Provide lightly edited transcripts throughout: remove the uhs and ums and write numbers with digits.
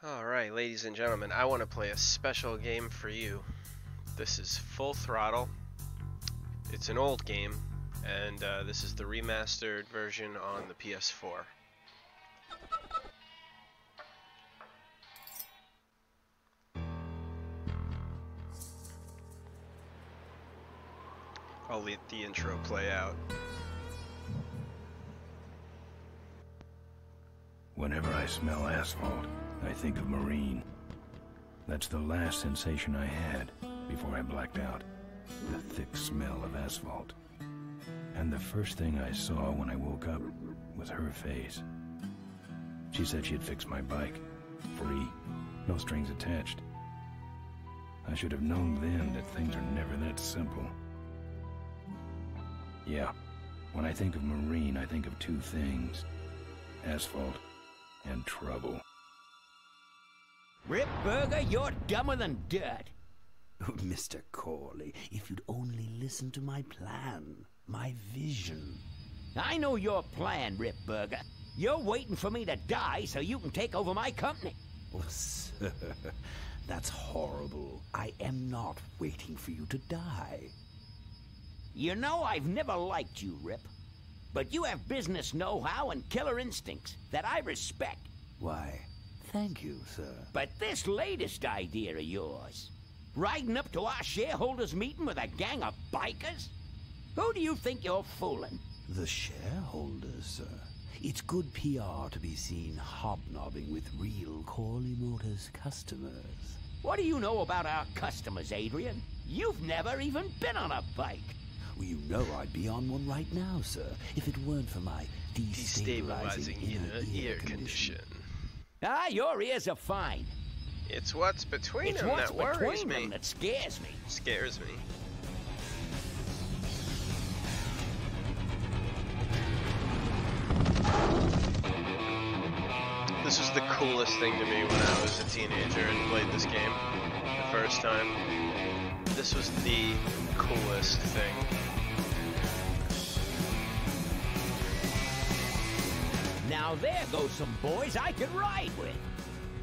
Alright, ladies and gentlemen, I want to play a special game for you. This is Full Throttle. It's an old game, and this is the remastered version on the PS4. I'll let the intro play out. Whenever I smell asphalt, I think of marine. That's the last sensation I had before I blacked out. The thick smell of asphalt. And the first thing I saw when I woke up was her face. She said she'd fix my bike. Free. No strings attached. I should have known then that things are never that simple. Yeah, when I think of marine, I think of two things. Asphalt and trouble. Rip Burger, you're dumber than dirt. Oh, Mr. Corley, if you'd only listen to my plan, my vision. I know your plan, Rip Burger. You're waiting for me to die so you can take over my company. Oh, sir, that's horrible. I am not waiting for you to die. You know I've never liked you, Rip. But you have business know-how and killer instincts that I respect. Why, thank you, sir. But this latest idea of yours, riding up to our shareholders' meeting with a gang of bikers? Who do you think you're fooling? The shareholders, sir. It's good PR to be seen hobnobbing with real Corley Motors customers. What do you know about our customers, Adrian? You've never even been on a bike. Well, you know I'd be on one right now, sir, if it weren't for my destabilizing inner ear condition. Ah, your ears are fine. It's what's between It's them what's that worries between me. them that scares me. Scares me. This was the coolest thing to me when I was a teenager and played this game the first time. This was the coolest thing. Now there goes some boys I could ride with.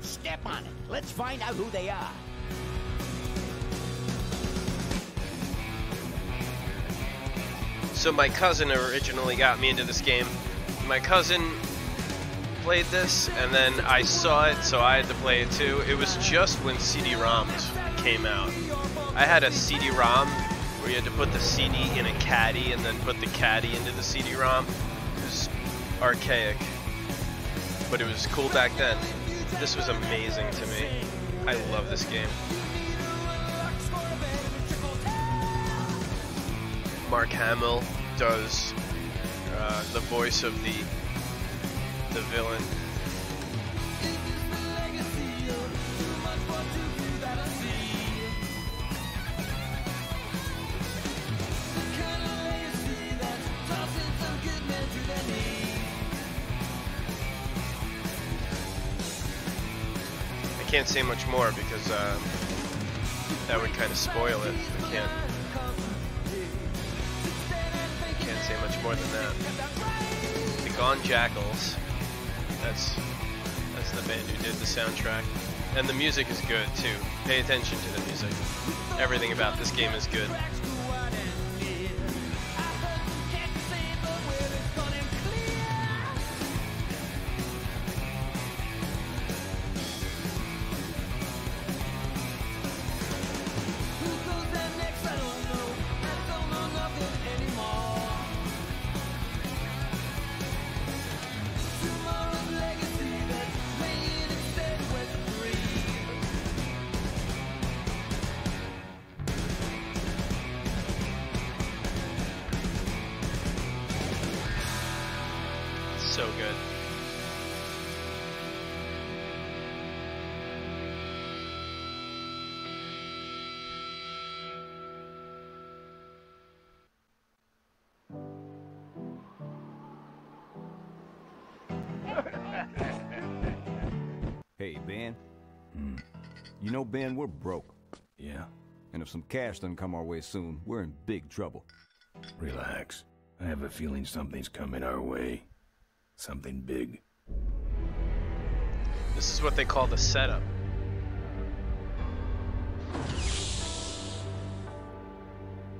Step on it. Let's find out who they are. So my cousin originally got me into this game. My cousin played this, and then I saw it, so I had to play it too. It was just when CD-ROMs came out. I had a CD-ROM where you had to put the CD in a caddy and then put the caddy into the CD-ROM. It was archaic, but it was cool back then. This was amazing to me. I love this game. Mark Hamill does the voice of the villain. I can't say much more because that would kind of spoil it. I can't say much more than that. The Gone Jackals. That's the band who did the soundtrack. And the music is good too. Pay attention to the music. Everything about this game is good. So good. Hey, Ben. You know, Ben, we're broke. Yeah, And if some cash doesn't come our way soon, we're in big trouble. relax. I have a feeling something's coming our way. Something big. This is what they call the setup.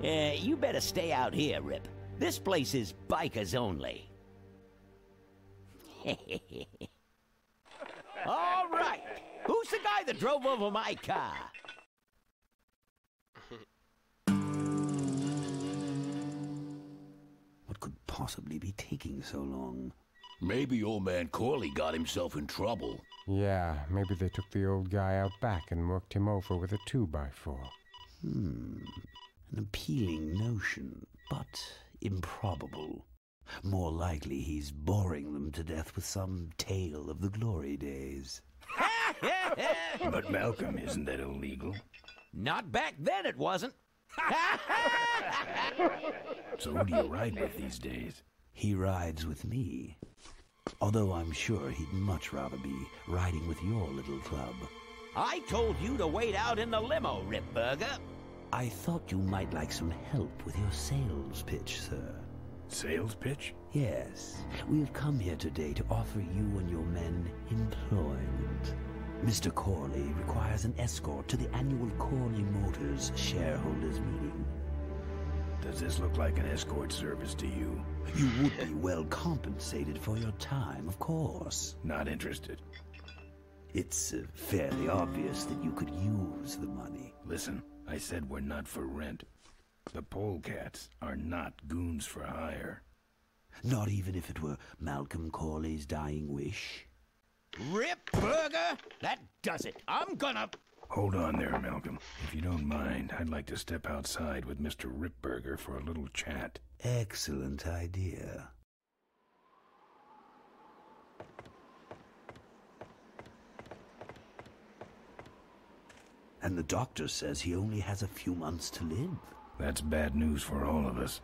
You better stay out here, Rip. This place is bikers only. All right. Who's the guy that drove over my car? What could possibly be taking so long? Maybe old man Corley got himself in trouble. Yeah, maybe they took the old guy out back and worked him over with a 2x4. An appealing notion, but improbable. More likely he's boring them to death with some tale of the glory days. But Malcolm, isn't that illegal? Not back then, it wasn't. So who do you ride with these days? He rides with me. Although I'm sure he'd much rather be riding with your little club. I told you to wait out in the limo, Rip Burger. I thought you might like some help with your sales pitch, sir. Sales pitch? Yes. We have come here today to offer you and your men employment. Mr. Corley requires an escort to the annual Corley Motors shareholders meeting. Does this look like an escort service to you? You would be well compensated for your time, of course. Not interested. It's fairly obvious that you could use the money. Listen, I said we're not for rent. The polecats are not goons for hire. Not even if it were Malcolm Corley's dying wish? Rip Burger, that does it. I'm gonna... Hold on there, Malcolm. If you don't mind, I'd like to step outside with Mr. Ripburger for a little chat. Excellent idea. And the doctor says he only has a few months to live. That's bad news for all of us.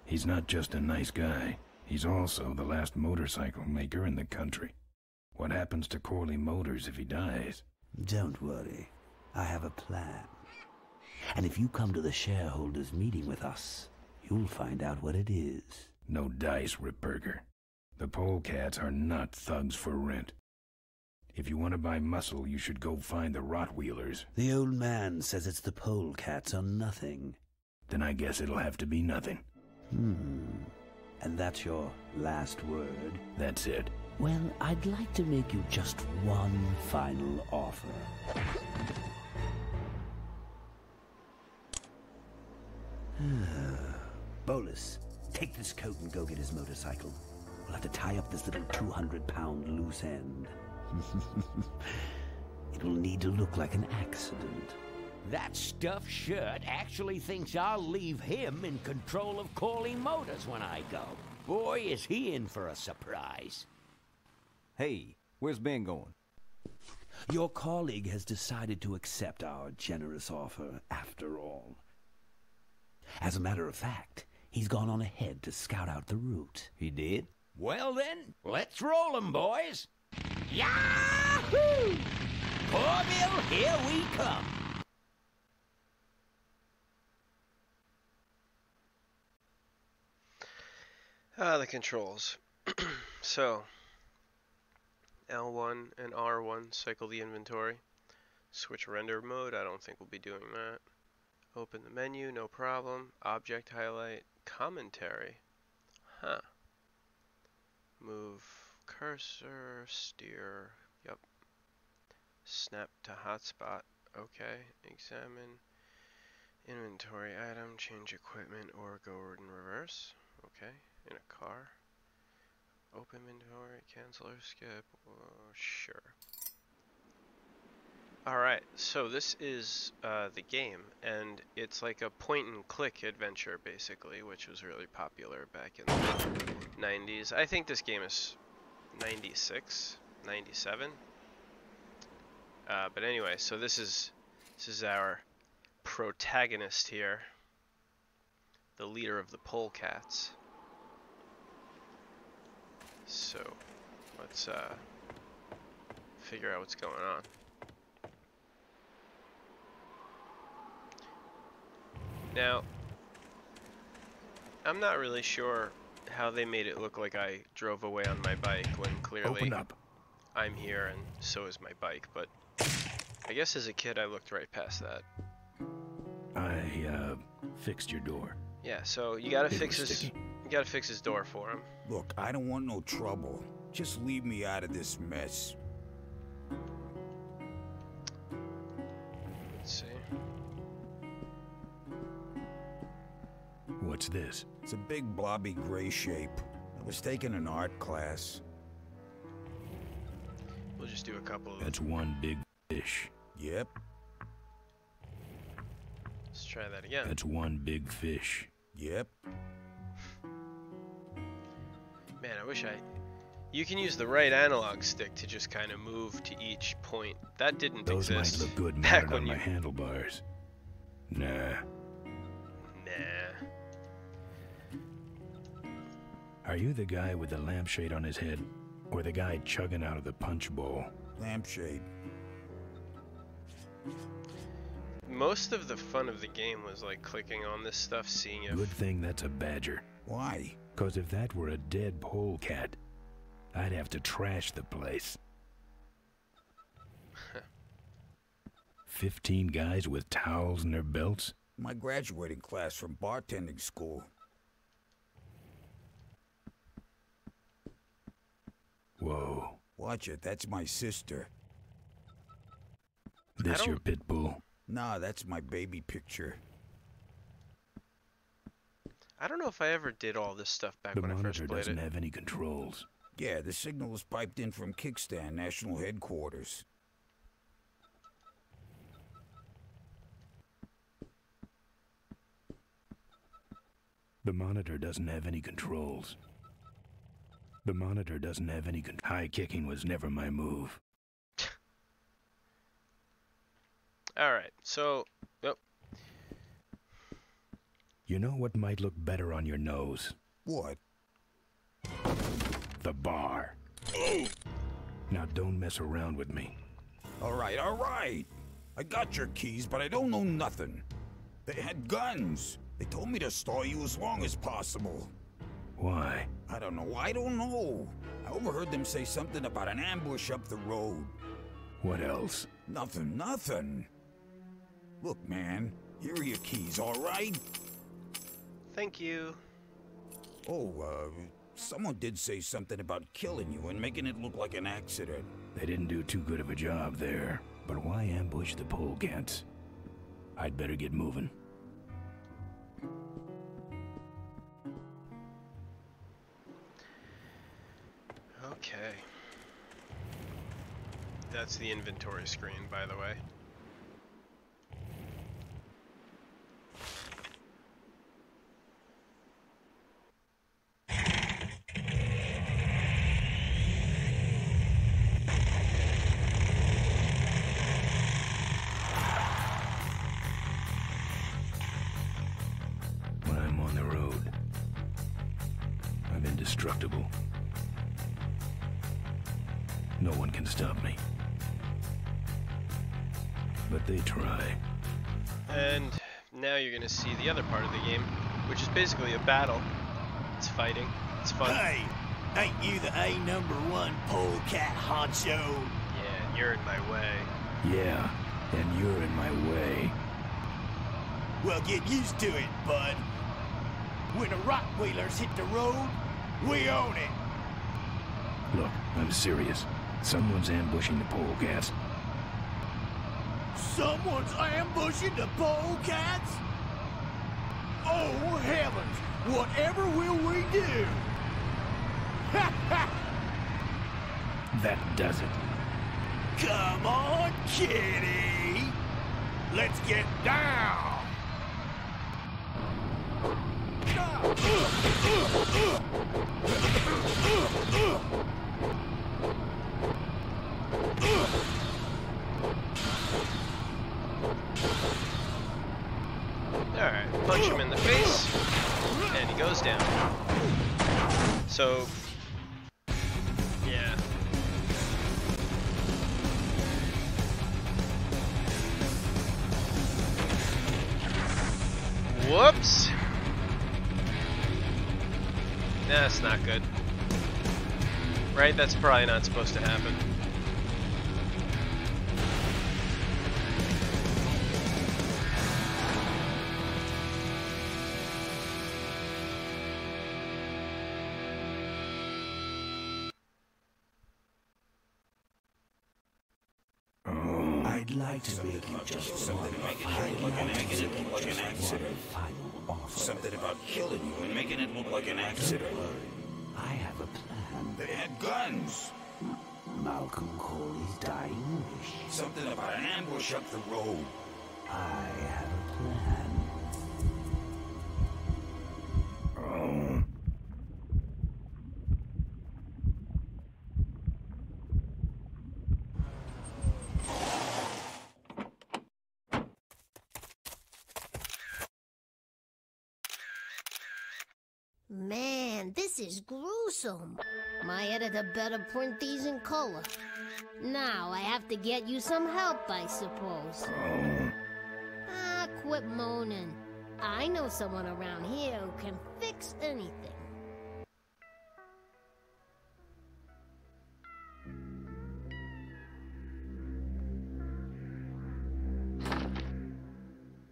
He's not just a nice guy. He's also the last motorcycle maker in the country. What happens to Corley Motors if he dies? Don't worry. I have a plan. And if you come to the shareholders' meeting with us, you'll find out what it is. No dice, Ripburger. The polecats are not thugs for rent. If you want to buy muscle, you should go find the Rottweilers. The old man says it's the polecats or nothing. Then I guess it'll have to be nothing. And that's your last word? That's it. Well, I'd like to make you just one final offer. Bolus, take this coat and go get his motorcycle. We'll have to tie up this little 200-pound loose end. It will need to look like an accident. That stuffed shirt actually thinks I'll leave him in control of Corley Motors when I go. Boy, is he in for a surprise. Hey, where's Ben going? Your colleague has decided to accept our generous offer after all. As a matter of fact, he's gone on ahead to scout out the route. He did? Well then, let's roll 'em, boys. Yahoo! Corville, here we come. The controls. So, L1 and R1 cycle the inventory. Switch render mode, I don't think we'll be doing that. Open the menu, no problem. Object highlight, commentary. Huh. Move cursor, steer, yep. Snap to hotspot, okay. Examine inventory item, change equipment, or go in reverse, okay. In a car. Open inventory, cancel or skip, sure. Alright, so this is the game, and it's like a point-and-click adventure, basically, which was really popular back in the 90s. I think this game is 96, 97. But anyway, so this is our protagonist here, the leader of the polecats. So, let's figure out what's going on. Now, I'm not really sure how they made it look like I drove away on my bike when clearly... Open up. I'm here and so is my bike, but I guess as a kid I looked right past that. I fixed your door. Yeah, so you gotta It fix was his sticky. you gotta fix his door for him. Look, I don't want no trouble. Just leave me out of this mess. Let's see. What's this? It's a big blobby gray shape. I was taking an art class. We'll just do a couple of That's one big fish. Yep. Let's try that again. That's one big fish. Yep. Man, I wish you can use the right analog stick to just kind of move to each point. That didn't Those exist might look good back mounted when on you... my handlebars. Nah. Nah. Are you the guy with the lampshade on his head? Or the guy chugging out of the punch bowl? Lampshade. Most of the fun of the game was like clicking on this stuff, seeing if... Good thing that's a badger. Why? 'Cause if that were a dead polecat, I'd have to trash the place. 15 guys with towels in their belts? My graduating class from bartending school. Whoa. Watch it, that's my sister. This your pit bull? Nah, that's my baby picture. I don't know if I ever did all this stuff back The when I first monitor played doesn't it. have any controls. Yeah, the signal was piped in from Kickstand National Headquarters. The monitor doesn't have any controls. The monitor doesn't have any high kicking was never my move. Alright, so... Oh, You know what might look better on your nose? What? The bar. Now don't mess around with me. Alright, alright. I got your keys, but I don't know nothing. They had guns. They told me to stall you as long as possible. Why? I don't know. I overheard them say something about an ambush up the road. What else? Nothing. Look, man, here are your keys, alright? thank you. Oh, someone did say something about killing you and making it look like an accident. They didn't do too good of a job there. But why ambush the polecats? I'd better get moving. Okay. That's the inventory screen, by the way. When I'm on the road, I'm indestructible. No one can stop me. But they try. And now you're gonna see the other part of the game, which is basically a battle. It's fighting. It's fun. Hey, ain't you the A#1 polecat honcho? Yeah, you're in my way. Yeah, and you're in my way. Well, get used to it, bud. When the Rockwheelers hit the road, we own it. Look, I'm serious. Someone's ambushing the polecats. Someone's ambushing the polecats? Oh, heavens! Whatever will we do? That does it. Come on, kitty! Let's get down! Alright, punch him in the face, and he goes down. So, yeah. Whoops! That's not good. Right? That's probably not supposed to happen. like to make you just Something one making it look like an accident, like an accident. final offer. Something about killing you and making it look like an accident. I have a plan. They had guns. Malcolm Corley's dying wish. Something about an ambush up the road. I have a plan. Oh. Man, this is gruesome. My editor better print these in color. Now I have to get you some help, I suppose. Oh. Ah, quit moaning. I know someone around here who can fix anything.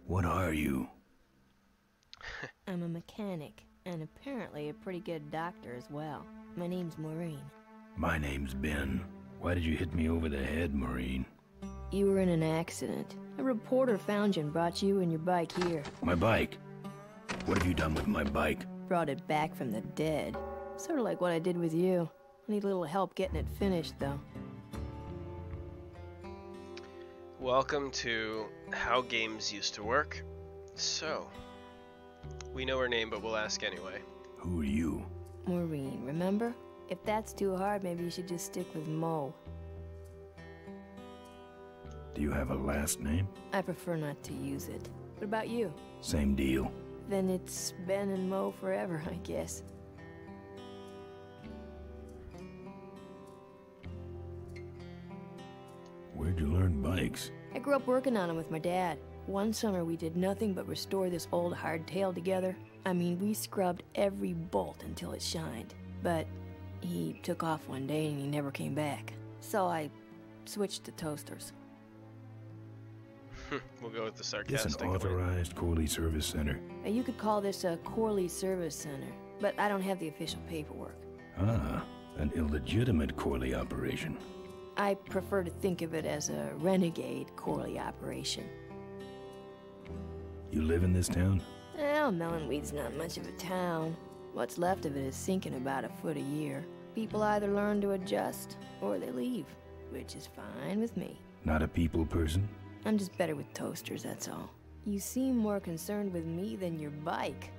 What are you? I'm a mechanic, and apparently a pretty good doctor as well. My name's Maureen. My name's Ben. Why did you hit me over the head, Marine? You were in an accident. A reporter found you and brought you and your bike here. My bike? What have you done with my bike? Brought it back from the dead. Sort of like what I did with you. I need a little help getting it finished, though. Welcome to How Games Used to Work. So, we know her name, but we'll ask anyway. Who are you? Maureen, remember? If that's too hard, maybe you should just stick with Mo. Do you have a last name? I prefer not to use it. What about you? Same deal. Then it's Ben and Mo forever, I guess. Where'd you learn bikes? I grew up working on them with my dad. One summer we did nothing but restore this old hardtail together. I mean, we scrubbed every bolt until it shined. But he took off one day and he never came back. So I switched to toasters. We'll go with the It's sarcastic an one. authorized Corley Service Center. You could call this a Corley Service Center, but I don't have the official paperwork. Ah, an illegitimate Corley operation. I prefer to think of it as a renegade Corley operation. You live in this town? Well, Melonweed's not much of a town. What's left of it is sinking about a foot a year. People either learn to adjust, or they leave, which is fine with me. Not a people person? I'm just better with toasters, that's all. You seem more concerned with me than your bike.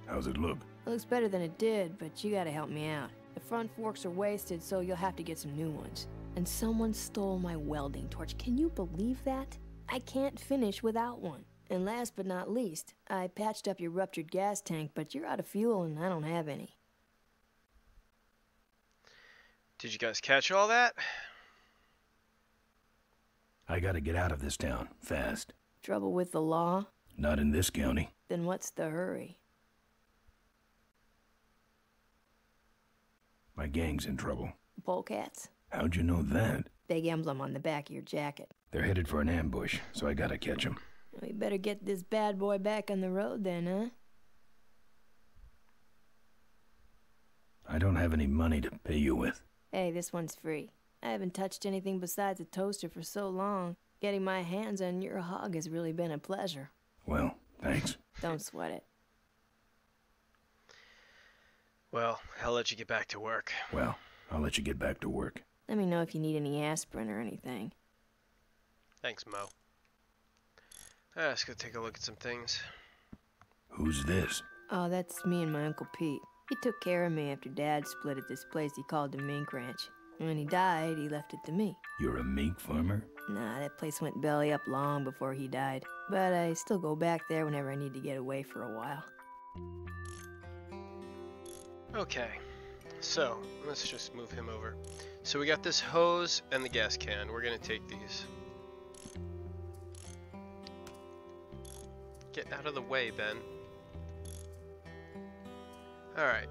How's it look? It looks better than it did, but you gotta help me out. The front forks are wasted, so you'll have to get some new ones. And someone stole my welding torch. Can you believe that? I can't finish without one. And last but not least, I patched up your ruptured gas tank, but you're out of fuel and I don't have any. Did you guys catch all that? I gotta get out of this town, fast. Trouble with the law? Not in this county. Then what's the hurry? My gang's in trouble. The polecats? How'd you know that? Big emblem on the back of your jacket. They're headed for an ambush, so I gotta catch them. We better get this bad boy back on the road then, huh? I don't have any money to pay you with. Hey, this one's free. I haven't touched anything besides a toaster for so long. Getting my hands on your hog has really been a pleasure. Well, thanks. Don't sweat it. Well, I'll let you get back to work. Well, I'll let you get back to work. Let me know if you need any aspirin or anything. Thanks, Mo. Let's go take a look at some things. Who's this? Oh, that's me and my Uncle Pete. He took care of me after Dad split at this place he called the Mink Ranch. When he died, he left it to me. You're a mink farmer? Nah, that place went belly up long before he died. But I still go back there whenever I need to get away for a while. Okay, so let's just move him over. So we got this hose and the gas can. We're gonna take these. Get out of the way, Ben. Alright.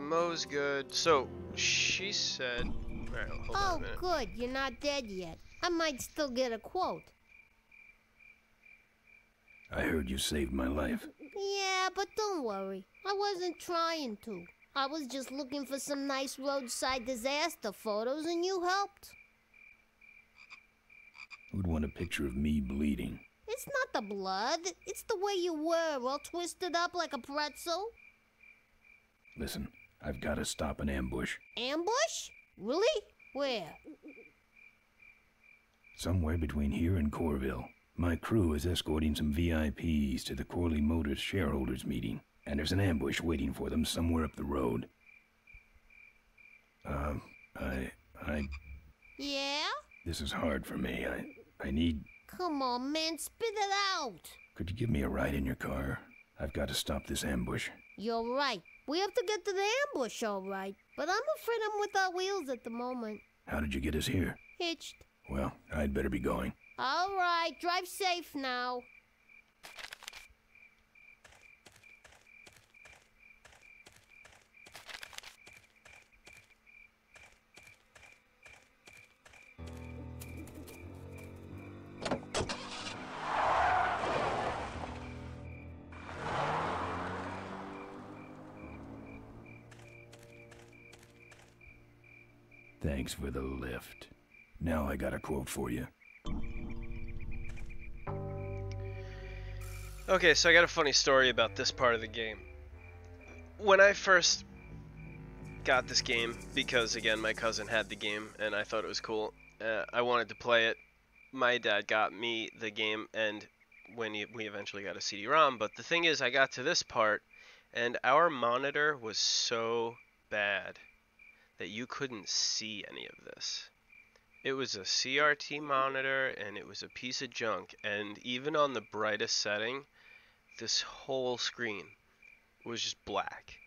Mo's good. So, she said... Alright, hold on a Oh, minute. good. You're not dead yet. I might still get a quote. I heard you saved my life. Yeah, but don't worry. I wasn't trying to. I was just looking for some nice roadside disaster photos and you helped. Who'd want a picture of me bleeding? It's not the blood. It's the way you were, all twisted up like a pretzel. Listen, I've got to stop an ambush. Ambush? Really? Where? Somewhere between here and Corville. My crew is escorting some VIPs to the Corley Motors shareholders meeting, and there's an ambush waiting for them somewhere up the road. Yeah? This is hard for me. I need... Come on, man, spit it out. Could you give me a ride in your car? I've got to stop this ambush. You're right. We have to get to the ambush, all right. But I'm afraid I'm without wheels at the moment. How did you get us here? Hitched. Well, I'd better be going. All right, drive safe now. Thanks for the lift. Now I got a quote for you. Okay, so I got a funny story about this part of the game. When I first got this game, because again my cousin had the game and I thought it was cool, I wanted to play it. My dad got me the game, and we eventually got a CD-ROM, but the thing is, I got to this part and our monitor was so bad that you couldn't see any of this. It was a CRT monitor and it was a piece of junk, and even on the brightest setting, this whole screen was just black.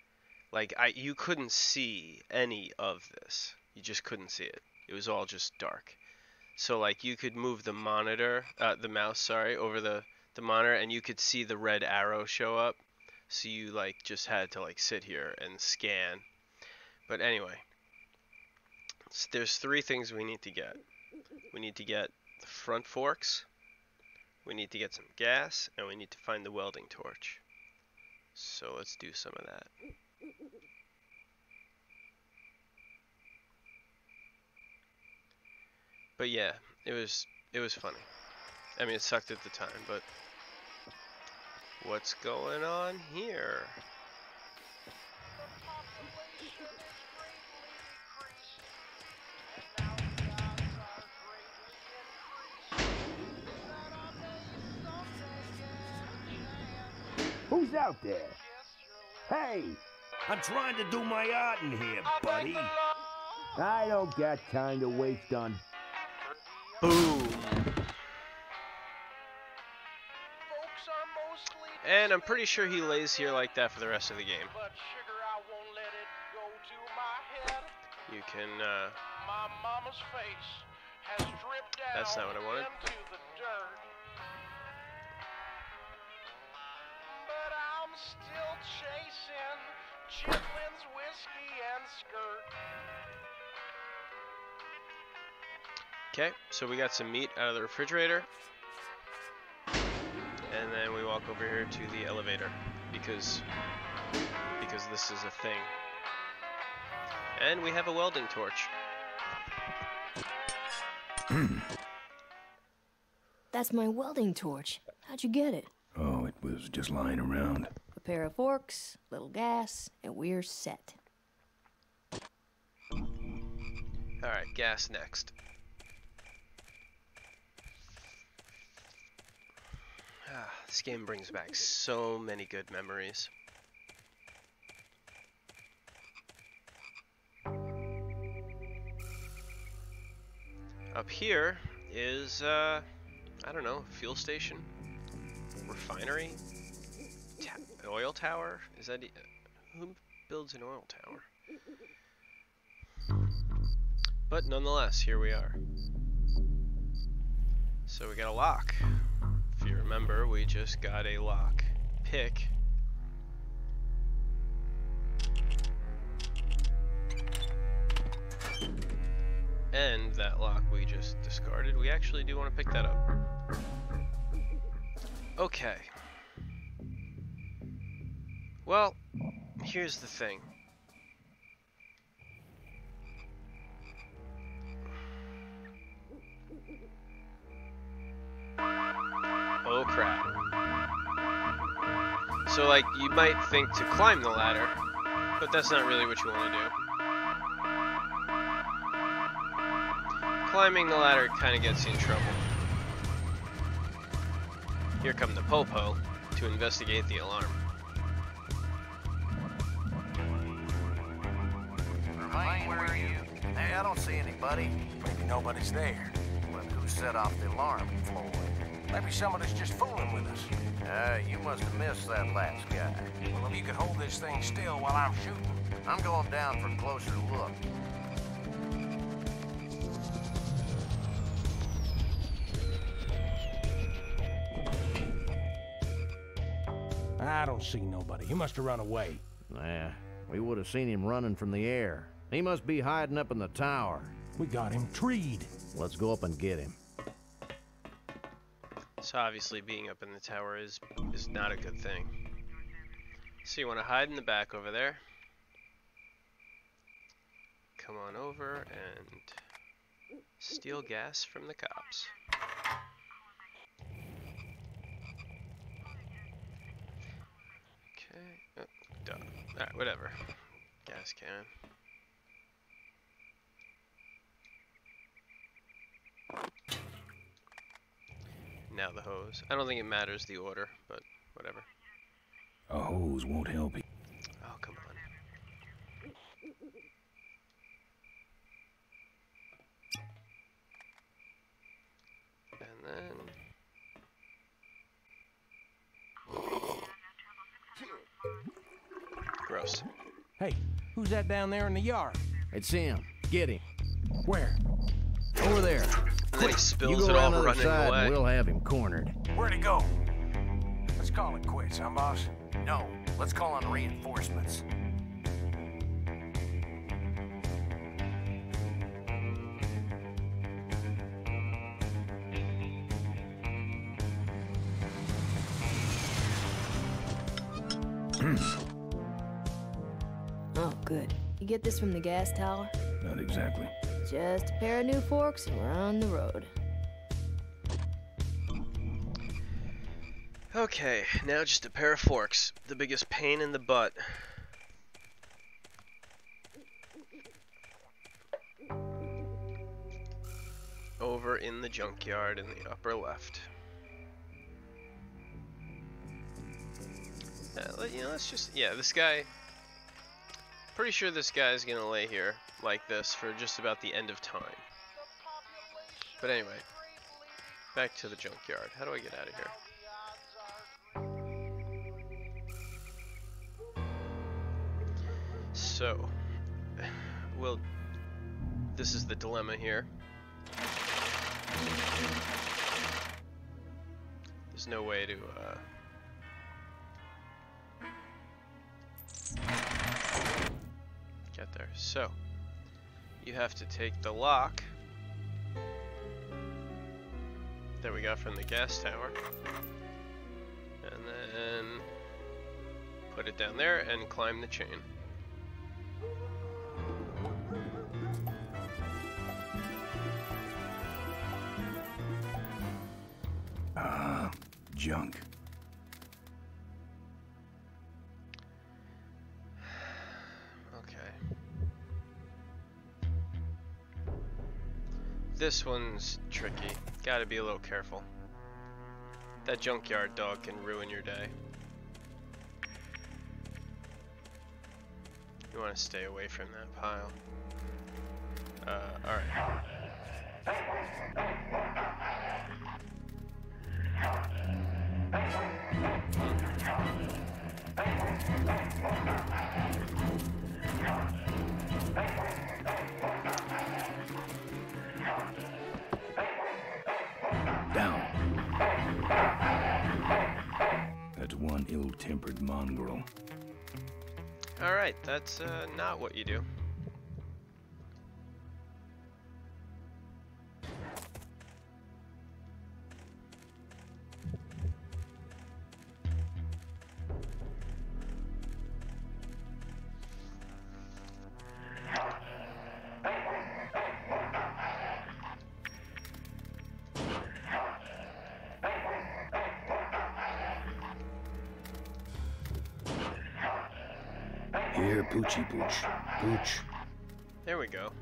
Like, you couldn't see any of this. You just couldn't see it. It was all just dark. So like you could move the monitor, the mouse, sorry, over the monitor, and you could see the red arrow show up. So you like just had to like sit here and scan. But anyway, so there's 3 things we need to get. We need to get the front forks, we need to get some gas, and we need to find the welding torch. So let's do some of that. But yeah, it was funny. I mean, it sucked at the time, but what's going on here? Who's out there? Hey! I'm trying to do my art in here, buddy. I don't got time to waste on... Boom! And I'm pretty sure he lays here like that for the rest of the game. You can, that's not what I wanted. Still chasing Chiplin's whiskey and skirt. Okay, so we got some meat out of the refrigerator. And then we walk over here to the elevator because this is a thing. And we have a welding torch. That's my welding torch. How'd you get it? Oh, it was just lying around. A pair of forks, little gas, and we're set. Alright, gas next. This game brings back so many good memories. Up here is, I don't know, fuel station? Refinery? Oil tower? Is that... who builds an oil tower? But nonetheless, here we are. So we got a lock. If you remember, we just got a lock pick. And that lock we just discarded, we actually do want to pick that up. Okay. Well, here's the thing. crap. So, like, you might think to climb the ladder, but that's not really what you want to do. Climbing the ladder kind of gets you in trouble. Here come the Popo to investigate the alarm. Remain where you... Hey, I don't see anybody. Maybe nobody's there. But who set off the alarm, Floyd? Maybe somebody's just fooling with us. You must have missed that last guy. Well, if you could hold this thing still while I'm shooting. I'm going down for a closer look. I don't see nobody. He must have run away. Nah, we would have seen him running from the air. He must be hiding up in the tower. We got him treed. Let's go up and get him. So obviously being up in the tower is not a good thing. So you want to hide in the back over there. Come on over and steal gas from the cops. Okay. Oh, duh. Alright, whatever. Gas can. Now the hose. I don't think it matters the order, but whatever. A hose won't help you. Oh, come on. And then... Gross. Hey, who's that down there in the yard? It's him. Get him. Where? Over there. And then he You spills go it around all the other running side away. and we'll have him cornered. Where'd he go? Let's call it quits, huh, boss? No, let's call on reinforcements. Oh, good. You get this from the gas tower? Not exactly. Just a pair of new forks and we're on the road. Okay, now just a pair of forks. The biggest pain in the butt. Over in the junkyard in the upper left. You know, let's just... Yeah, this guy... Pretty sure this guy's gonna lay here like this for just about the end of time. But anyway, back to the junkyard. How do I get out of here? So, this is the dilemma here. There's no way to, get there. So, you have to take the lock that we got from the gas tower and then put it down there and climb the chain. Junk. This one's tricky. Gotta be a little careful. That junkyard dog can ruin your day. You want to stay away from that pile. Alright. Down. That's one ill-tempered mongrel. Alright, that's not what you do. Here, Poochie Pooch. Pooch. There we go.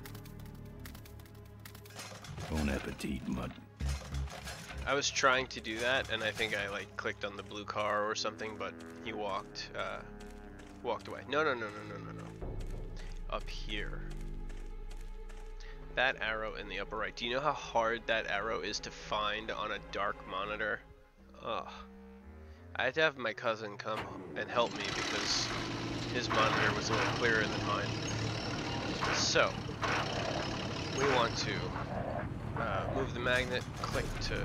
Bon appetit, Mud. I was trying to do that, and I think I like clicked on the blue car or something, but he walked away. No. Up here. That arrow in the upper right. Do you know how hard that arrow is to find on a dark monitor? Ugh. I had to have my cousin come and help me because his monitor was a little clearer than mine. So, we want to move the magnet, click to,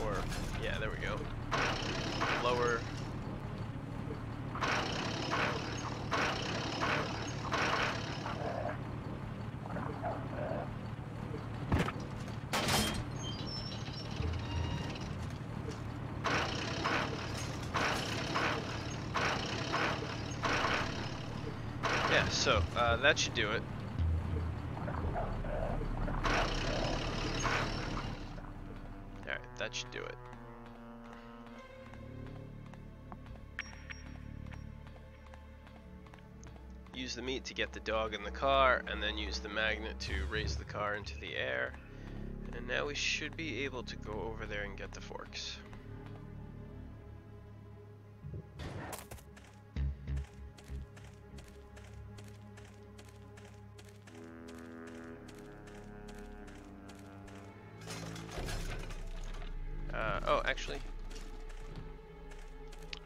or, yeah, there we go. Lower. Yeah, so, that should do it. Alright, that should do it. Use the meat to get the dog in the car, and then use the magnet to raise the car into the air. And now we should be able to go over there and get the forks. Oh, actually,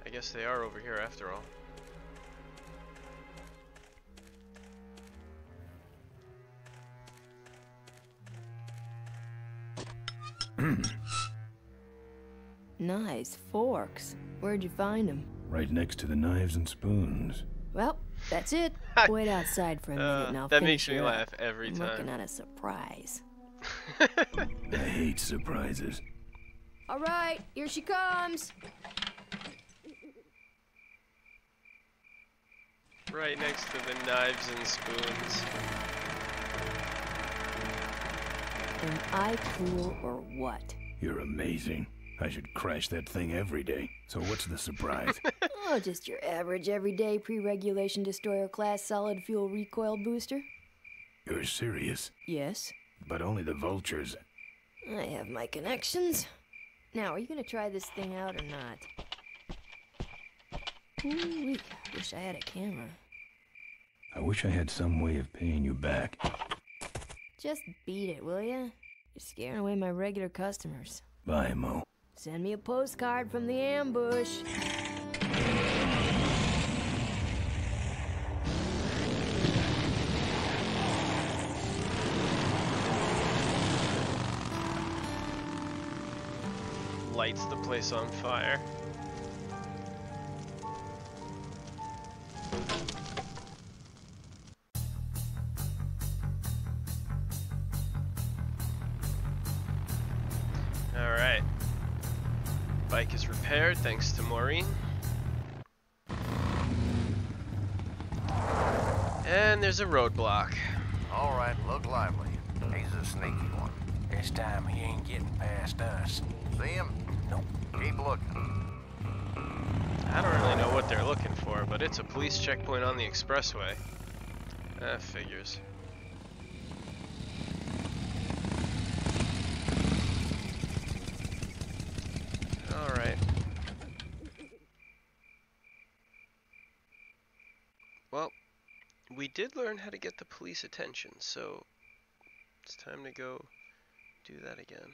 I guess they are over here after all. Nice forks. Where'd you find them? Right next to the knives and spoons. Well, that's it. Wait outside for a minute and I'll that finish makes me her laugh up. every I'm time. working on a surprise. I hate surprises. All right, here she comes. Right next to the knives and spoons. Am I cool or what? You're amazing. I should crash that thing every day. So what's the surprise? Oh, just your average everyday pre-regulation destroyer class solid fuel recoil booster. You're serious? Yes. But only the vultures. I have my connections. Now, are you gonna try this thing out or not? Ooh, wish I had a camera. I wish I had some way of paying you back. Just beat it, will ya? You're scaring away my regular customers. Bye, Mo. Send me a postcard from the ambush. Lights the place on fire. Alright. Bike is repaired thanks to Maureen. And there's a roadblock. Alright, look lively. He's a sneaky one. This time he ain't getting past us. See him? Nope. Keep looking. I don't really know what they're looking for, but it's a police checkpoint on the expressway. That figures. Alright. Well, we did learn how to get the police attention, so it's time to go do that again.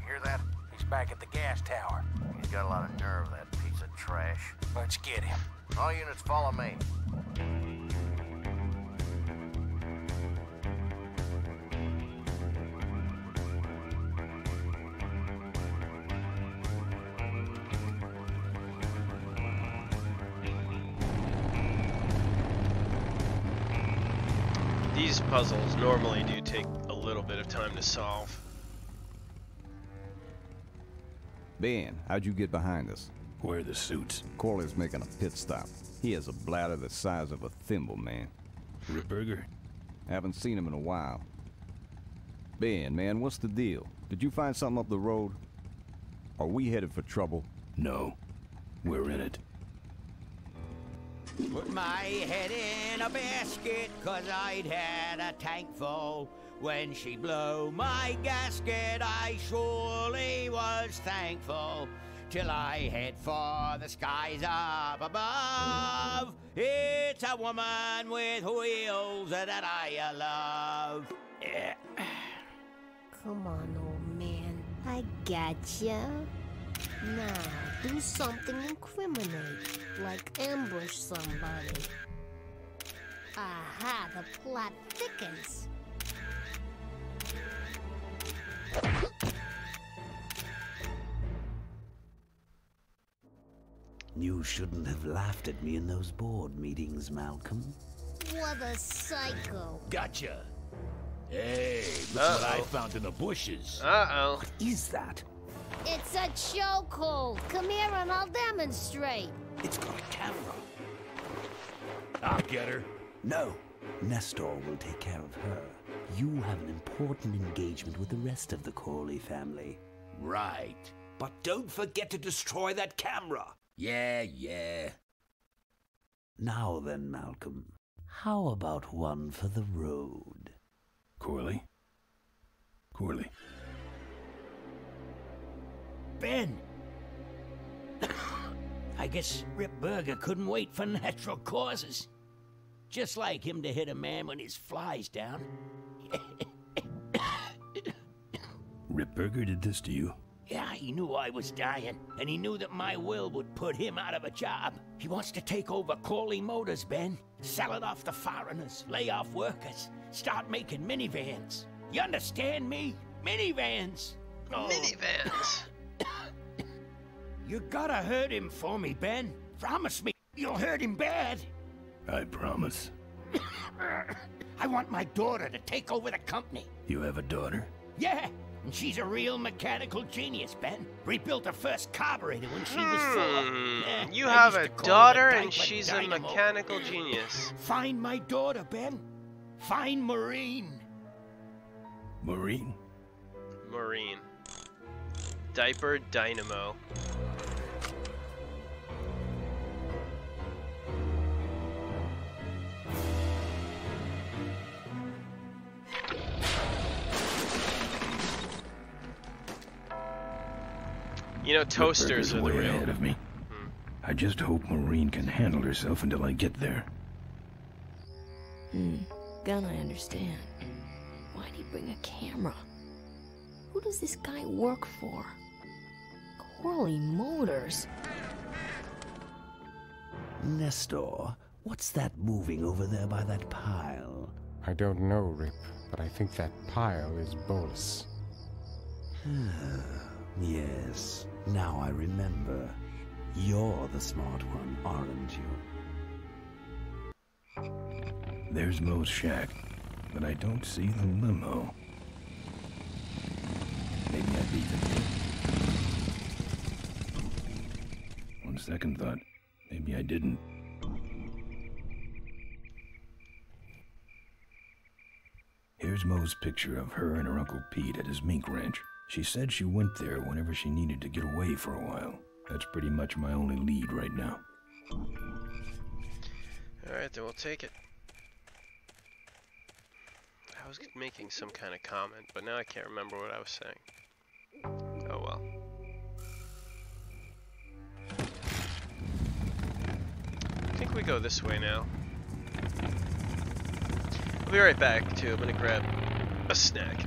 Hear that? He's back at the gas tower. He's got a lot of nerve, that piece of trash. Let's get him. All units follow me. These puzzles normally do take a little bit of time to solve. Ben, how'd you get behind us? Where are the suits? Corley's making a pit stop. He has a bladder the size of a thimble, man. Ripburger? Haven't seen him in a while. Ben, man, what's the deal? Did you find something up the road? Are we headed for trouble? No. We're in it. Put my head in a basket, 'cause I'd had a tank full. When she blew my gasket, I surely was thankful. Till I head for the skies up above. It's a woman with wheels that I love. Yeah. Come on, old man. I gotcha. Now, do something incriminating, like ambush somebody. Aha, the plot thickens. You shouldn't have laughed at me in those board meetings, Malcolm. What a psycho. Gotcha. Hey, look what I found in the bushes. Uh-oh. What is that? It's a chokehold. Come here and I'll demonstrate. It's got a camera. I'll get her. No. Nestor will take care of her. You have an important engagement with the rest of the Corley family. Right. But don't forget to destroy that camera. Yeah. Now then, Malcolm. How about one for the road? Corley? Corley. Ben! I guess Rip Burger couldn't wait for natural causes. Just like him to hit a man when his fly's down. Ripburger did this to you? Yeah, he knew I was dying, and he knew that my will would put him out of a job. He wants to take over Corley Motors, Ben. Sell it off to foreigners, lay off workers, start making minivans. You understand me? Minivans! Oh. Minivans! You gotta hurt him for me, Ben. Promise me you'll hurt him bad. I promise. I want my daughter to take over the company. You have a daughter? Yeah, and she's a real mechanical genius, Ben. Rebuilt her first carburetor when she was 4. You have a daughter and she's a mechanical genius. Find my daughter, Ben. Find Maureen. Maureen? Maureen. Diaper Dynamo. You know, toasters are the way real. ahead of me. I just hope Maureen can handle herself until I get there. Gun, I understand. Why'd he bring a camera? Who does this guy work for? Corley Motors. Nestor, what's that moving over there by that pile? I don't know, Rip, but I think that pile is Bolus. Yes, now I remember. You're the smart one, aren't you? There's Mo's shack, but I don't see the limo. Maybe I beat them. On second thought, maybe I didn't. Here's Mo's picture of her and her Uncle Pete at his mink ranch. She said she went there whenever she needed to get away for a while. That's pretty much my only lead right now. Alright, then we'll take it. I was making some kind of comment, but now I can't remember what I was saying. Oh well. I think we go this way now. I'll be right back, too. I'm gonna grab a snack.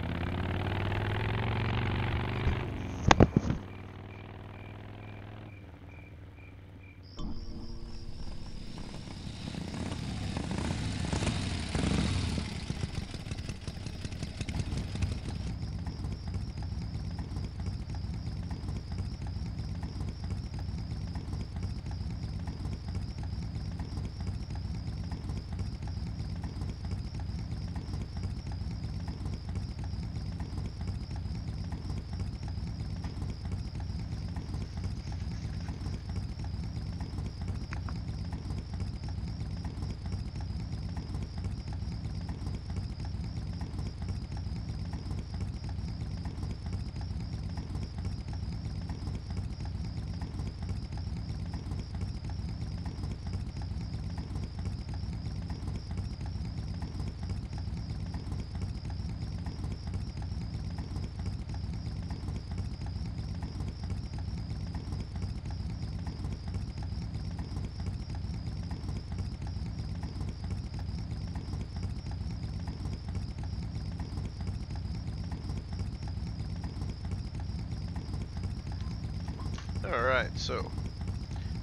Alright, so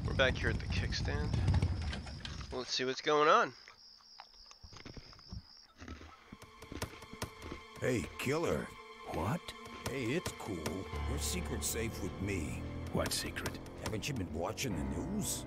we're back here at the kickstand. Let's see what's going on. Hey, killer. What? Hey, it's cool. Your secret's safe with me. What secret? Haven't you been watching the news?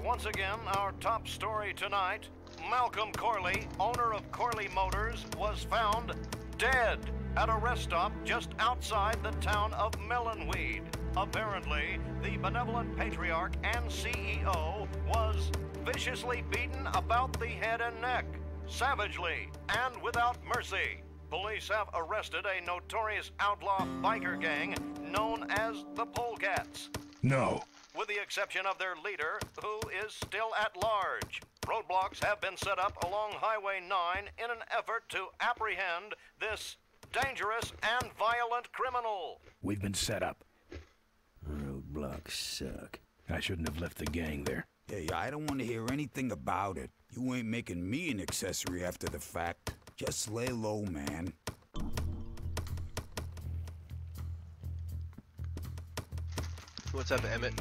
Once again, our top story tonight, Malcolm Corley, owner of Corley Motors, was found dead at a rest stop just outside the town of Melonweed. Apparently, the benevolent patriarch and CEO was viciously beaten about the head and neck, savagely and without mercy. Police have arrested a notorious outlaw biker gang known as the Polecats. No. With the exception of their leader, who is still at large. Roadblocks have been set up along Highway 9 in an effort to apprehend this dangerous and violent criminal. We've been set up. Roadblocks suck. I shouldn't have left the gang there. Hey, I don't want to hear anything about it. You ain't making me an accessory after the fact. Just lay low, man. What's up, Emmett?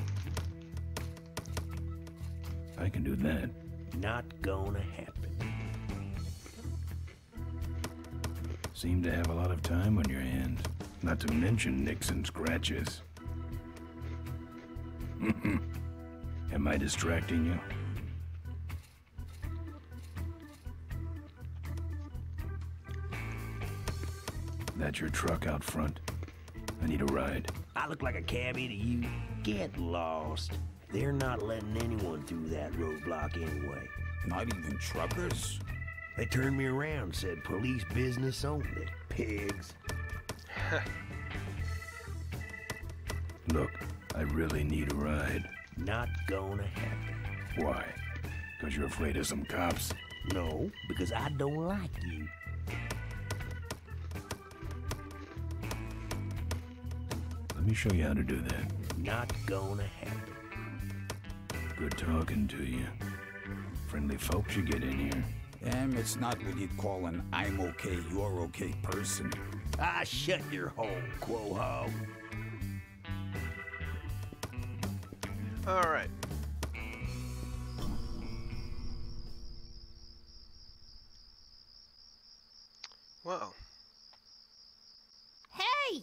I can do that. Not gonna happen. Seem to have a lot of time on your hands. Not to mention nicks and scratches. Am I distracting you? That's your truck out front. I need a ride. I look like a cabbie to you? Get lost. They're not letting anyone through that roadblock anyway. Not even truckers? They turned me around, said police business only. Pigs. Look, I really need a ride. Not gonna happen. Why? Because you're afraid of some cops? No, because I don't like you. Let me show you how to do that. Not gonna happen. Good talking to you. Friendly folks you get in here. It's not what you'd call an I'm okay, you're okay person. Ah, shut your hole, Quaho. Alright. Whoa. Hey!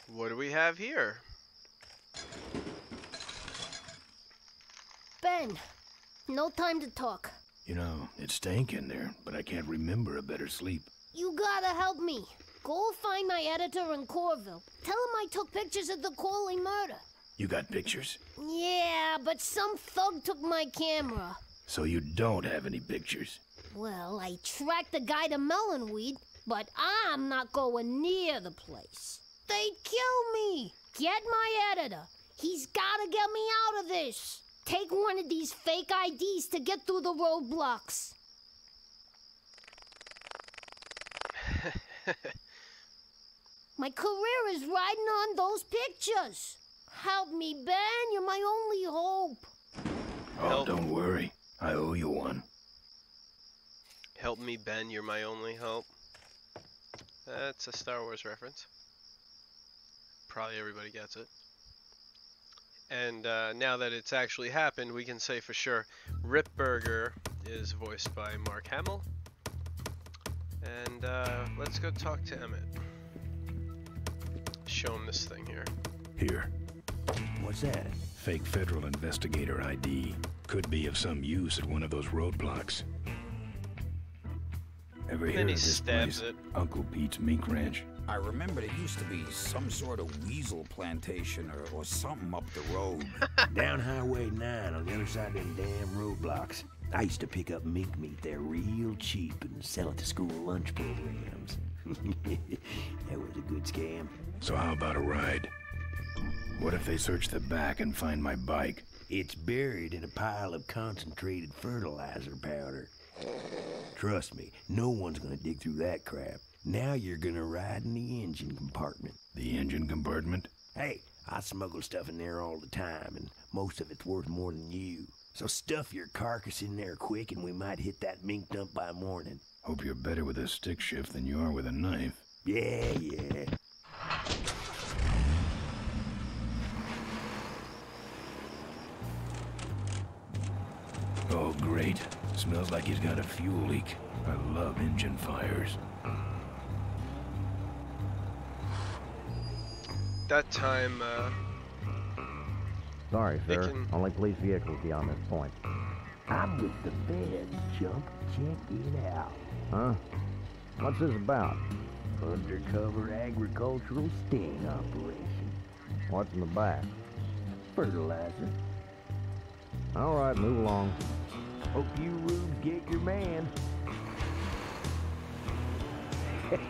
What do we have here? Ben, no time to talk. You know, it stank in there, but I can't remember a better sleep. You gotta help me. Go find my editor in Corville. Tell him I took pictures of the Corley murder. You got pictures? Yeah, but some thug took my camera. So you don't have any pictures? Well, I tracked the guy to Melonweed, but I'm not going near the place. They'd kill me. Get my editor. He's gotta get me out of this. Take one of these fake IDs to get through the roadblocks. My career is riding on those pictures. Help me, Ben. You're my only hope. Oh, don't worry. I owe you one. Help me, Ben. You're my only hope. That's a Star Wars reference. Probably everybody gets it. And now that it's actually happened, we can say for sure Rip Burger is voiced by Mark Hamill. And let's go talk to Emmett. Show him this thing here. Here. What's that? Fake federal investigator ID. Could be of some use at one of those roadblocks. Ever hear of this place? Uncle Pete's Mink Ranch? I remember there used to be some sort of weasel plantation or something up the road. Down Highway 9 on the other side of them damn roadblocks. I used to pick up mink meat there real cheap and sell it to school lunch programs. That was a good scam. So how about a ride? What if they search the back and find my bike? It's buried in a pile of concentrated fertilizer powder. Trust me, no one's gonna dig through that crap. Now you're gonna ride in the engine compartment. The engine compartment? Hey, I smuggle stuff in there all the time, and most of it's worth more than you. So stuff your carcass in there quick, and we might hit that mink dump by morning. Hope you're better with a stick shift than you are with a knife. Yeah. great. Smells like he's got a fuel leak. I love engine fires. That time, Sorry, sir. Only police vehicles beyond this point. I'm with the feds, Chump. Check it out. Huh? What's this about? Undercover agricultural sting operation. What's in the back? Fertilizer. All right, move along. Hope you rubes get your man.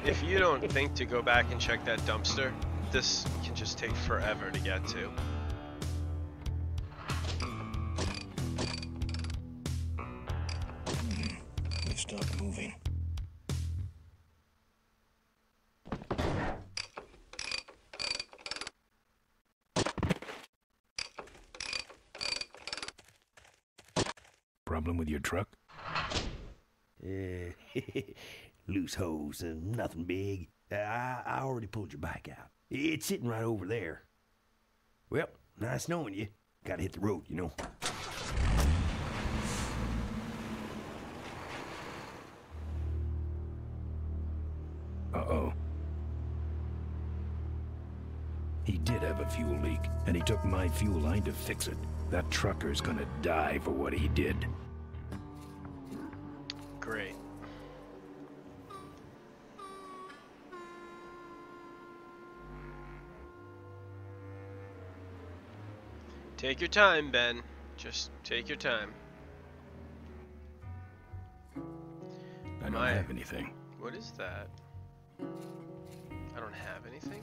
if you don't think to go back and check that dumpster, this can just take forever to get to. They stopped moving. Problem with your truck? Loose hose, nothing big. I already pulled your bike out. It's sitting right over there. Well, nice knowing you. Gotta hit the road, you know. Uh-oh. He did have a fuel leak, and he took my fuel line to fix it. That trucker's gonna die for what he did. Great. Take your time, Ben. Just take your time. I don't have anything. What is that? I don't have anything?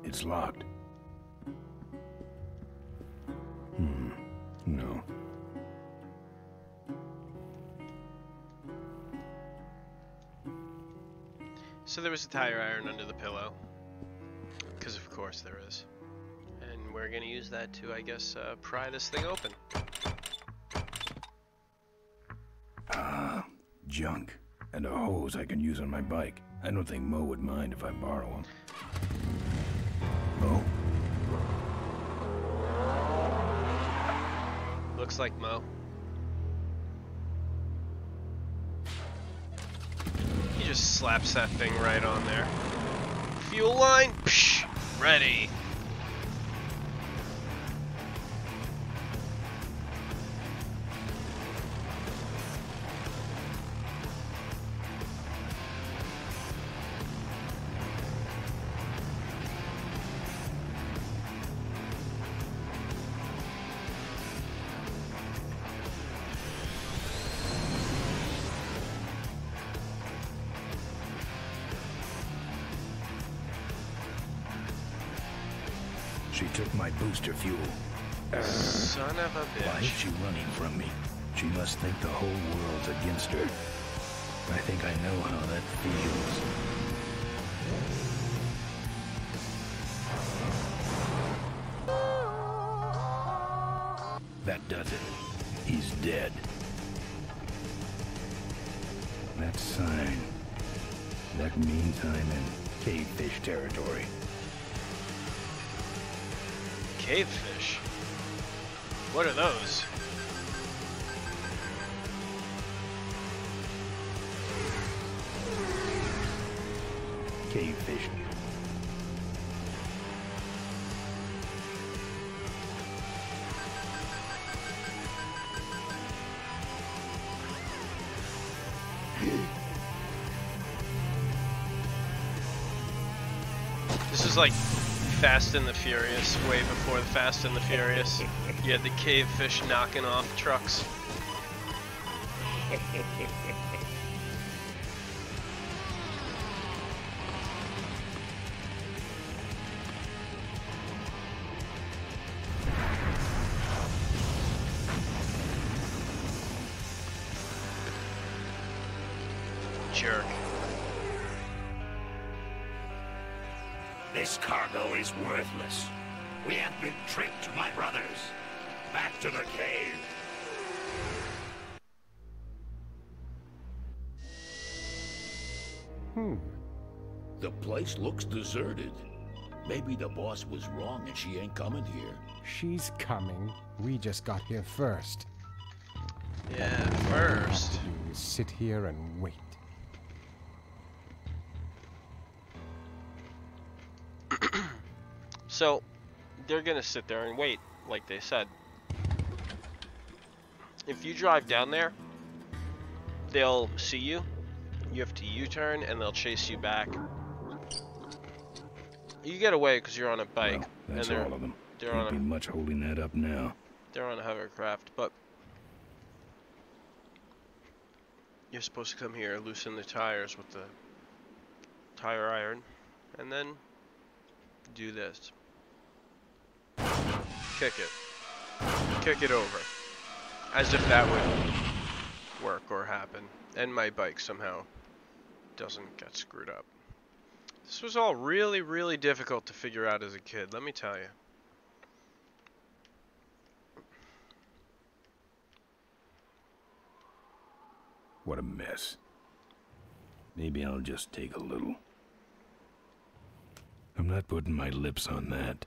It's locked. No. So there was a tire iron under the pillow. Because of course there is. And we're gonna use that to, I guess, pry this thing open. Ah, junk. And a hose I can use on my bike. I don't think Mo would mind if I borrow him. Mo? Looks like Mo. He just slaps that thing right on there. Fuel line, psh, ready. She took my booster fuel. Son of a bitch. Why is she running from me? She must think the whole world's against her. I think I know how that feels. That does it. He's dead. That sign. That means I'm in cavefish territory. Cavefish? What are those? Cavefish. This is like Fast and the Furious, way before the Fast and the Furious. You had the cavefish knocking off trucks. Jerk. This cargo is worthless. We have been tricked, my brothers. Back to the cave. The place looks deserted. Maybe the boss was wrong and she ain't coming here. She's coming. We just got here first. Yeah, All first. you have to do is sit here and wait. So, they're gonna sit there and wait, like they said. If you drive down there, they'll see you. You have to U-turn, and they'll chase you back. You get away because you're on a bike. Well, that's and all of them. They're Can't on be much holding that up now. They're on a hovercraft, but you're supposed to come here, loosen the tires with the tire iron, and then do this. Kick it. Kick it over. As if that would work or happen. And my bike somehow doesn't get screwed up. This was all really, really difficult to figure out as a kid, let me tell you. What a mess. Maybe I'll just take a little. I'm not putting my lips on that.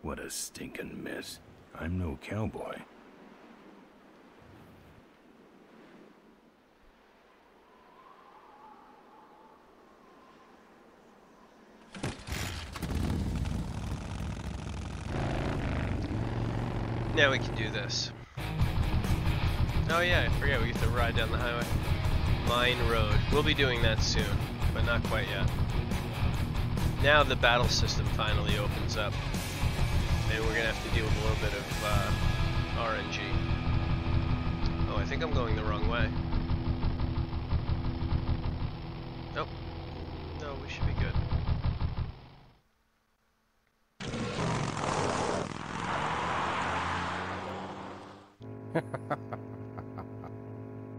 What a stinking mess. I'm no cowboy. Now we can do this. Oh yeah, I forget we get to ride down the highway. Mine Road. We'll be doing that soon, but not quite yet. Now the battle system finally opens up, and we're gonna have to deal with a little bit of RNG. Oh, I think I'm going the wrong way. Nope. No, we should be good.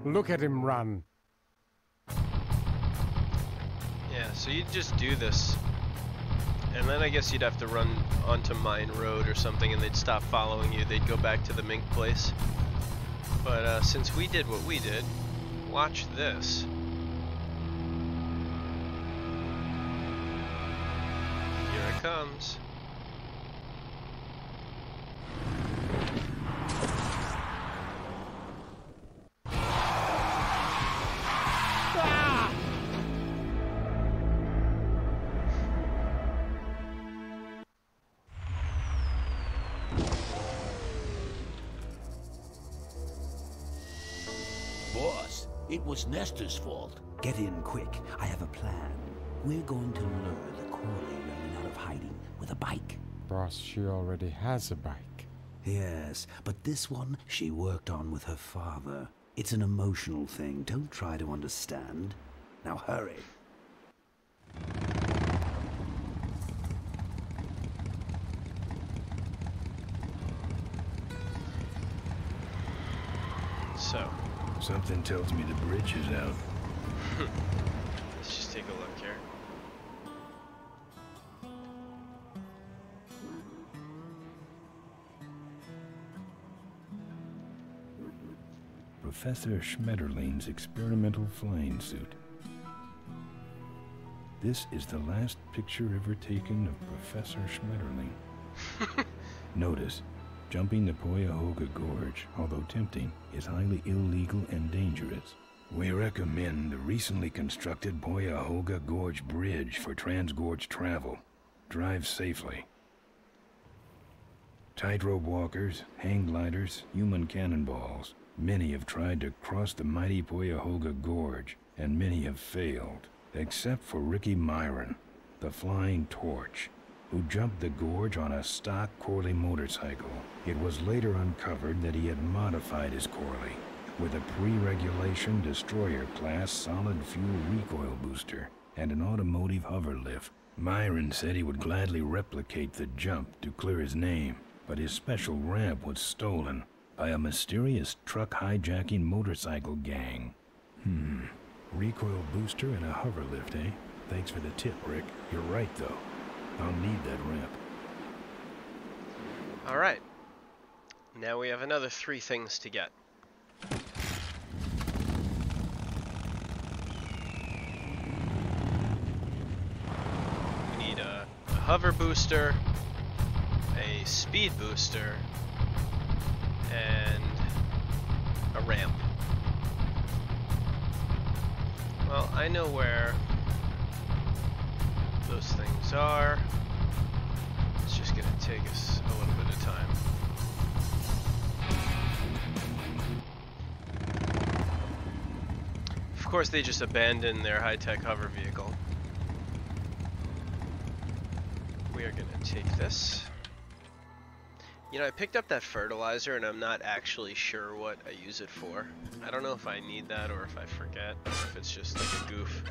Look at him run. Yeah, so you just do this. And then I guess you'd have to run onto Mine Road or something and they'd stop following you. They'd go back to the mink place. But since we did what we did, watch this. Here it comes. Boss, it was Nestor's fault. Get in quick. I have a plan. We're going to lure the Corley women out of hiding with a bike. Boss, she already has a bike. Yes, but this one she worked on with her father. It's an emotional thing. Don't try to understand. Now hurry. So. Something tells me the bridge is out. Let's just take a look here. Professor Schmetterling's experimental flying suit. This is the last picture ever taken of Professor Schmetterling. Notice, jumping the Cuyahoga Gorge, although tempting, is highly illegal and dangerous. We recommend the recently constructed Cuyahoga Gorge Bridge for transgorge travel. Drive safely. Tightrope walkers, hang gliders, human cannonballs. Many have tried to cross the mighty Cuyahoga Gorge, and many have failed, except for Ricky Myron, the Flying Torch, who jumped the gorge on a stock Corley motorcycle. It was later uncovered that he had modified his Corley with a pre-regulation destroyer-class solid-fuel recoil booster and an automotive hover lift. Myron said he would gladly replicate the jump to clear his name, but his special ramp was stolen by a mysterious truck hijacking motorcycle gang. Recoil booster and a hover lift, eh? Thanks for the tip, Rick. You're right, though. I'll need that ramp. Alright. Now we have another 3 things to get. We need a hover booster, a speed booster, and a ramp. Well, I know where those things are. It's just gonna take us a little bit of time. Of course, they just abandoned their high-tech hover vehicle. We are gonna take this. You know, I picked up that fertilizer and I'm not actually sure what I use it for. I don't know if I need that or if I forget, or if it's just like a goof.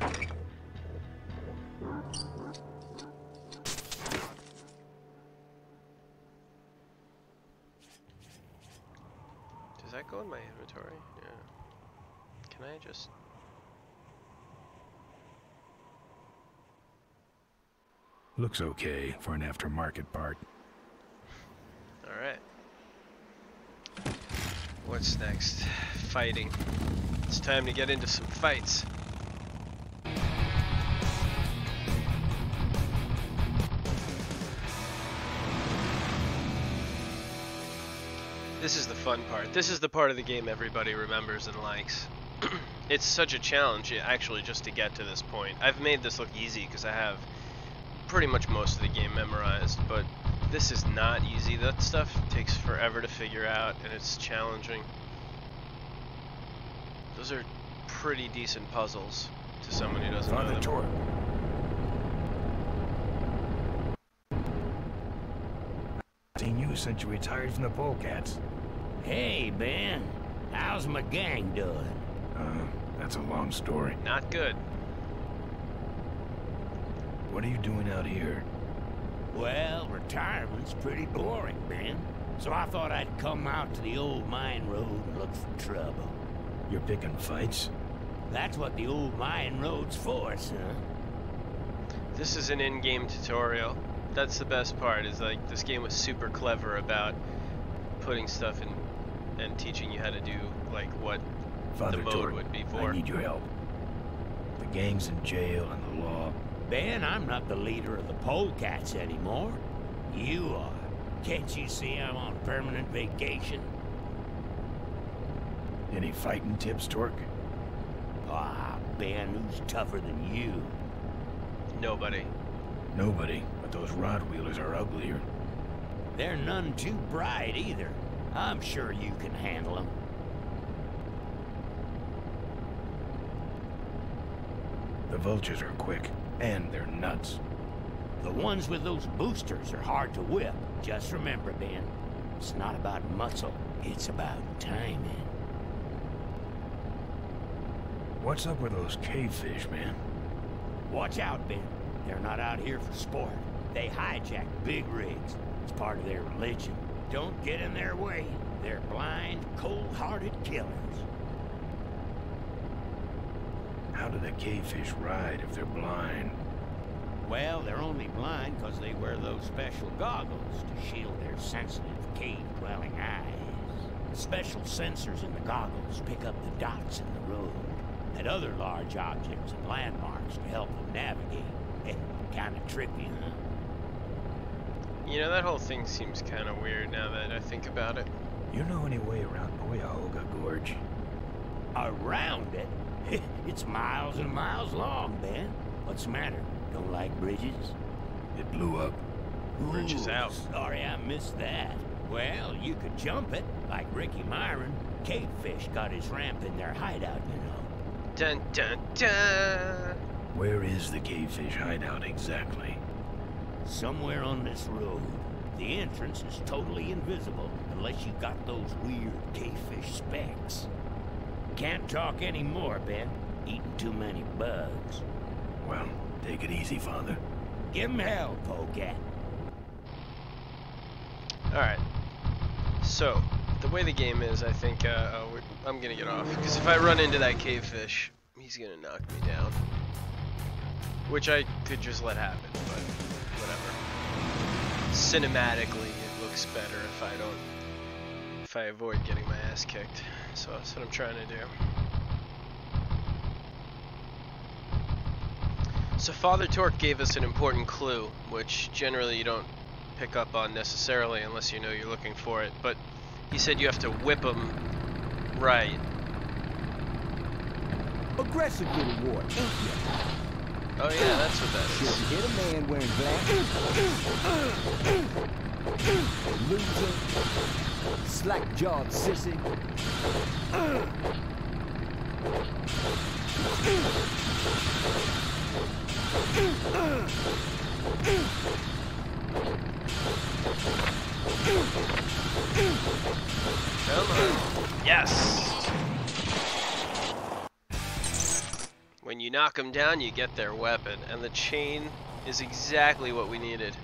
Does that go in my inventory? Yeah. Can I just... Looks okay for an aftermarket part. Alright. What's next? Fighting. It's time to get into some fights. This is the fun part. This is the part of the game everybody remembers and likes. It's such a challenge, actually, just to get to this point. I've made this look easy because I have pretty much most of the game memorized, but this is not easy. That stuff takes forever to figure out, and it's challenging. Those are pretty decent puzzles to someone who doesn't know them. Torque. Seen you since you retired from the Polecats. Hey, Ben. How's my gang doing? That's a long story. Not good. What are you doing out here? Well, retirement's pretty boring, Ben. So I thought I'd come out to the old mine road and look for trouble. You're picking fights? That's what the old mine road's for, son. This is an in-game tutorial. That's the best part, is like this game was super clever about putting stuff in and teaching you how to do like what Father the mode Torque, would be for. I need your help. The gang's in jail and the law. Ben, I'm not the leader of the Polecats anymore. You are. Can't you see I'm on permanent vacation? Any fighting tips, Torque? Ah, Ben, who's tougher than you? Nobody. Nobody, but those rod wheelers are uglier. They're none too bright either. I'm sure you can handle them. The vultures are quick, and they're nuts. The ones with those boosters are hard to whip. Just remember, Ben, it's not about muscle, it's about timing. What's up with those cavefish, man? Watch out, Ben. They're not out here for sport. They hijack big rigs. It's part of their religion. Don't get in their way. They're blind, cold-hearted killers. How do the cavefish ride if they're blind? Well, they're only blind because they wear those special goggles to shield their sensitive, cave-dwelling eyes. Special sensors in the goggles pick up the dots in the road and other large objects and landmarks to help them navigate. Kinda trippy, huh? You know, that whole thing seems kind of weird now that I think about it. You know any way around Cuyahoga Gorge? Around it? It's miles and miles long, Ben. What's the matter? Don't like bridges? It blew up. Bridge is out. Sorry I missed that. Well, you could jump it, like Ricky Myron. Cavefish got his ramp in their hideout, you know. Dun dun dun! Where is the cavefish hideout exactly? Somewhere on this road. The entrance is totally invisible unless you got those weird cavefish specs. Can't talk anymore, Ben. Eating too many bugs. Well, take it easy, Father. Give him hell, Polecat. Alright. So, the way the game is, I think, I'm gonna get off. Because if I run into that cavefish, he's gonna knock me down. Which I could just let happen, but whatever. Cinematically, it looks better if I avoid getting my ass kicked. So that's what I'm trying to do. So Father Torque gave us an important clue, which generally you don't pick up on necessarily unless you know you're looking for it, but he said you have to whip them Right. Aggressive little wart, ain't ya? Oh yeah, that's what that Sure is. to hit a man wearing black. Loser. Slack-jawed sissy. Come on. Yes! When you knock them down, you get their weapon, and the chain is exactly what we needed.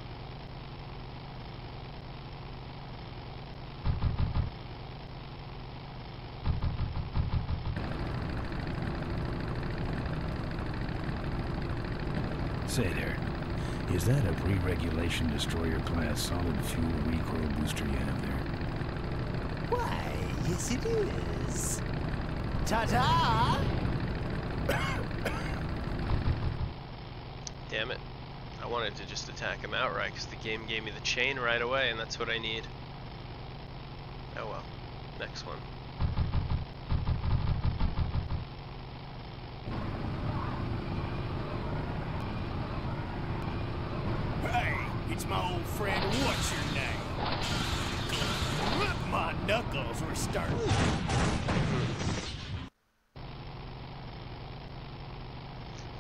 Say there, is that a pre-regulation destroyer-class solid fuel recoil booster you have there? Why, yes it is. Ta-ta! Damn it. I wanted to just attack him outright because the game gave me the chain right away, and that's what I need. Oh well. Next one. Hey, it's my old friend, what's your name? My knuckles were starting.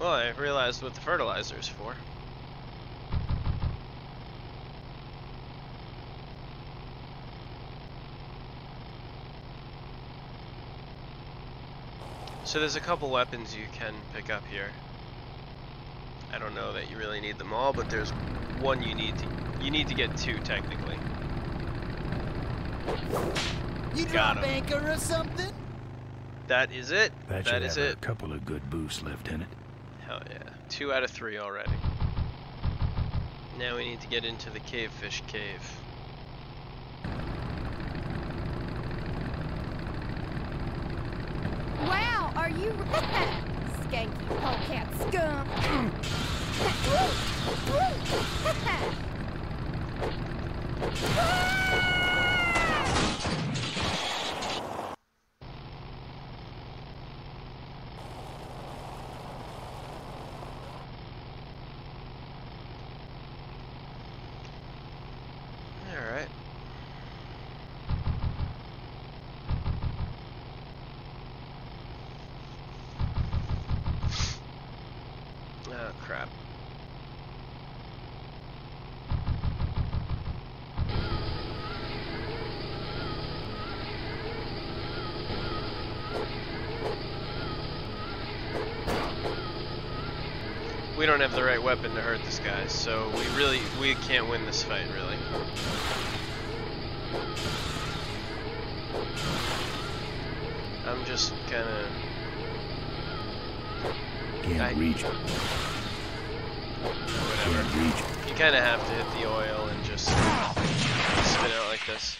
Well, I realized what the fertilizer is for. So there's a couple weapons you can pick up here. I don't know that you really need them all, but there's one you need to get two technically. You Got drop him. anchor or something? That is it. That That should is have it. a couple of good boosts left in it. Hell yeah. 2 out of 3 already. Now we need to get into the cavefish cave. Wow, are you skanky polecat scum? Alright. Oh crap. We don't have the right weapon to hurt this guy, so we can't win this fight really. I'm just kinda Can't reach. whatever. Can't reach. You kinda have to hit the oil and just spin out like this.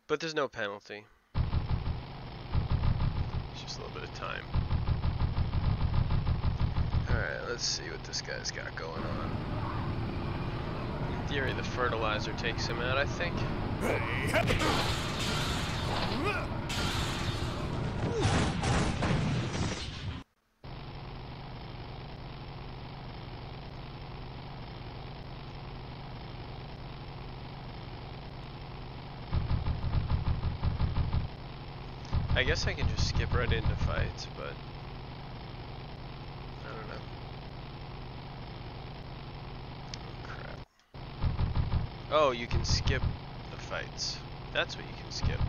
But there's no penalty. It's just a little bit of time. Alright, let's see what this guy's got going on. In theory, the fertilizer takes him out, I think. I guess I can just skip right into fights, but I don't know. Oh crap. Oh, you can skip the fights. That's what you can skip.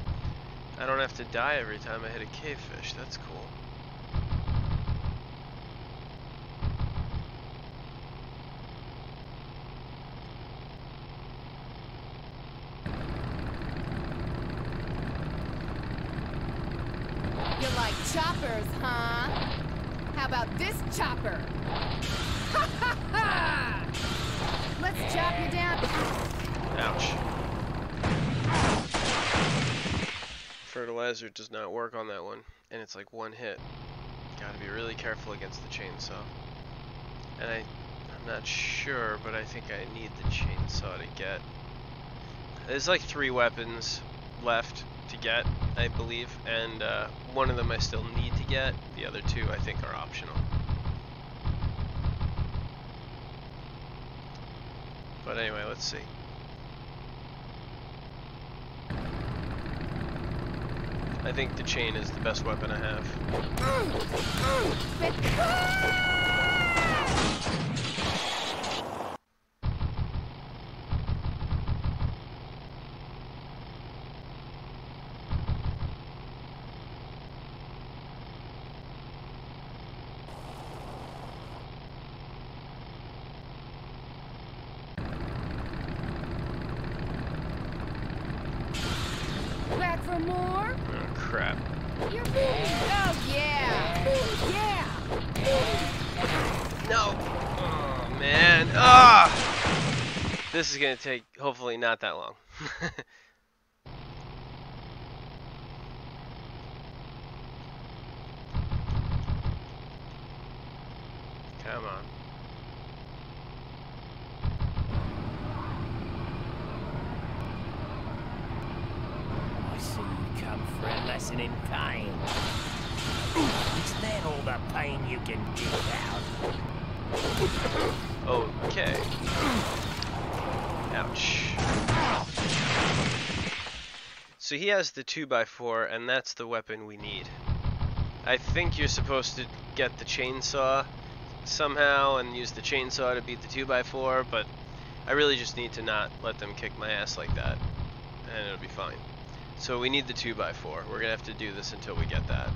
I don't have to die every time I hit a cavefish. That's cool. You like choppers, huh? How about this chopper? Ha ha ha! Let's chop you down. Ouch. Fertilizer does not work on that one, and it's like one hit. Gotta be really careful against the chainsaw. And I'm not sure, but I think I need the chainsaw to get. There's like 3 weapons left to get, I believe, and one of them I still need to get. The other two I think are optional. But anyway, let's see. I think the chain is the best weapon I have. Back for more? Oh, crap. You're oh, yeah. Yeah. No. Oh, man. Ah! This is going to take, hopefully, not that long. Come on. I see you come for a lesson in pain. Is that all the pain you can dig out? Okay. Ouch. So he has the 2x4, and that's the weapon we need. I think you're supposed to get the chainsaw somehow and use the chainsaw to beat the 2x4, but I really just need to not let them kick my ass like that, and it'll be fine. So we need the 2x4. We're gonna have to do this until we get that.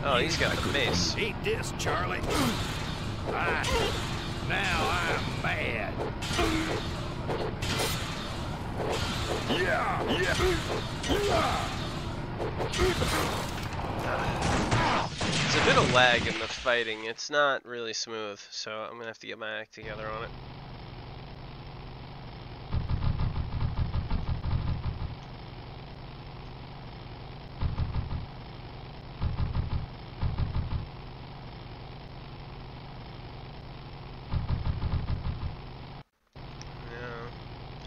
Oh, he's got the mace. Eat this, Charlie. Now I'm mad. There's a bit of lag in the fighting. It's not really smooth, so I'm gonna have to get my act together on it.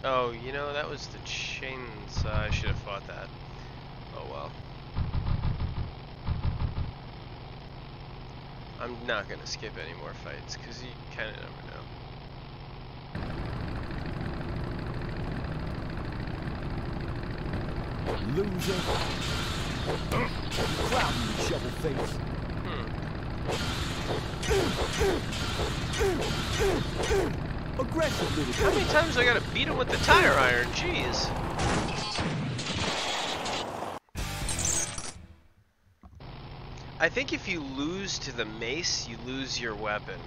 Oh, you know, that was the chainsaw. I should have fought that. Oh well. I'm not gonna skip any more fights, because you kinda never know. Loser. Clown, you shovel face. Aggressive little. How many times I gotta beat him with the tire iron? Jeez. I think if you lose to the mace, you lose your weapon.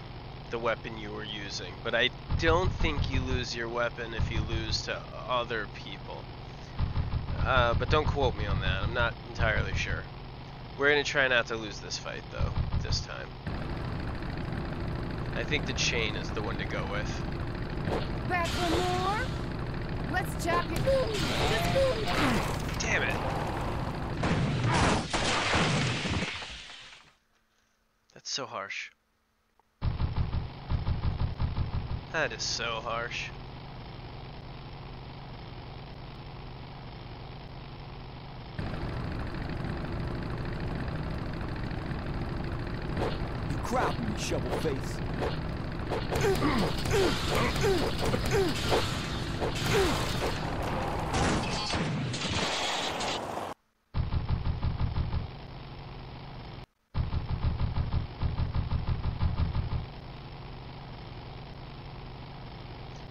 The weapon you were using. But I don't think you lose your weapon if you lose to other people. But don't quote me on that. I'm not entirely sure. We're gonna try not to lose this fight, though, this time. I think the chain is the one to go with. Back for more? Let's chop you. Damn it. That's so harsh. That is so harsh. You crowd me, shovel face.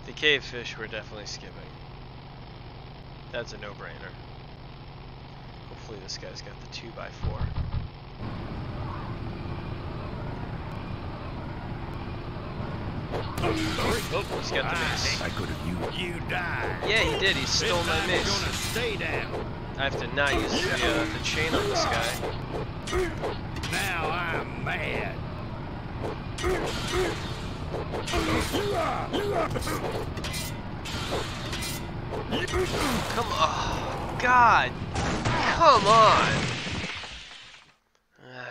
The cave fish we're definitely skipping. That's a no-brainer. Hopefully this guy's got the 2x4. Oh, he's got the mace. I could have used. You die. Yeah, he did. He stole my mace. Gonna stay down. I have to not use the chain on this guy. Now I'm mad. Come on. God. Come on.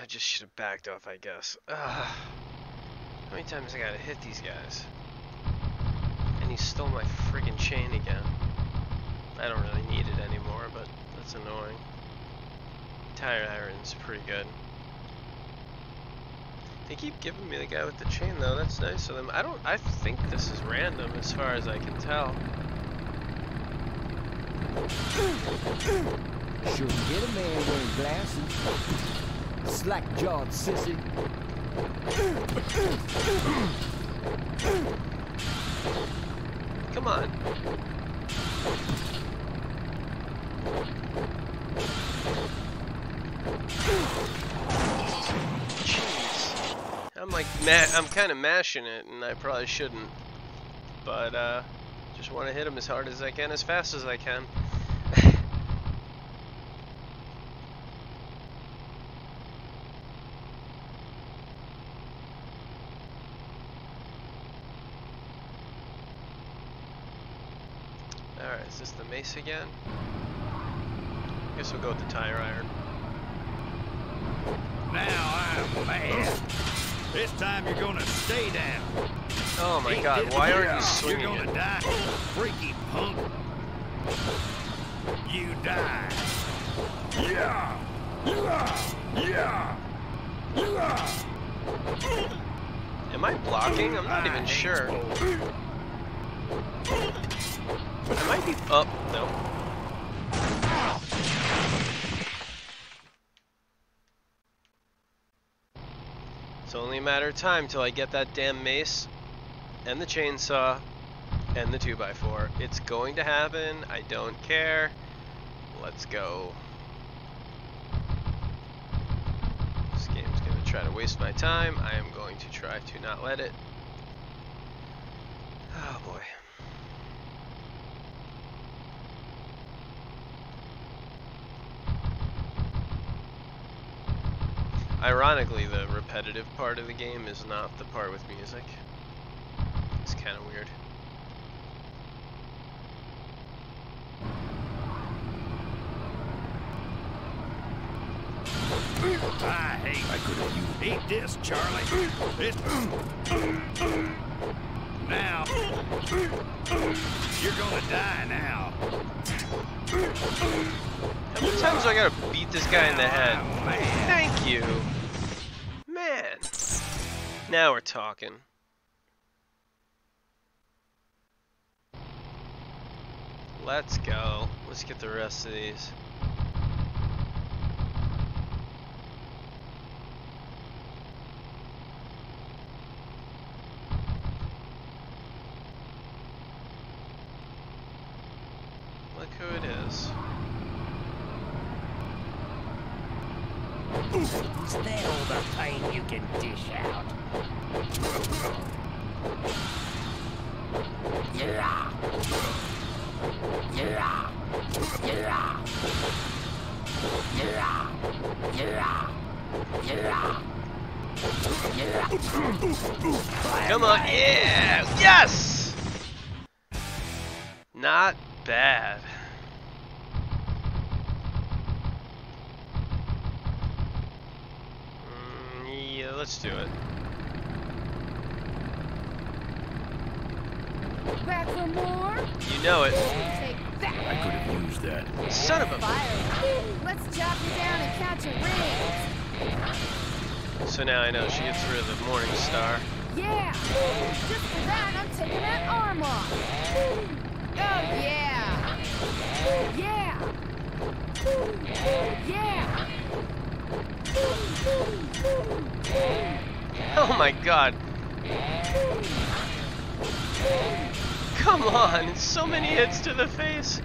I just should have backed off, I guess. How many times I gotta hit these guys? And he stole my friggin' chain again. I don't really need it anymore, but that's annoying. Tire iron's pretty good. They keep giving me the guy with the chain though, that's nice of them. I think this is random as far as I can tell. Shouldn't get a man wearing glasses. Slack-jawed sissy. Come on. Jeez. I'm like, I'm kind of mashing it, and I probably shouldn't. But, just want to hit him as hard as I can, as fast as I can. Alright, is this the mace again? Guess we'll go with the tire iron. Now I'm mad. This time you're gonna stay down. Oh my god, why aren't you swinging You're gonna die, freaky punk. You die. Yeah! Yeah! Yeah! Am I blocking? I'm not even sure. I might be... Oh, no. It's only a matter of time till I get that damn mace and the chainsaw and the 2x4. It's going to happen. I don't care. Let's go. This game's going to try to waste my time. I am going to try to not let it. Oh boy. Ironically, the repetitive part of the game is not the part with music. It's kind of weird. I could have used. Eat this, Charlie. This. Now. You're gonna die now. How many times do I gotta beat this guy in the head? Thank you. Man. Now we're talking. Let's go. Let's get the rest of these. Look who it is. Is that all the pain you can dish out? Yeah. Yeah. Yeah. Yeah. Yeah. Yeah. Come on, yeah! Yes! Not bad. Yeah, let's do it. Back for more? You know it. Take that. I could have used that. Son of a... Let's chop you down and catch a ring. So now I know she gets rid of the Morning Star. Yeah. Just for that, I'm taking that arm off. Oh, yeah. Yeah. Yeah. Oh my god. Come on, so many hits to the face.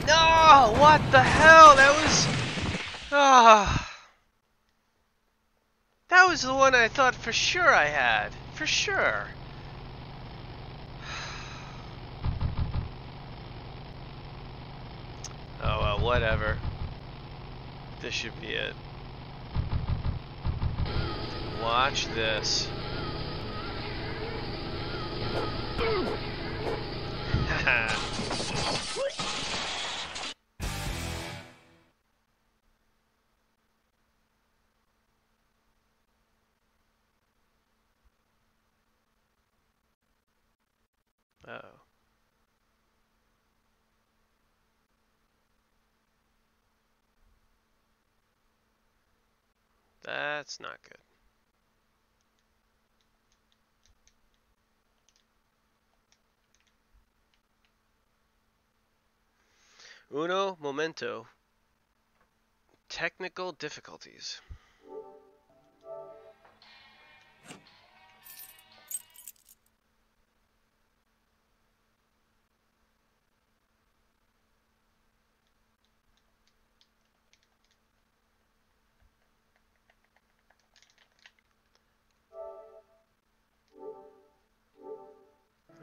No, what the hell? That was... That was the one I thought for sure I had. For sure. Oh well, whatever. This should be it. Watch this. Uh-oh. That's not good. Uno momento. Technical difficulties.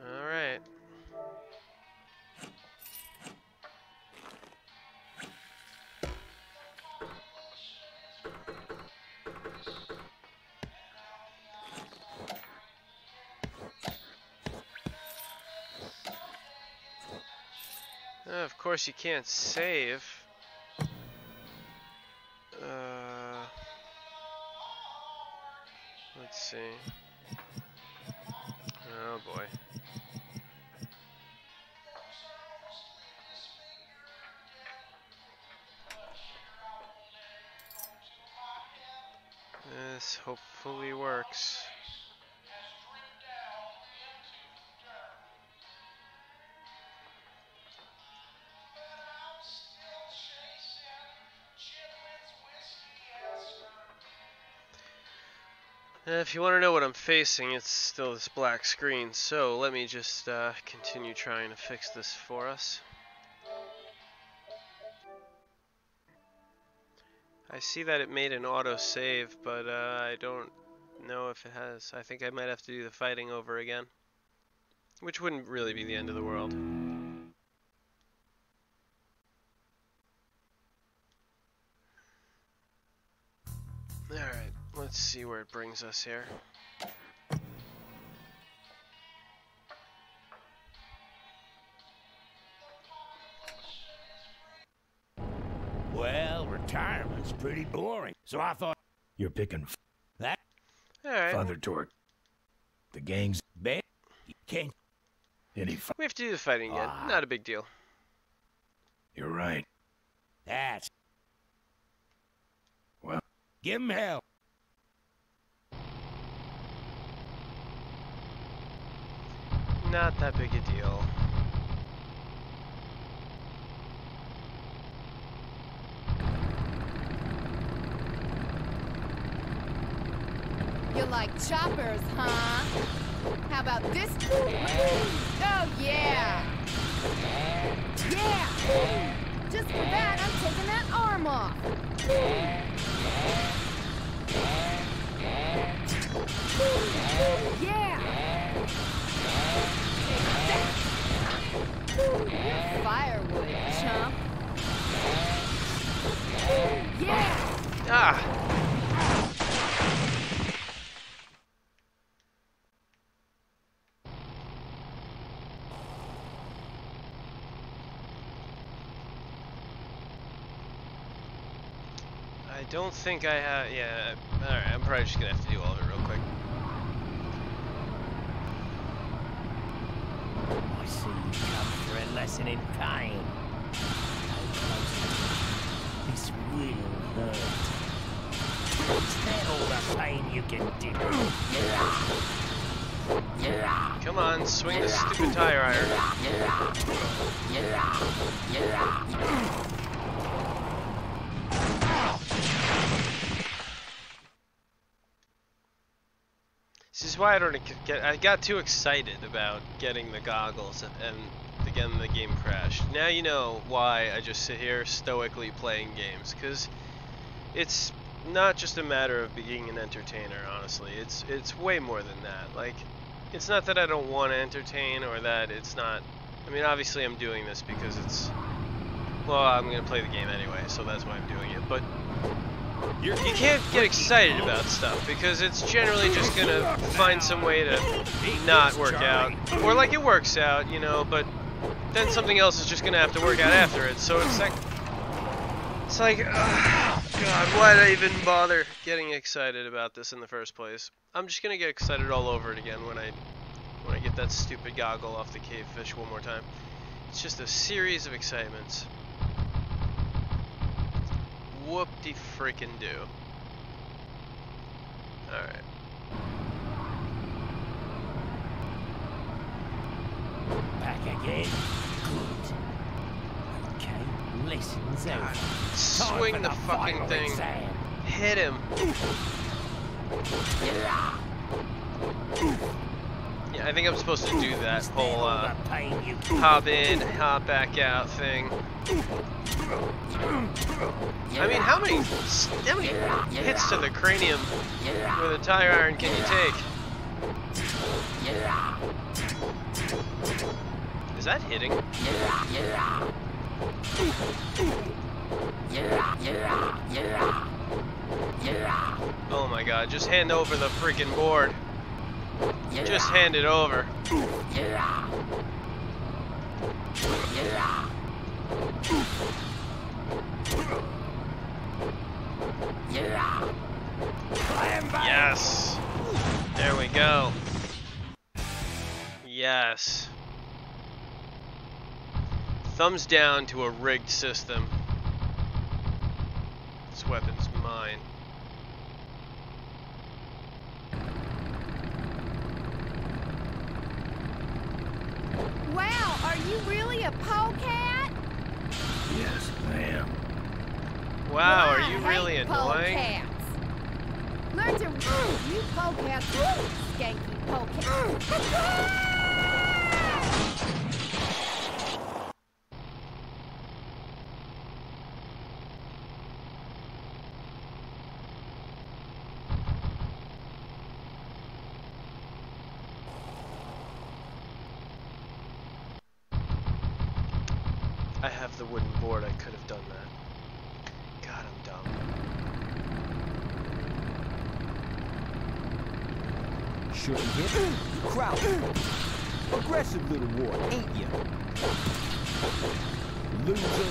All right. Of course, you can't save. Let's see. Oh boy. This hopefully works. If you want to know what I'm facing, it's still this black screen, so let me just continue trying to fix this for us. I see that it made an auto-save, but I don't know if it has. I think I might have to do the fighting over again, which wouldn't really be the end of the world. Alright, let's see where it brings us here. Well, retirement's pretty boring, so I thought You're picking that. Alright. Father Torque. The gang's Bet you can't. any We have to do the fighting again. Not a big deal. You're right. That's. Well, Give him hell. Not that big a deal. You like choppers, huh? How about this? Oh, yeah! Yeah! Just for that, I'm taking that arm off. Yeah! Firewood, chump. Yeah! Ah! I don't think I have. Yeah. Alright, I'm probably just gonna have to do all of it real quick. I see you come for a lesson in kind. This will hurt. Is that all the pain you can do? Come on, swing the stupid tire iron. This is why I don't get. I got too excited about getting the goggles, and again the game crashed. Now you know why I just sit here stoically playing games, because it's not just a matter of being an entertainer. Honestly, it's way more than that. Like, it's not that I don't want to entertain, or that it's not. I mean, obviously I'm doing this because it's. Well, I'm gonna play the game anyway, so that's why I'm doing it. But you can't get excited about stuff because it's generally just gonna find some way to not work out, or like it works out, you know. But then something else is just gonna have to work out after it. So it's like, God, why did I even bother getting excited about this in the first place? I'm just gonna get excited all over it again when I when I get that stupid goggle off the cavefish one more time. It's just a series of excitements. Whoop-de-freaking-do. Alright. Back again? Good. Okay, lessons over. Swing the fucking thing. Hit him. Yeah, I think I'm supposed to do that whole hop in, hop back out thing. I mean, how many hits to the cranium with a tire iron can you take? Is that hitting? Oh my god, just hand over the freaking board. Just hand it over. Yes. There we go. Yes. Thumbs down to a rigged system. This weapon's mine. Wow, are you really a polecat? Yes, I am. Wow, Well, are you I really hate annoying? polecats. Learn to you polecats, skanky polecat. I have the wooden board, I could have done that. God, I'm dumb. Sure hit. Crowd. Aggressive little ward, ain't you? Loser.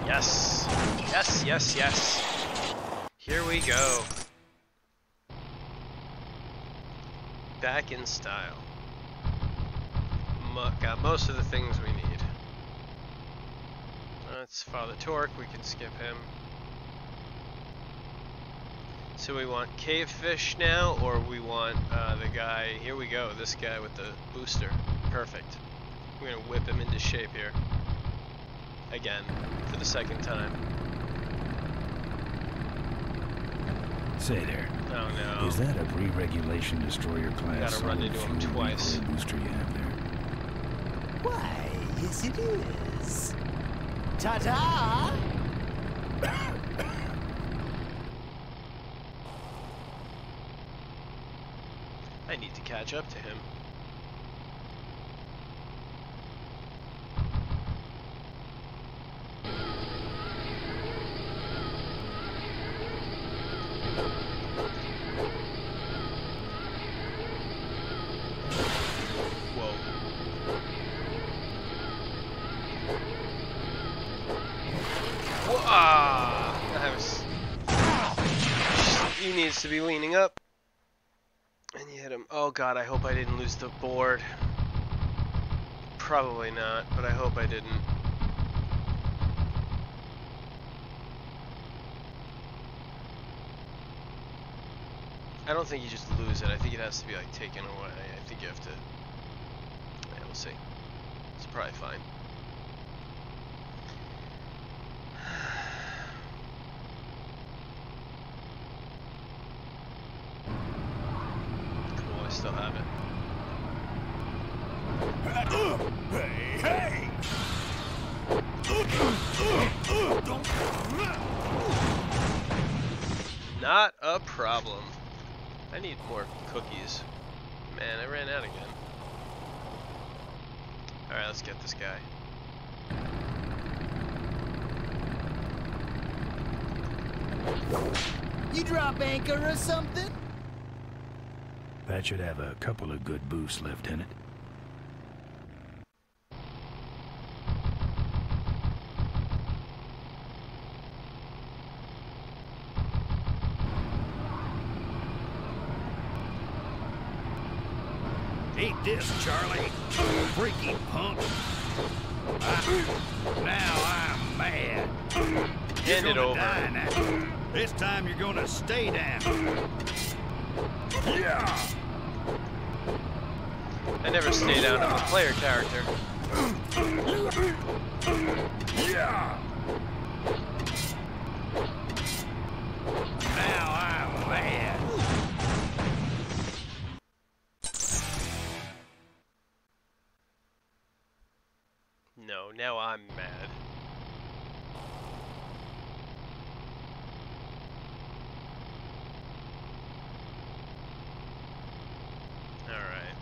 Yes. Yes, yes, yes. Here we go. Back in style. Got most of the things we need. That's Father Torque, we can skip him. So we want Cavefish now, or we want the guy, here we go, this guy with the booster. Perfect. We're gonna whip him into shape here. Again, for the second time. Say there. Oh no. Is that a pre-regulation destroyer class? Gotta run into him twice. Booster you have there? Why, yes it is. Ta-ta! I need to catch up to him. He needs to be leaning up. And you hit him. Oh god, I hope I didn't lose the board. Probably not, but I hope I didn't. I don't think you just lose it. I think it has to be like taken away. I think you have to... Yeah, we'll see. It's probably fine. Cool, I still have it. Hey, hey! Not a problem. I need more cookies. Man, I ran out again. Alright, let's get this guy. You drop anchor or something? That should have a couple of good boosts left in it. Eat this, Charlie. Freaky punk. Now I'm mad. Hand it over. Die now. This time you're gonna stay down. Yeah. I never stay down on the player character. Yeah. Now I'm mad. No, now I'm mad. Alright.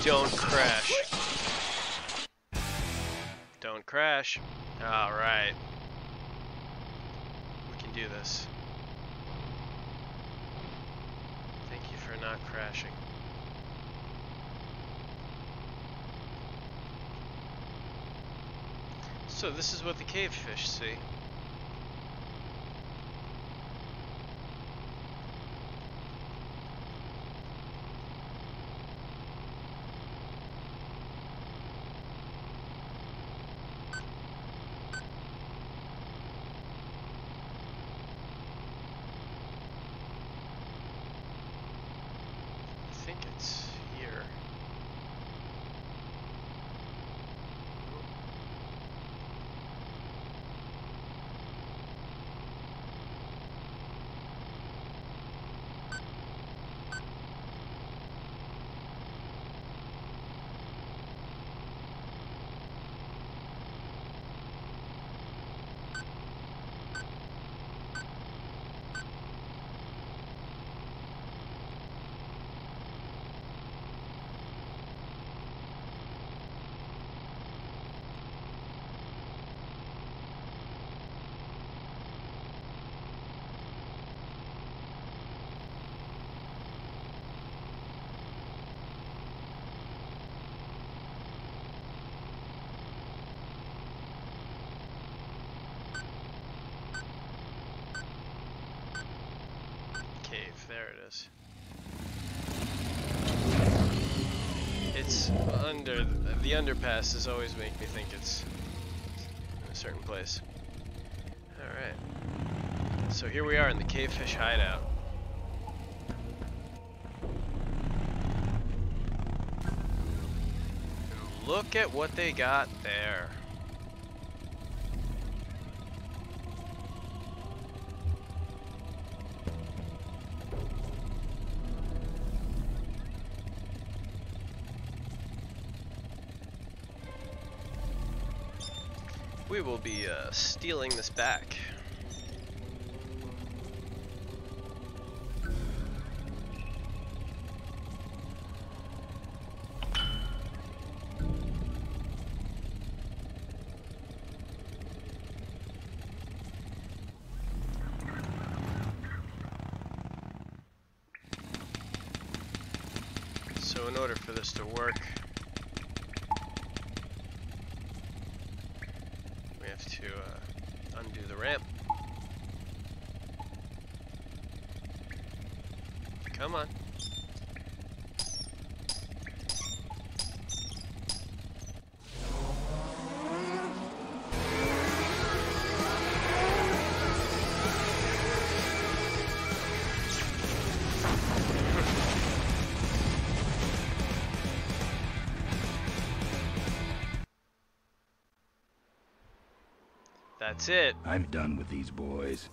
Don't crash. Don't crash. Alright. We can do this. Thank you for not crashing. So this is what the cave fish see. I think it's here. Cave, there it is. It's under the underpasses always make me think it's in a certain place. Alright. So here we are in the cavefish hideout. And look at what they got there. We will be stealing this back. So in order for this to work, to undo the ramp. Come on. That's it. I'm done with these boys.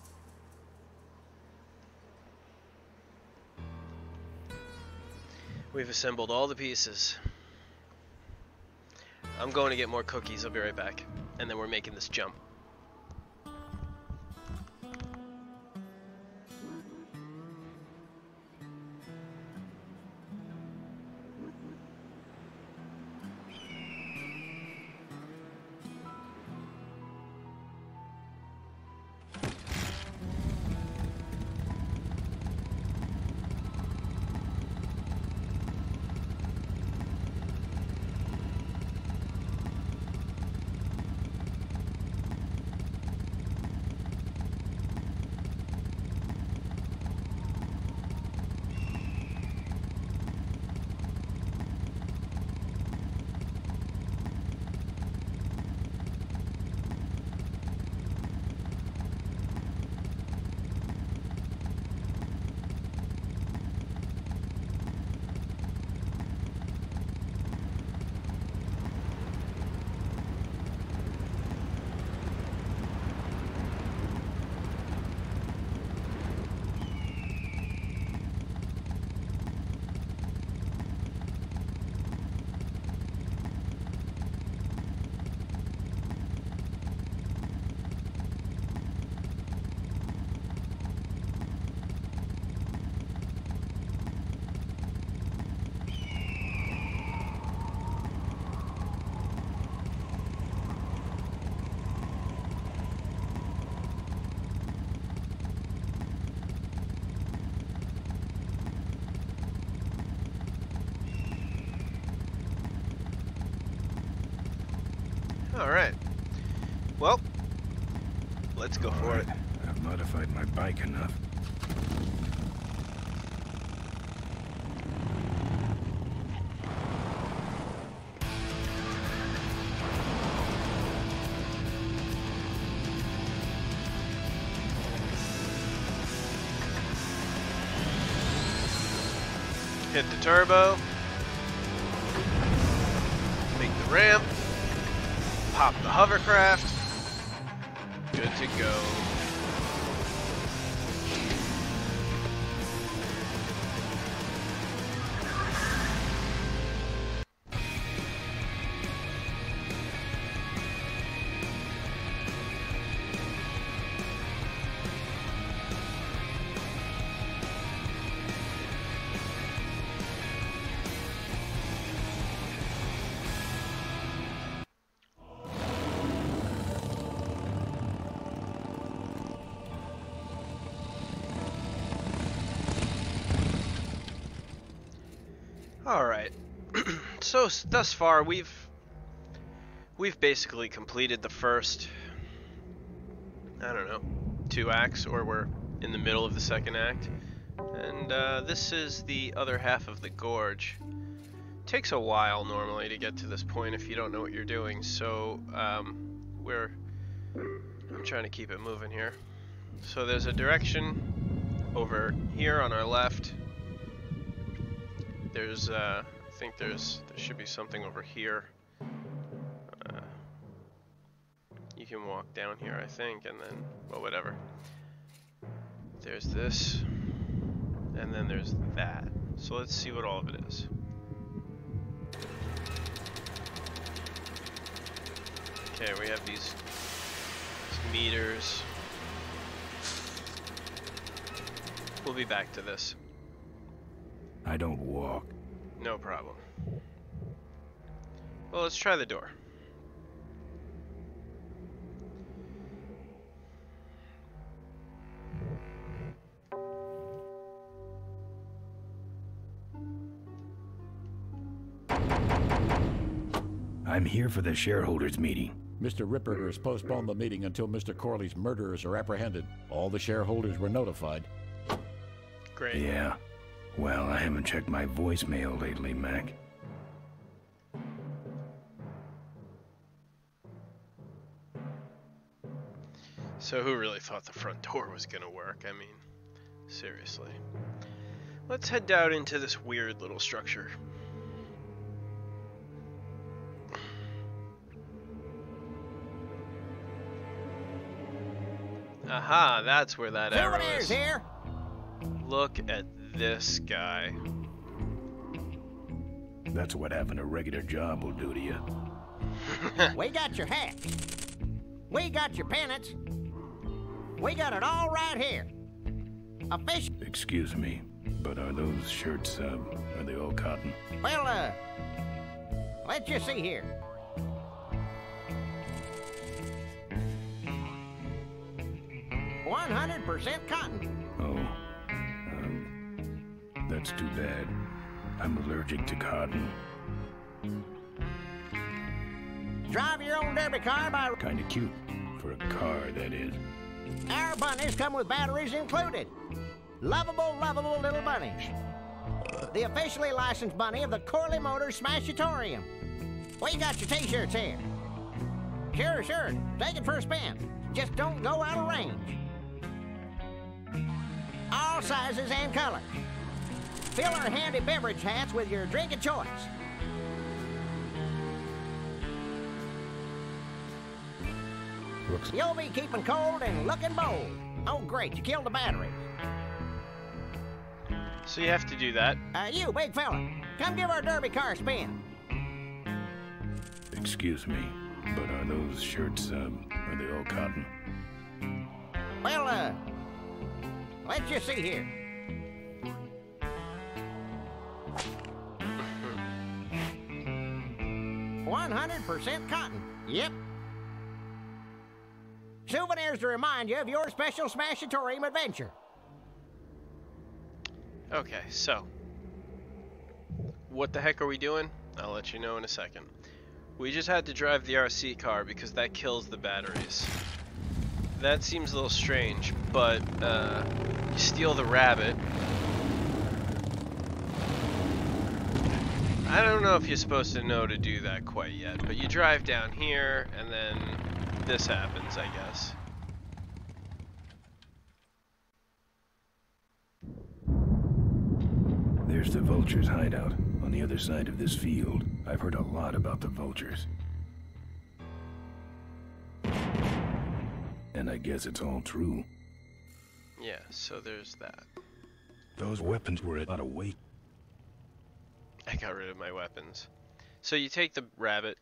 We've assembled all the pieces. I'm going to get more cookies. I'll be right back. And then we're making this jump. Alright. Well, let's go for it. I've modified my bike enough. Hit the turbo. Make the ramp. Pop the hovercraft. Good to go. Alright, so thus far we've basically completed the first, I don't know, 2 acts, or we're in the middle of the second act, and this is the other half of the gorge. Takes a while normally to get to this point if you don't know what you're doing, so I'm trying to keep it moving here. So there's a direction over here on our left. There's, I think there should be something over here. You can walk down here, I think, and then, well, whatever. There's this, and then there's that. So let's see what all of it is. Okay, we have these meters. We'll be back to this. I don't walk. No problem. Well, let's try the door. I'm here for the shareholders meeting. Mr. Ripperger has postponed the meeting until Mr. Corley's murderers are apprehended. All the shareholders were notified. Great. Yeah. Well, I haven't checked my voicemail lately, Mac. So who really thought the front door was gonna work? I mean, seriously. Let's head down into this weird little structure. Aha, that's where that arrow is. Here. Look at this guy. That's what having a regular job will do to you. We got your hat. We got your pennants. We got it all right here. A fish. Excuse me, but are those shirts, are they all cotton? Well, let's just see here. %100% cotton. Oh, that's too bad. I'm allergic to cotton. Drive your own derby car by... Kinda cute. For a car, that is. Our bunnies come with batteries included. Lovable, lovable little bunnies. The officially licensed bunny of the Corley Motors Smashatorium. We got your t-shirts here. Sure, sure. Take it for a spin. Just don't go out of range. All sizes and colors. Fill our handy beverage hats with your drink of choice. You'll be keeping cold and looking bold. Oh, great, you killed the battery. So you have to do that. You, big fella, come give our derby car a spin. Excuse me, but are those shirts, are they all cotton? Well, let's just see here. %100% cotton. Yep. Souvenirs to remind you of your special Smashatorium adventure. Okay, so what the heck are we doing? I'll let you know in a second. We just had to drive the RC car because that kills the batteries. That seems a little strange, but you steal the rabbit. I don't know if you're supposed to know to do that quite yet, but you drive down here and then this happens, I guess. There's the vultures' hideout on the other side of this field. I've heard a lot about the vultures. And I guess it's all true. Yeah, so there's that. Those weapons were out of weight. I got rid of my weapons. So you take the rabbit.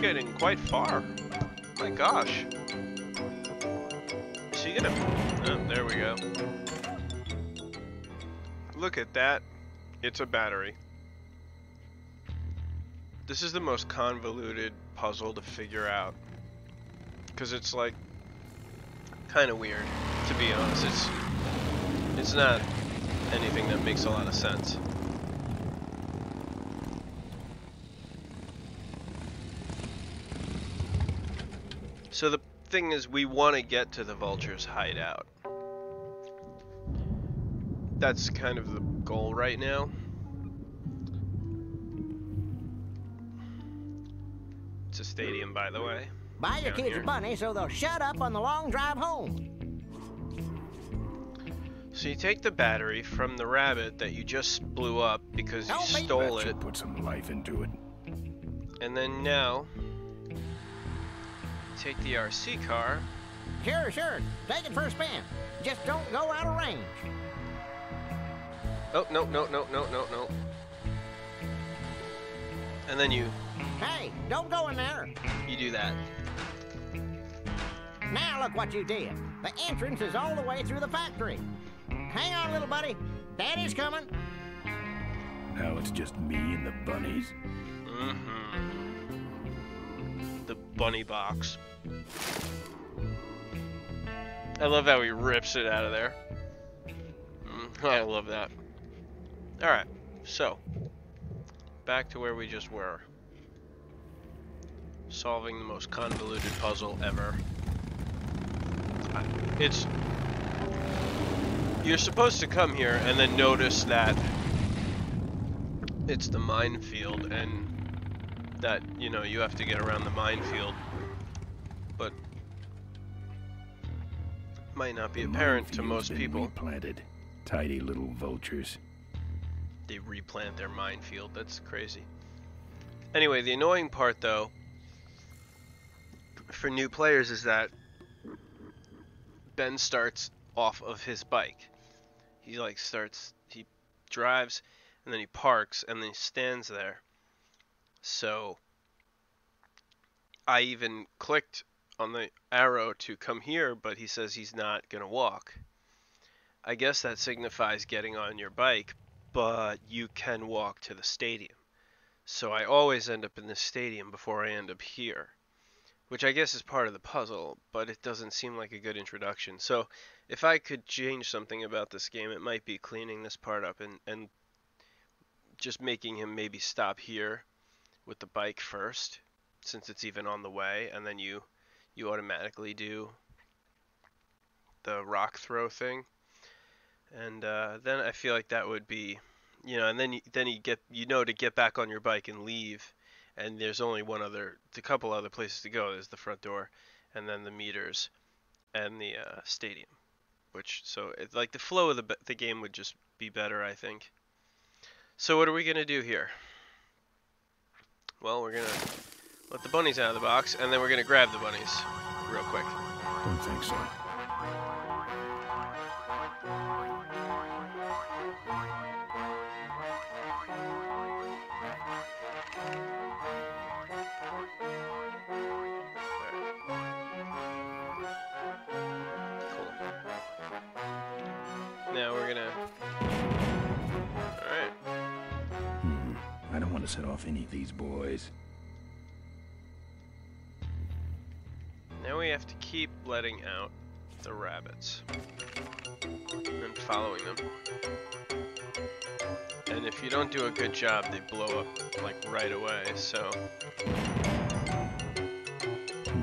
Getting quite far. My gosh. Is she gonna... Oh, there we go. Look at that. It's a battery. This is the most convoluted puzzle to figure out. Because it's like... kind of weird, to be honest. It's not anything that makes a lot of sense. So the thing is, we want to get to the vulture's hideout. That's kind of the goal right now. It's a stadium, by the way. Buy your Down kids here. a bunny so they'll shut up on the long drive home. So you take the battery from the rabbit that you just blew up because you stole it. Put some life into it. And then now... take the RC car. Sure. Take it for a spin. Just don't go out of range. Oh, no. And then you Hey, don't go in there. do that. Now look what you did. The entrance is all the way through the factory. Hang on, little buddy. Daddy's coming. Now it's just me and the bunnies. The bunny box. I love how he rips it out of there. I love that. Alright, so back to where we just were. Solving the most convoluted puzzle ever. You're supposed to come here and then notice that it's the minefield and that, you know, you have to get around the minefield, but might not be apparent to most people. Replanted. Tidy little vultures. They replant their minefield. That's crazy. Anyway, the annoying part, though, for new players is that Ben starts off of his bike. He he drives, and then he parks, and then he stands there. So I even clicked on the arrow to come here, but he says he's not gonna walk. I guess that signifies getting on your bike, but you can walk to the stadium. So I always end up in the stadium before I end up here, which I guess is part of the puzzle, but it doesn't seem like a good introduction. So if I could change something about this game, it might be cleaning this part up and just making him maybe stop here with the bike first, since it's even on the way, and then you automatically do the rock throw thing, and then I feel like that would be, you know, and then you get, you know, to get back on your bike and leave, and there's only a couple other places to go. There's the front door, and then the meters, and the stadium, so it's like the flow of the game would just be better, I think. So what are we gonna do here? Well, we're gonna let the bunnies out of the box, and then we're gonna grab the bunnies real quick. Don't think so. Now we're gonna... Alright. I don't want to set off any of these boys. Now we have to keep letting out the rabbits. And following them. And if you don't do a good job, they blow up, like, right away, so...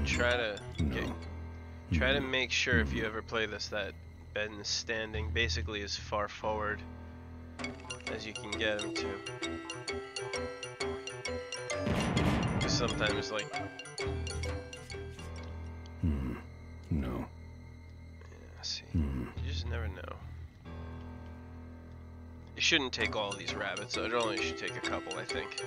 Try to make sure if you ever play this that Ben is standing basically as far forward as you can get him to. Because sometimes, like... No. Yeah, see. You just never know. It shouldn't take all these rabbits, though. It only should take a couple, I think.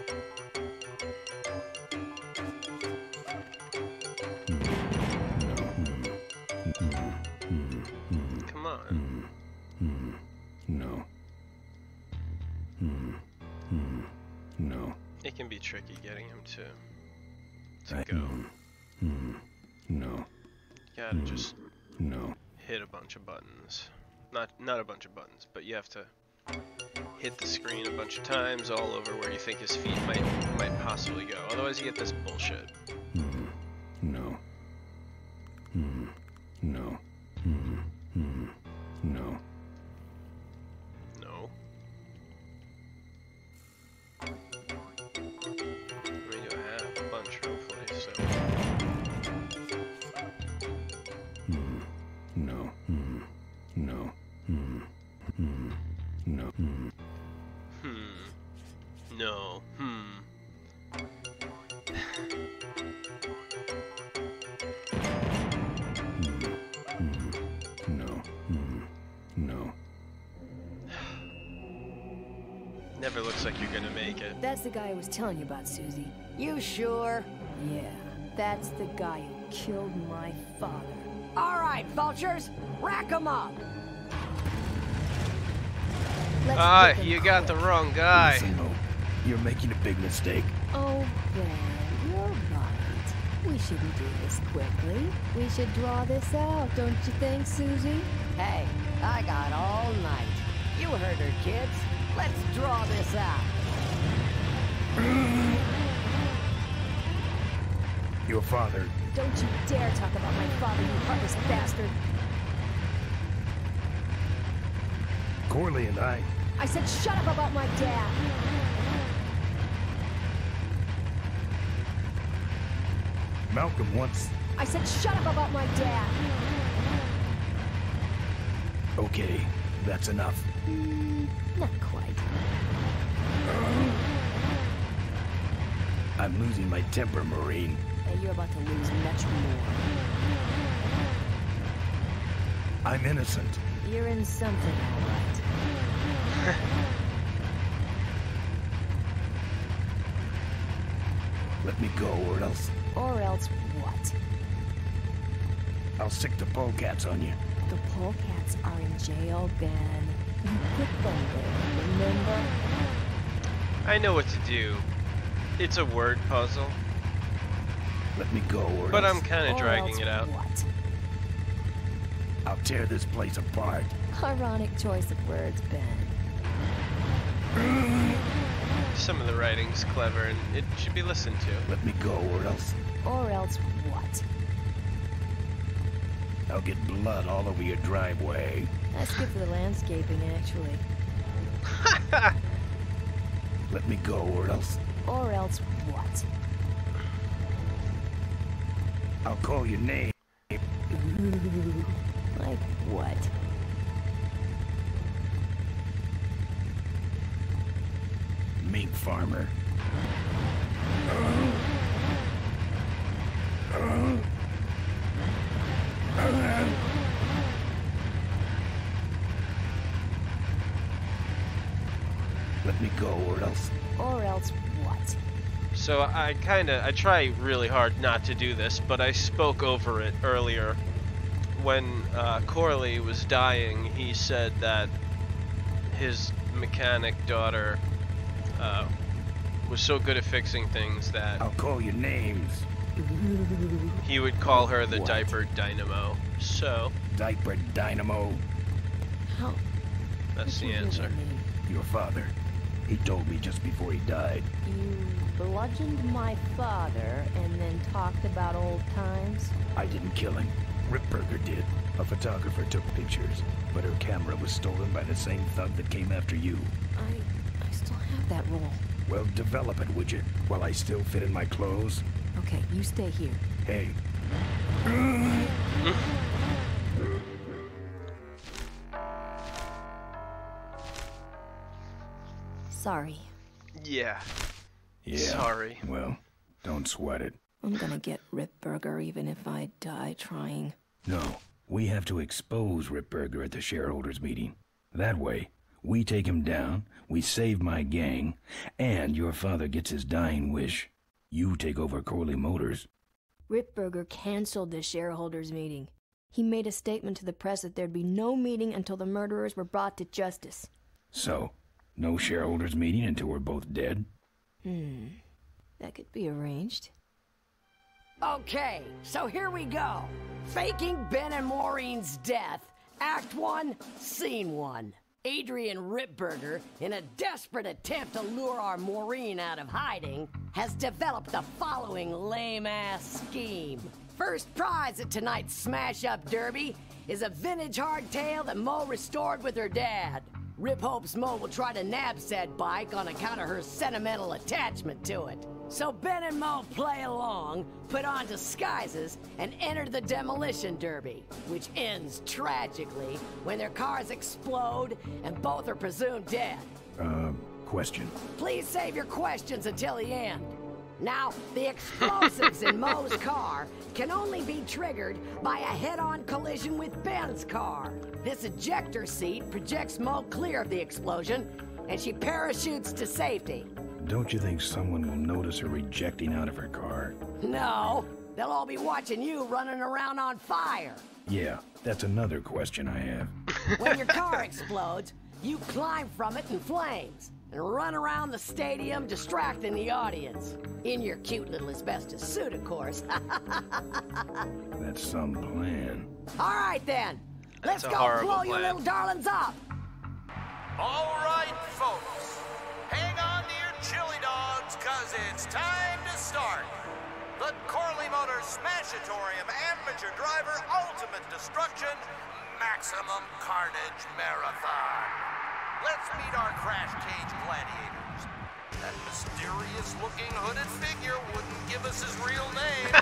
Come on. No. No. It can be tricky getting him to go. No. You gotta just No. hit a bunch of buttons. Not a bunch of buttons, but you have to hit the screen a bunch of times all over where you think his feet might possibly go. Otherwise you get this bullshit. No. No. No. No. I mean, you'll have a bunch, hopefully, so... No. No. No. No. No. Never looks like you're gonna make it. That's the guy I was telling you about, Susie. You sure? Yeah, that's the guy who killed my father. All right, vultures, rack 'em up. You got the wrong guy. Listen, you're making a big mistake. Oh, Ben, you're right. We shouldn't do this quickly. We should draw this out, don't you think, Susie? Hey, I got all night. You heard her, kids. Let's draw this out. Your father. Don't you dare talk about my father, you heartless bastard. Corley and I said shut up about my dad. Malcolm once... I said shut up about my dad. Okay, that's enough. Not quite. I'm losing my temper, Marine. Hey, you're about to lose much more. I'm innocent. You're in something, all right. Let me go, or else... Or else what? I'll sick the polecats on you. The polecats are in jail, Ben. You put them there, remember? I know what to do. It's a word puzzle. Let me go, or But else... I'm kind of dragging it out. What? I'll tear this place apart. Ironic choice of words, Ben. Some of the writing's clever and it should be listened to. Let me go, or else... Or else what? I'll get blood all over your driveway. That's good for the landscaping, actually. Let me go, or else... Or else what? I'll call your name. Like what? Mink farmer. Let me go, or else... Or else what? So I try really hard not to do this, but I spoke over it earlier. When Corley was dying, he said that his mechanic daughter was so good at fixing things that... I'll call your names. He would call her the Diaper Dynamo, so... Diaper Dynamo. That's the answer. Your father. He told me just before he died. You bludgeoned my father and then talked about old times? I didn't kill him. Ripburger did. A photographer took pictures, but her camera was stolen by the same thug that came after you. I still have that roll. Well, develop it, would you? While I still fit in my clothes? Okay, you stay here. Hey. Sorry. Yeah. Yeah. Sorry. Well, don't sweat it. I'm gonna get Ripburger even if I die trying. No. We have to expose Ripburger at the shareholders meeting. That way, we take him down, we save my gang, and your father gets his dying wish. You take over Corley Motors. Ripburger canceled the shareholders meeting. He made a statement to the press that there'd be no meeting until the murderers were brought to justice. So, no shareholders meeting until we're both dead? That could be arranged. Okay, so here we go. Faking Ben and Maureen's death. Act 1, Scene 1. Adrian Ripburger, in a desperate attempt to lure our Maureen out of hiding, has developed the following lame-ass scheme. First prize at tonight's smash-up derby is a vintage hardtail that Mo restored with her dad. Rip hopes Mo will try to nab said bike on account of her sentimental attachment to it. So Ben and Mo play along, put on disguises, and enter the demolition derby, which ends tragically when their cars explode and both are presumed dead. Question. Please save your questions until the end. Now, the explosives in Mo's car can only be triggered by a head-on collision with Ben's car. This ejector seat projects Mo clear of the explosion, and she parachutes to safety. Don't you think someone will notice her ejecting out of her car? No, they'll all be watching you running around on fire. Yeah, that's another question I have. When your car explodes, you climb from it in flames and run around the stadium distracting the audience. In your cute little asbestos suit, of course. That's some plan. All right, then. Let's That's a go horrible blow your plan. little darlings up. All right, folks. Hang on to your chili dogs, cause it's time to start. The Corley Motors Smashatorium Amateur Driver Ultimate Destruction Maximum Carnage Marathon. Let's meet our crash cage gladiators. That mysterious-looking hooded figure wouldn't give us his real name.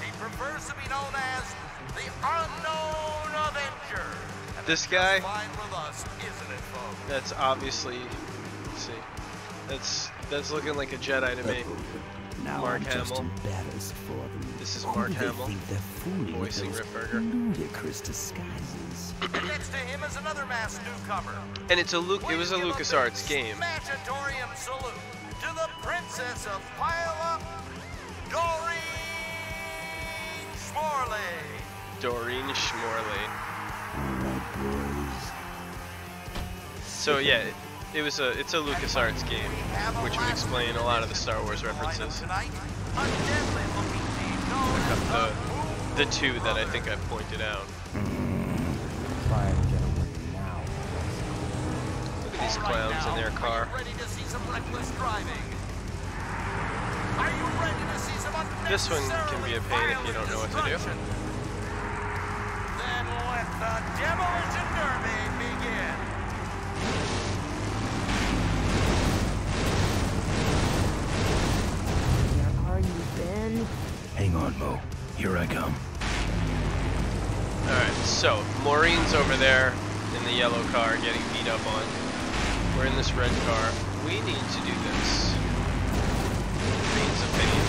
He prefers to be known as the Unknown Avenger. And This guy? that's fine with us, isn't it, folks? That's obviously, let's see, that's looking like a Jedi to me. Now Mark I'm just Hamill. embarrassed for them. This is Who Mark do they Hamill, think they're fooling with voicing those Ripburger. ludicrous disguises? Next to him is another masked newcomer. And it's a it was a LucasArts game. Smashatorium salute to the Princess of Pile-Up, Doreen Schmorley. Doreen Schmorley. So yeah, it's a LucasArts game, which would explain a lot of the Star Wars references. The two that I think I pointed out. Try and get away now. Look at these clowns in their car. Ready to see some reckless driving? Are you ready to see some This one can be a pain if you don't know what to do. Then let the Demolition Derby begin. Where are you, Ben? Hang on, Mo. Here I come. Alright, so Maureen's over there in the yellow car getting beat up on. We're in this red car. We need to do this. Maureen's opinion.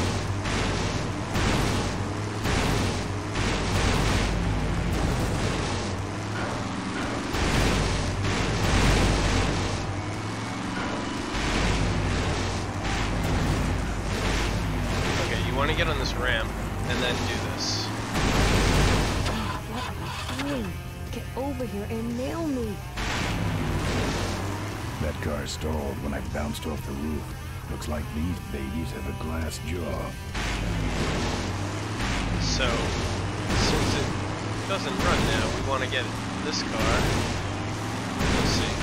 Okay, you want to get on this ramp and then do this. What are you doing? Get over here and nail me. That car stalled when I bounced off the roof. Looks like these babies have a glass jaw. So, since it doesn't run now, we want to get this car. Let's see.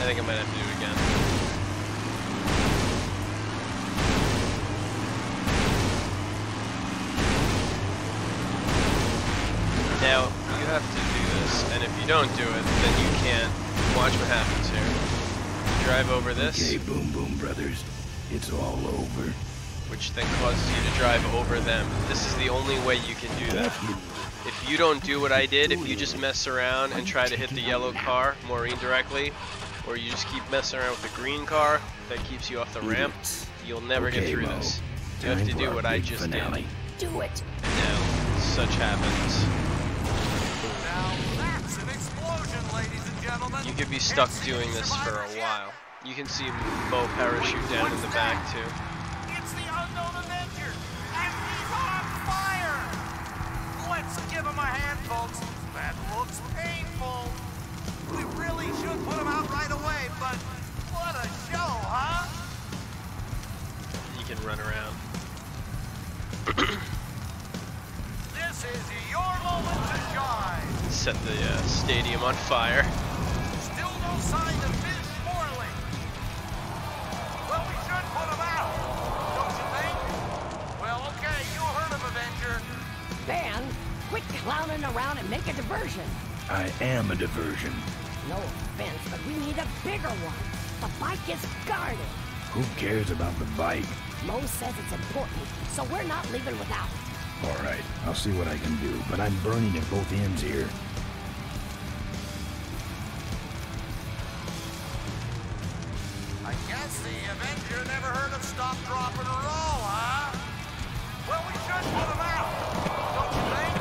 think I might have to do it again. Now, you have to do this, and if you don't do it, then you can't. Watch what happens here. Drive over this. Okay, Boom Boom Brothers. It's all over. Which then causes you to drive over them. This is the only way you can do that. If you don't do what I did, if you just mess around and try to hit the yellow car, Maureen directly, or you just keep messing around with the green car that keeps you off the ramp, you'll never get through this. You have to do what I just did. Do it. And now, such happens. Now that's an explosion, ladies and gentlemen. You could be stuck doing this for a while. You can see Mo parachute down in the back too. It's the unknown Avenger, and he's on fire! Let's give him a hand, folks. That looks painful. We really should put him out right away, but what a show, huh? You can run around. This is your moment to shine. Set the stadium on fire. Still no sign of Ms. Morley. Well, we should put him out, don't you think? Well, okay, you heard of Avenger. Ben, quit clowning around and make a diversion. I am a diversion. No offense, but we need a bigger one. The bike is guarded. Who cares about the bike? Mo says it's important, so we're not leaving without it. All right, I'll see what I can do, but I'm burning at both ends here. I guess the Avenger never heard of stop, drop, and roll, huh? Well, we should put him out, don't you think?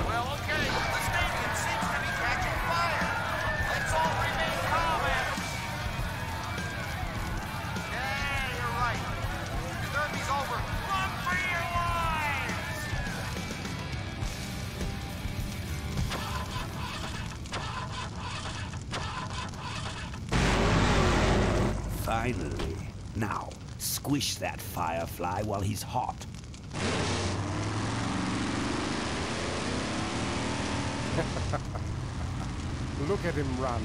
Well, okay, the stadium seems to be catching fire. Let's all remain calm, Adams. Yeah, you're right. The derby's over. Run for your lives! Finally. Now, squish that firefly while he's hot. Look at him run.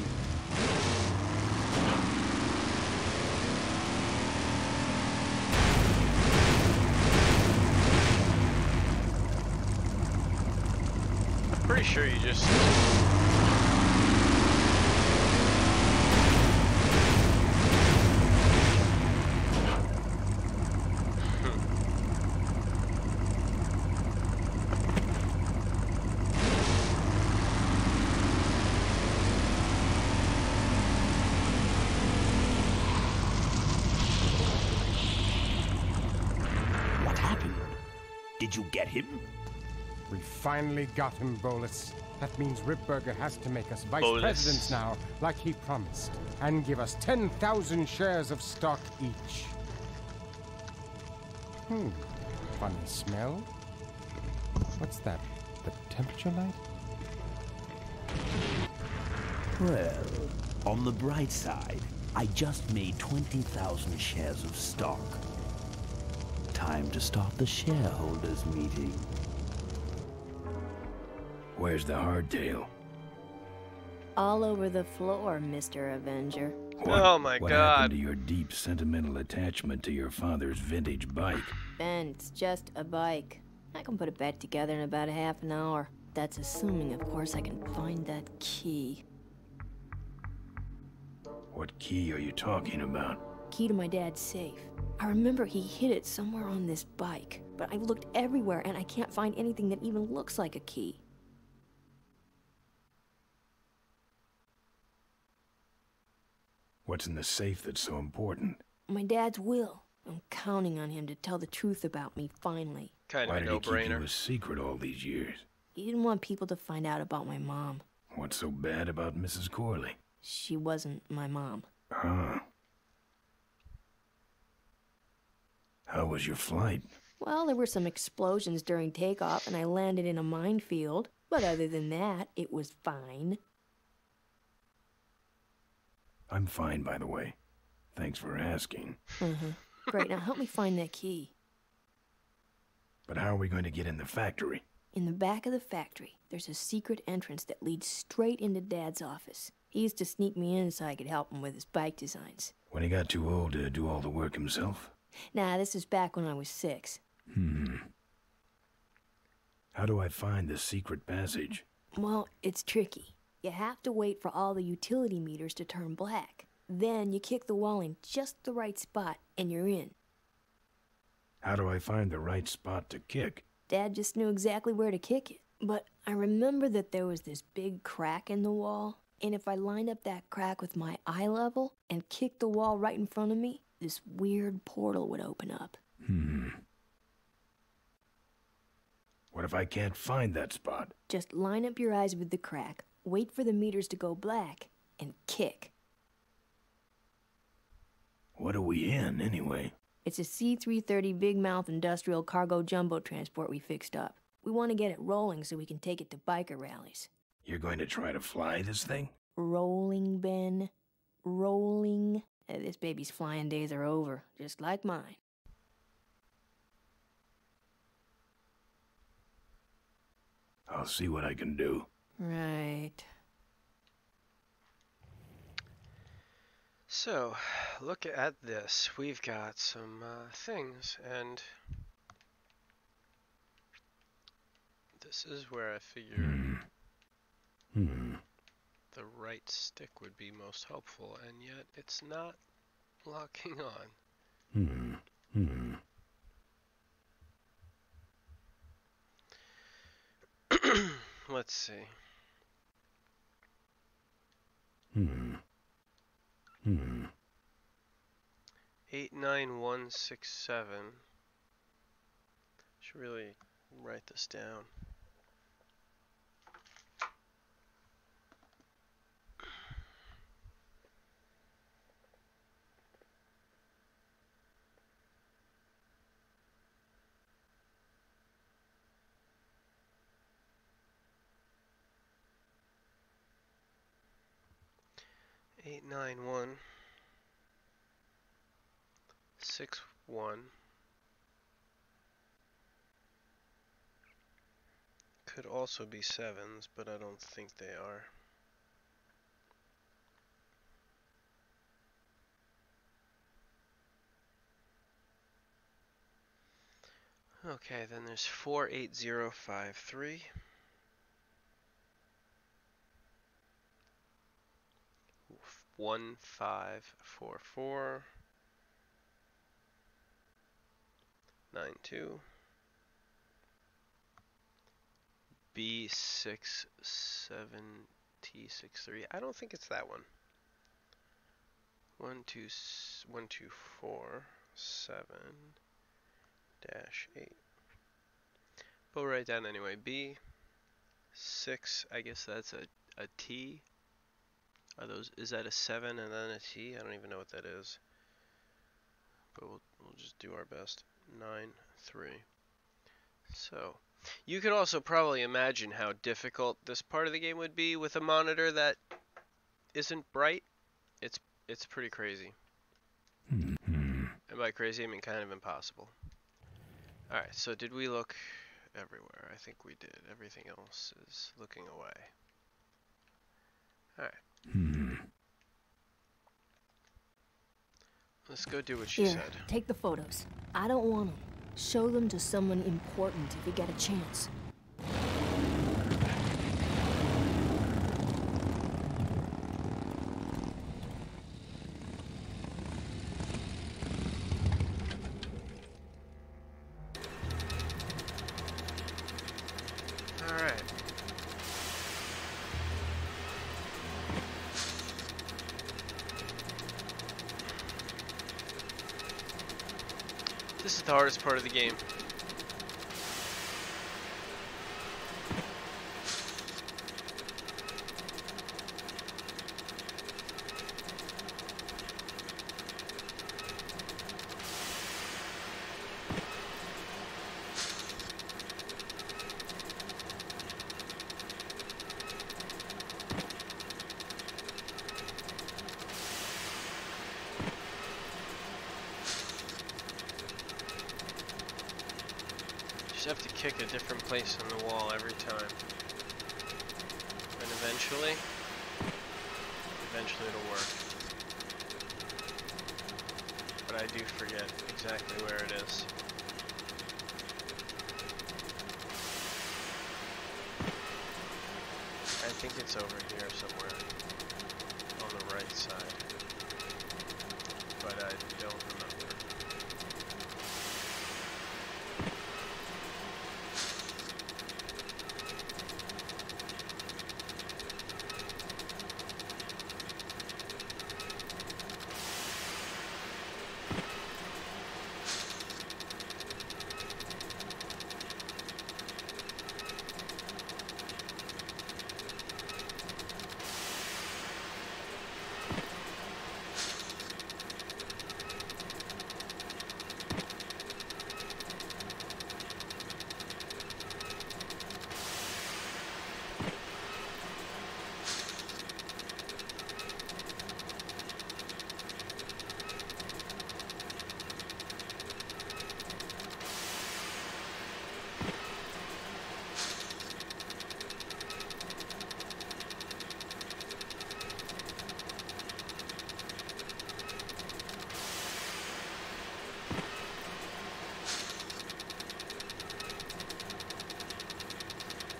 I'm pretty sure you just... What happened? Did you get him? We finally got him, Bolus. That means Ripburger has to make us vice Bolus. presidents now, like he promised, and give us 10,000 shares of stock each. Funny smell. What's that? The temperature light? Well, on the bright side, I just made 20,000 shares of stock. Time to start the shareholders meeting. Where's the hardtail? All over the floor, Mr. Avenger. Oh my What God. happened to your deep sentimental attachment to your father's vintage bike? Ben, it's just a bike. I can put it back together in about a half an hour. That's assuming, of course, I can find that key. What key are you talking about? Key to my dad's safe. I remember he hid it somewhere on this bike, but I've looked everywhere and I can't find anything that even looks like a key. What's in the safe that's so important? My dad's will. I'm counting on him to tell the truth about me finally. Kind of Why a did he keep you no-brainer. a secret all these years? He didn't want people to find out about my mom. What's so bad about Mrs. Corley? She wasn't my mom. Huh. How was your flight? Well, there were some explosions during takeoff and I landed in a minefield. But other than that, it was fine. I'm fine, by the way. Thanks for asking. Great, now help me find that key. But how are we going to get in the factory? In the back of the factory, there's a secret entrance that leads straight into Dad's office. He He used to sneak me in so I could help him with his bike designs. When he got too old to do all the work himself? Nah, this was back when I was 6. How do I find the secret passage? Well, it's tricky. You have to wait for all the utility meters to turn black. Then you kick the wall in just the right spot, and you're in. How do I find the right spot to kick? Dad just knew exactly where to kick it. But I remember that there was this big crack in the wall, and if I lined up that crack with my eye level and kicked the wall right in front of me, this weird portal would open up. What if I can't find that spot? Just line up your eyes with the crack, wait for the meters to go black, and kick. What are we in, anyway? It's a C-330 Big Mouth industrial cargo jumbo transport we fixed up. We want to get it rolling so we can take it to biker rallies. You're going to try to fly this thing? Rolling, Ben. Rolling. This baby's flying days are over, just like mine. I'll see what I can do. Right. So, look at this. We've got some things, and this is where I figure the right stick would be most helpful, and yet it's not locking on. Let's see. 89167. Should really write this down. Eight, 9, 6, 1. Could also be 7s, but I don't think they are. Okay, then there's 48053. Oof, 1544. 92. B67T63. I don't think it's that one. 124.7-8. But we'll write down anyway. B6. I guess that's a T. Are those? Is that a 7 and then a T? I don't even know what that is. But we'll just do our best. 9-3. So you could also probably imagine how difficult this part of the game would be with a monitor that isn't bright. It's pretty crazy. And by crazy I mean kind of impossible. Alright, so did we look everywhere? I think we did. Everything else is looking away. Alright. Let's go do what she Here, said. Take the photos. I don't want them. Show them to someone important if you get a chance. All right. This is the hardest part of the game. Have to kick a different place on the wall every time. And eventually, eventually it'll work. But I do forget exactly where it is. I think it's over here somewhere on the right side, but I don't remember.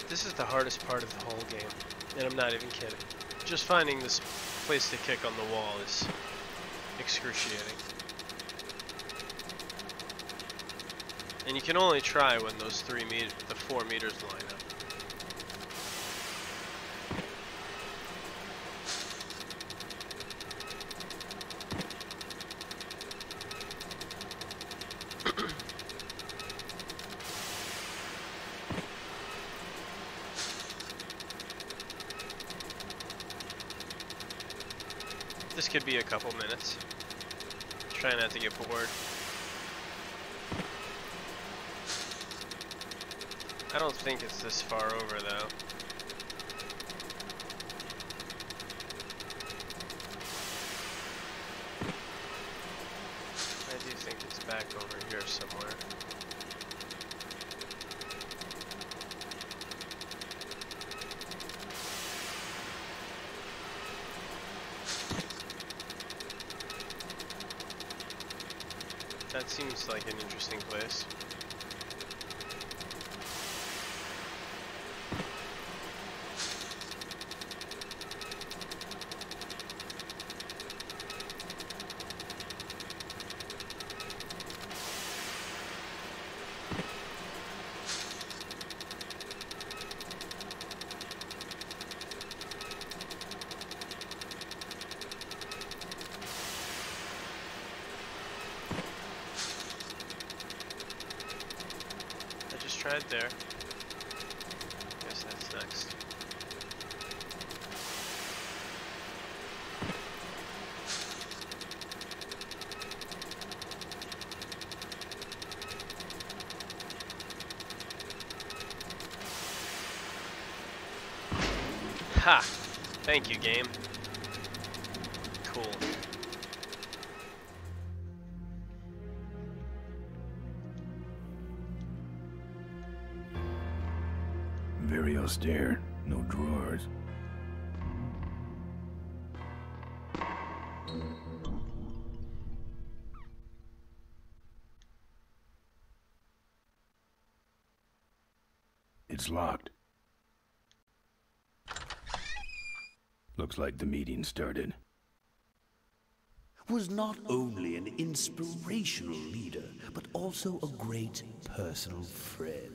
This is the hardest part of the whole game, and I'm not even kidding. Just finding this place to kick on the wall is excruciating. And you can only try when those 4 meters line up. This could be a couple minutes. Try not to get bored. I don't think it's this far over though. I do think it's back over here somewhere. That seems like an interesting place. Tried there. Guess that's next. Ha! Thank you, game. Cool. Very austere. No drawers. It's locked. Looks like the meeting started. Was not only an inspirational leader, but also a great personal friend.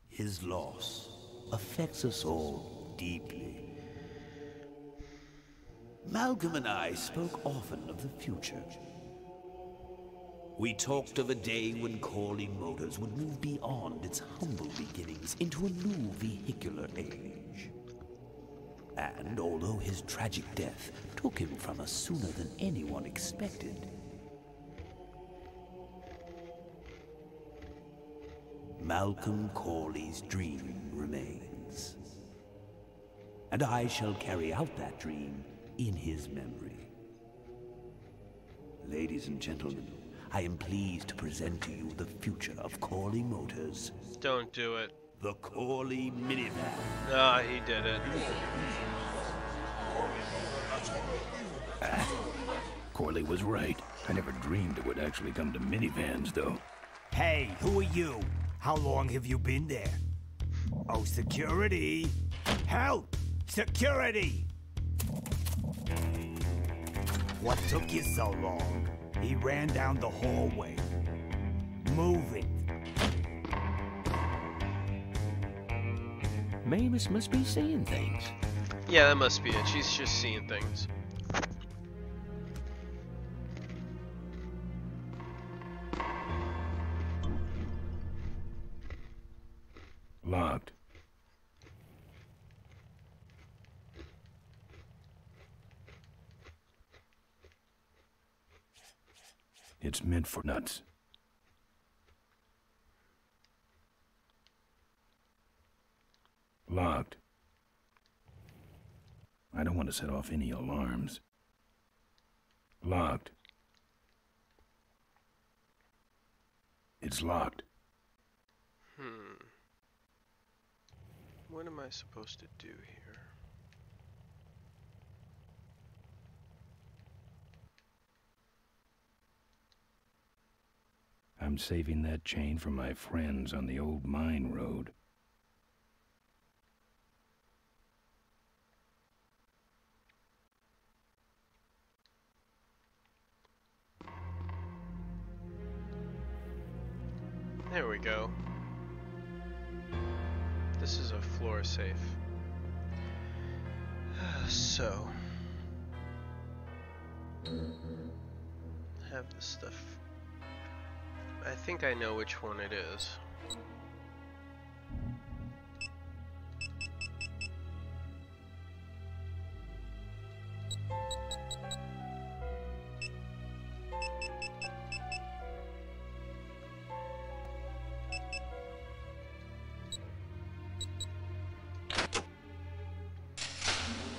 His loss affects us all deeply. Malcolm and I spoke often of the future. We talked of a day when Corley Motors would move beyond its humble beginnings into a new vehicular age. And although his tragic death took him from us sooner than anyone expected, Malcolm Corley's dream remains. And I shall carry out that dream in his memory. Ladies and gentlemen, I am pleased to present to you the future of Corley Motors. Don't do it. The Corley minivan. Ah, he did it. Corley was right. I never dreamed it would actually come to minivans, though. Hey, who are you? How long have you been there? Oh, security! Help! Security! What took you so long? He ran down the hallway. Move it. Mavis must be seeing things. Yeah, that must be it. She's just seeing things. Locked. It's meant for nuts. Locked. I don't want to set off any alarms. Locked. It's locked. What am I supposed to do here? I'm saving that chain for my friends on the old mine road. There we go. This is a floor safe. So, have this stuff. I think I know which one it is.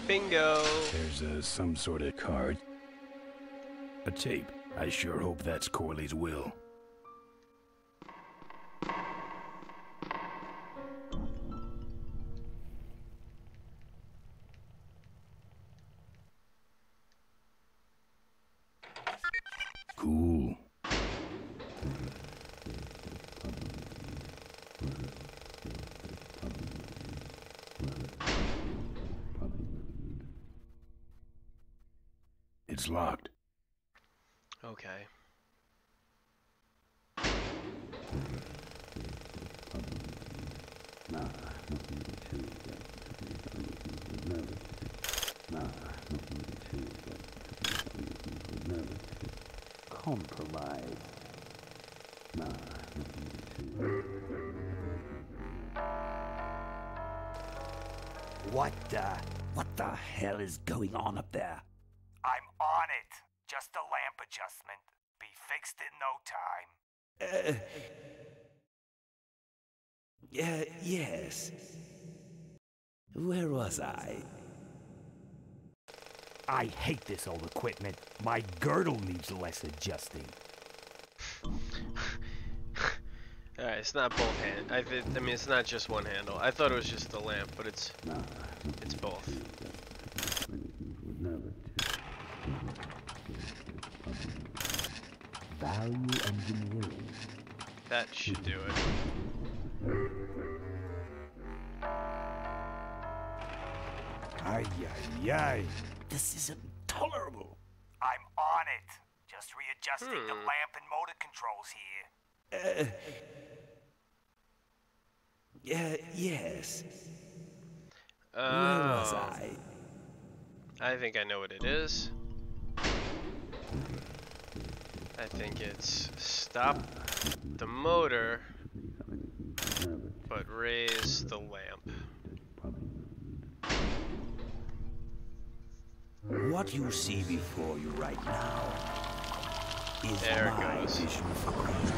Bingo! There's some sort of card. A tape. I sure hope that's Corley's will. Cool. It's locked. Okay. Compromise. What the hell is going on up there? I'm on it. Just a lamp adjustment. Be fixed in no time. Yes. Where was I? I hate this old equipment. My girdle needs less adjusting. Alright, it's not both hand. I mean, it's not just one handle. I thought it was just the lamp, but it's both. Value engineering. That should do it. Ay. This is intolerable. I'm on it. Just readjusting the lamp and motor controls here. Yes. Where was I? I think I know what it is. I think it's stop the motor, but raise the lamp. What you see before you right now is There my it goes. vision for crimes.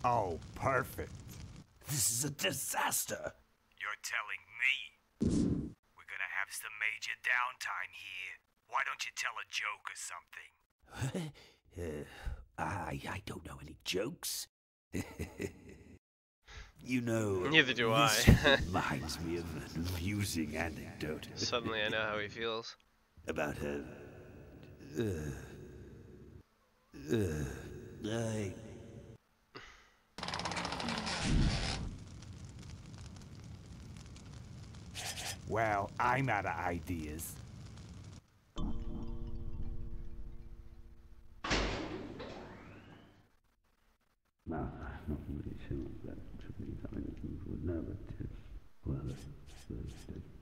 Oh, perfect. This is a disaster. You're telling me. We're gonna have some major downtime here. Why don't you tell a joke or something? I don't know any jokes. You know, Neither do this I. reminds me of an amusing anecdote. Suddenly I know how he feels. About her. Well, I'm out of ideas. Now, I'm not really sure that should be something you would know, but well, there's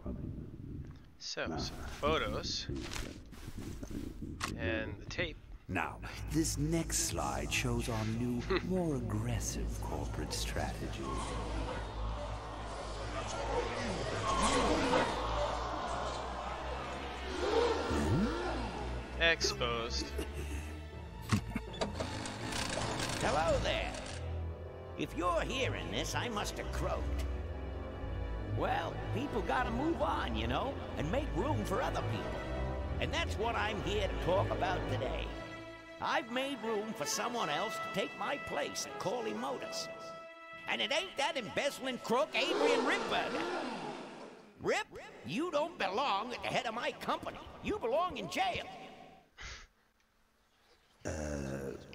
probably So, some photos and the tape. Now, this next slide shows our new, more aggressive corporate strategy. Exposed. Hello there. If you're hearing this, I must have croaked. Well, people gotta move on, you know, and make room for other people. And that's what I'm here to talk about today. I've made room for someone else to take my place at Corley Motors. And it ain't that embezzling crook Adrian Ripburger. Rip, you don't belong at the head of my company. You belong in jail.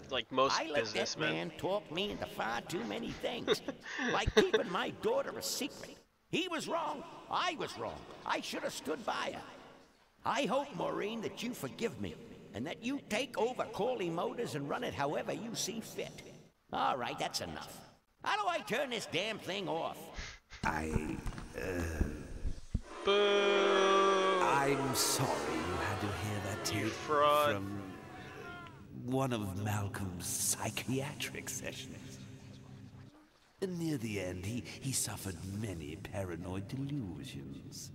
Like most I let businessmen. that man talk me into far too many things. Like keeping my daughter a secret. He was wrong. I was wrong. I should have stood by her. I hope, Maureen, that you forgive me, and that you take over Corley Motors and run it however you see fit. All right, that's enough. How do I turn this damn thing off? Boo! I'm sorry you had to hear that tape from one of Malcolm's psychiatric sessions. Near the end, he suffered many paranoid delusions.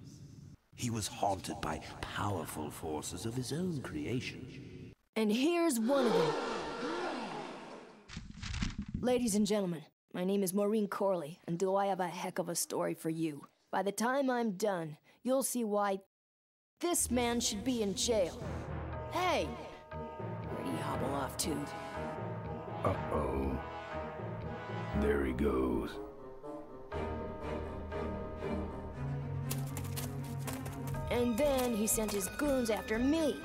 He was haunted by powerful forces of his own creation. And here's one of them. Ladies and gentlemen, my name is Maureen Corley, and do I have a heck of a story for you. By the time I'm done, you'll see why this man should be in jail. Hey! Where'd he hobble off to? Uh-oh. There he goes. And then he sent his goons after me.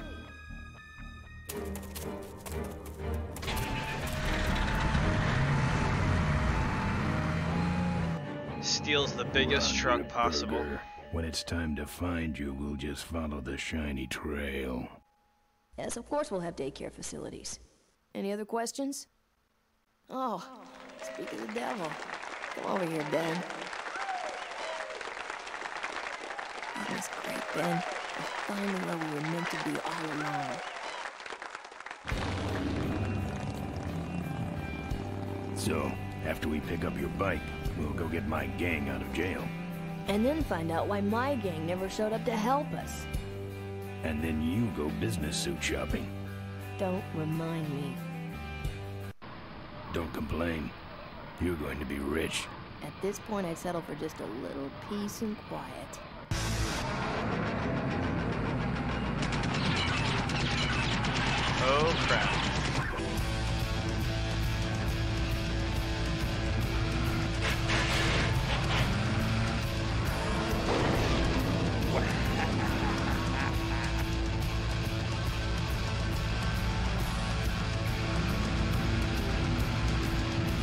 Steals the biggest truck possible. When it's time to find you, we'll just follow the shiny trail. Yes, of course we'll have daycare facilities. Any other questions? Oh, speak of the devil. Come over here, Ben. That was great, Ben. We're finally where we were meant to be all along. So, after we pick up your bike, we'll go get my gang out of jail. And then find out why my gang never showed up to help us. And then you go business suit shopping. Don't remind me. Don't complain. You're going to be rich. At this point, I'd settle for just a little peace and quiet. Oh, crap.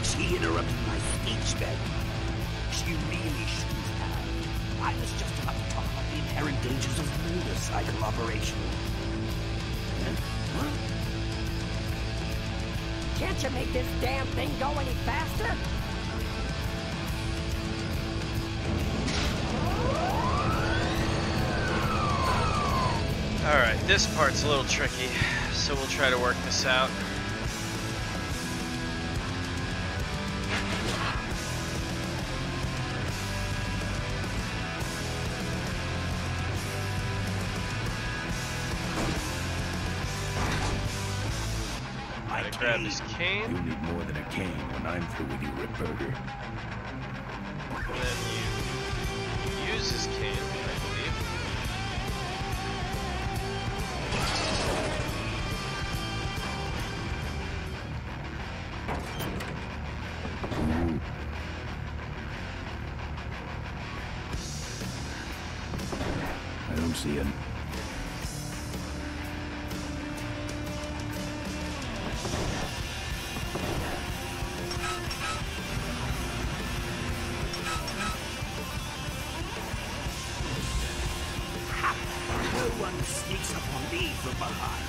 She interrupted my speech, Ben. She really shouldn't have. I was just about to talk about the inherent dangers of motorcycle operation. Huh? Can't you make this damn thing go any faster? Alright, this part's a little tricky, so we'll try to work this out. Grab his cane. You'll need more than a cane when I'm through with you, Ripburger. And then you use his cane, I believe. I don't see it. No one sneaks up on me from behind.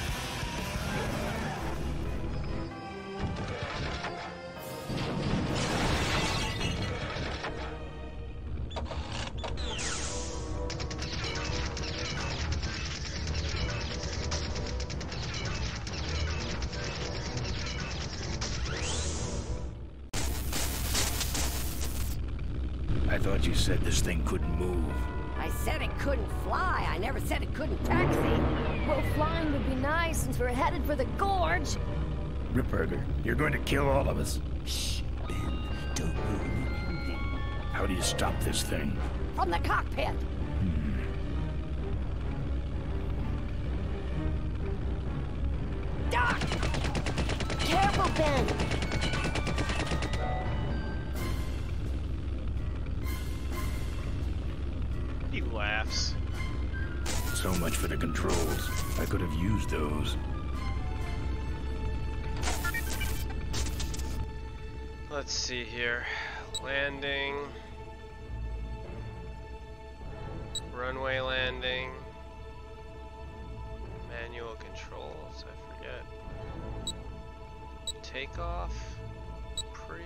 I thought you said this thing couldn't move. I said it couldn't fly. I never said it couldn't taxi. Well, flying would be nice since we're headed for the gorge. Ripburger, you're going to kill all of us. Shh, Ben, don't move. How do you stop this thing? From the cockpit. Doc! Careful, Ben. He laughs. So much for the controls. I could have used those. Let's see here. Landing. Runway landing. Manual controls, I forget. Takeoff. Pre.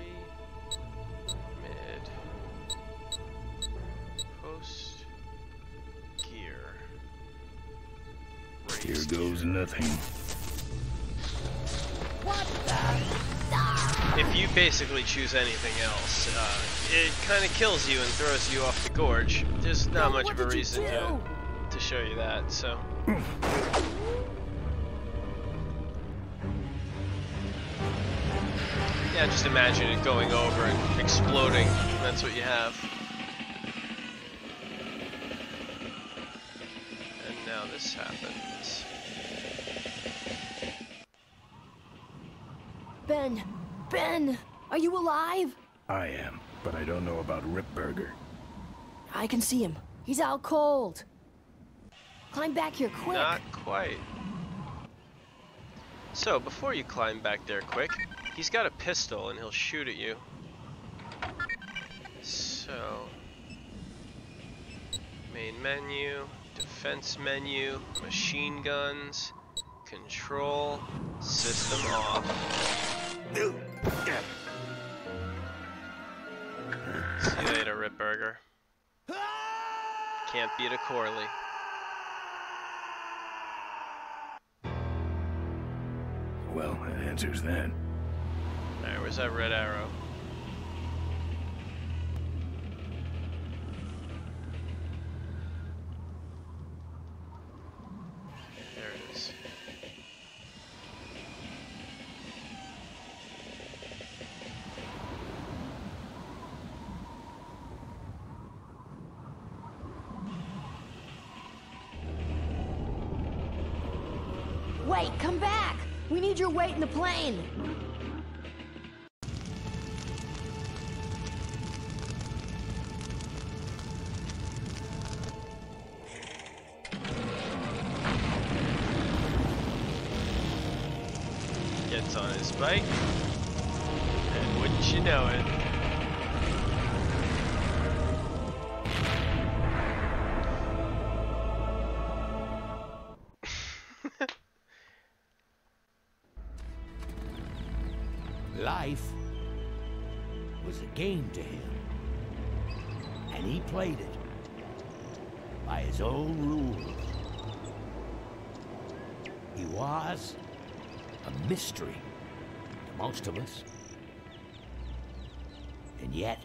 Mid. Post. Gear. Here goes nothing. What the? If you basically choose anything else, it kind of kills you and throws you off the gorge. There's not much of a reason to show you that, so. Yeah, just imagine it going over and exploding. That's what you have. And now this happens. Ben, are you alive? I am, but I don't know about Ripburger. I can see him. He's out cold. Climb back here quick. Not quite. So, before you climb back there quick, he's got a pistol and he'll shoot at you. So, main menu, defense menu, machine guns, control, system off. See you later, Ripburger. Can't beat a Corley. Well, that answers that. Alright, where's that red arrow? There it is. Wait, come back! We need your weight in the plane! Gets on his bike, and wouldn't you know it, Life was a game to him, and he played it by his own rules. He was a mystery to most of us, and yet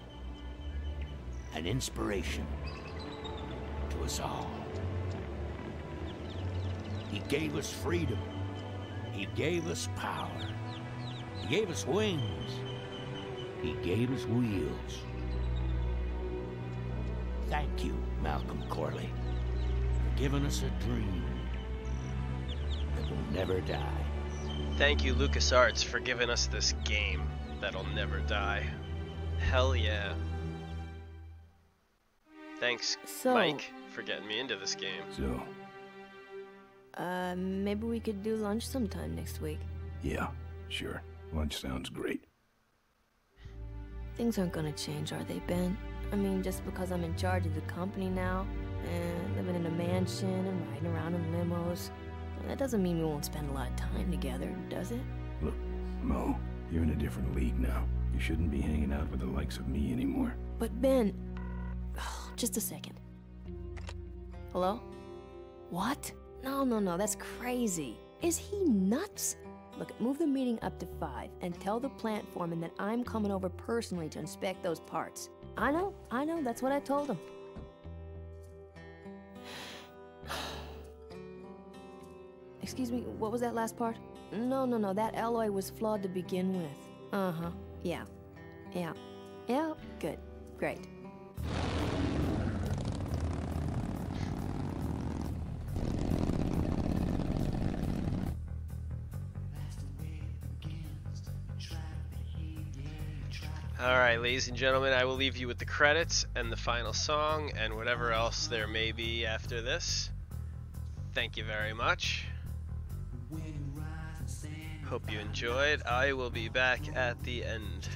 an inspiration to us all. He gave us freedom. He gave us power. He gave us wings. He gave us wheels. Thank you, Malcolm Corley, for giving us a dream that will never die. Thank you, LucasArts, for giving us this game that'll never die. Hell yeah. Thanks, So, Mike, for getting me into this game. So, Maybe we could do lunch sometime next week. yeah, sure. Lunch sounds great. Things aren't gonna change, are they, Ben? I mean, just because I'm in charge of the company now, and living in a mansion and riding around in limos, that doesn't mean we won't spend a lot of time together, does it? Look, Mo, you're in a different league now. You shouldn't be hanging out with the likes of me anymore. But Ben... Oh, just a second. Hello? What? No, that's crazy. Is he nuts? Look, move the meeting up to 5 and tell the plant foreman that I'm coming over personally to inspect those parts. I know, that's what I told him. Excuse me, what was that last part? No, that alloy was flawed to begin with. Uh-huh, yeah, good, great. Alright, ladies and gentlemen, I will leave you with the credits and the final song and whatever else there may be after this. Thank you very much. Hope you enjoyed. I will be back at the end.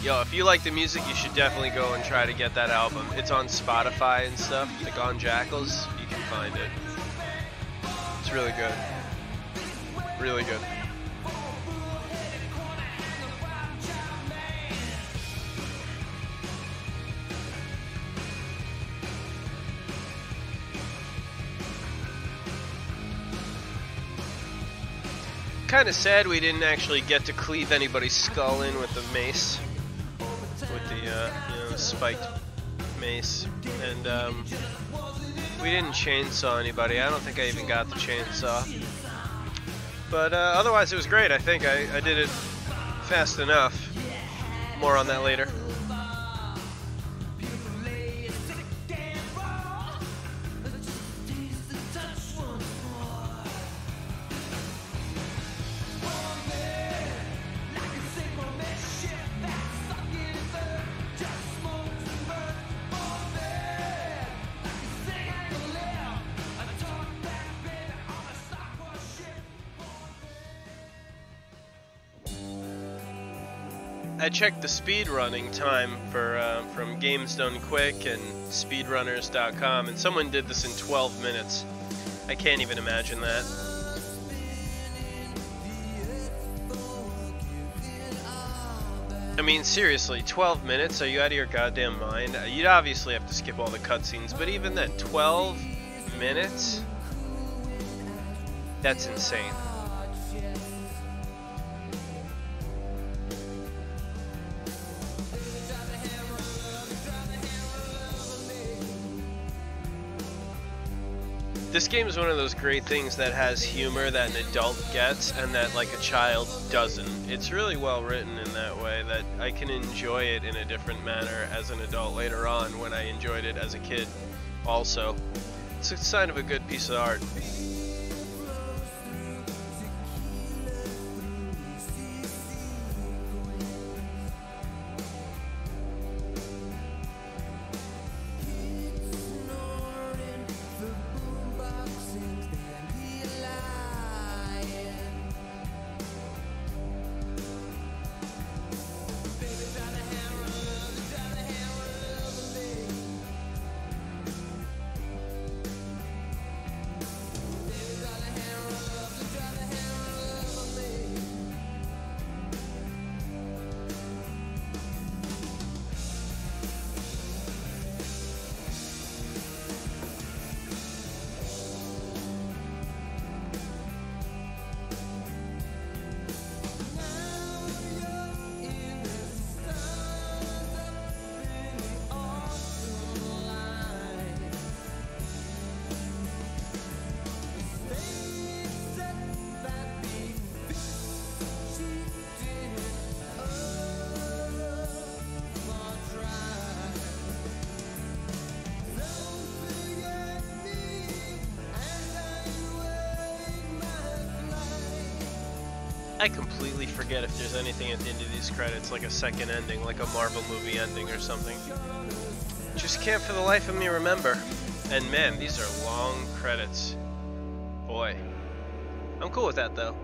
Yo, if you like the music, you should definitely go and try to get that album. It's on Spotify and stuff, like on Jackals. You can find it. It's really good. Really good. Kind of sad we didn't actually get to cleave anybody's skull in with the mace. With the, spiked mace, and we didn't chainsaw anybody. I don't think I even got the chainsaw, but otherwise it was great. I think I did it fast enough. More on that later. I checked the speedrunning time for from Games Done Quick and speedrunners.com, and someone did this in 12 minutes. I can't even imagine that. I mean, seriously, 12 minutes? Are you out of your goddamn mind? You'd obviously have to skip all the cutscenes, but even then, 12 minutes? That's insane. This game is one of those great things that has humor that an adult gets and that like a child doesn't. It's really well written in that way that I can enjoy it in a different manner as an adult later on when I enjoyed it as a kid also. It's a sign of a good piece of art. I completely forget if there's anything at the end of these credits, like a second ending, like a Marvel movie ending or something. Just can't for the life of me remember. And man, these are long credits. Boy. I'm cool with that though.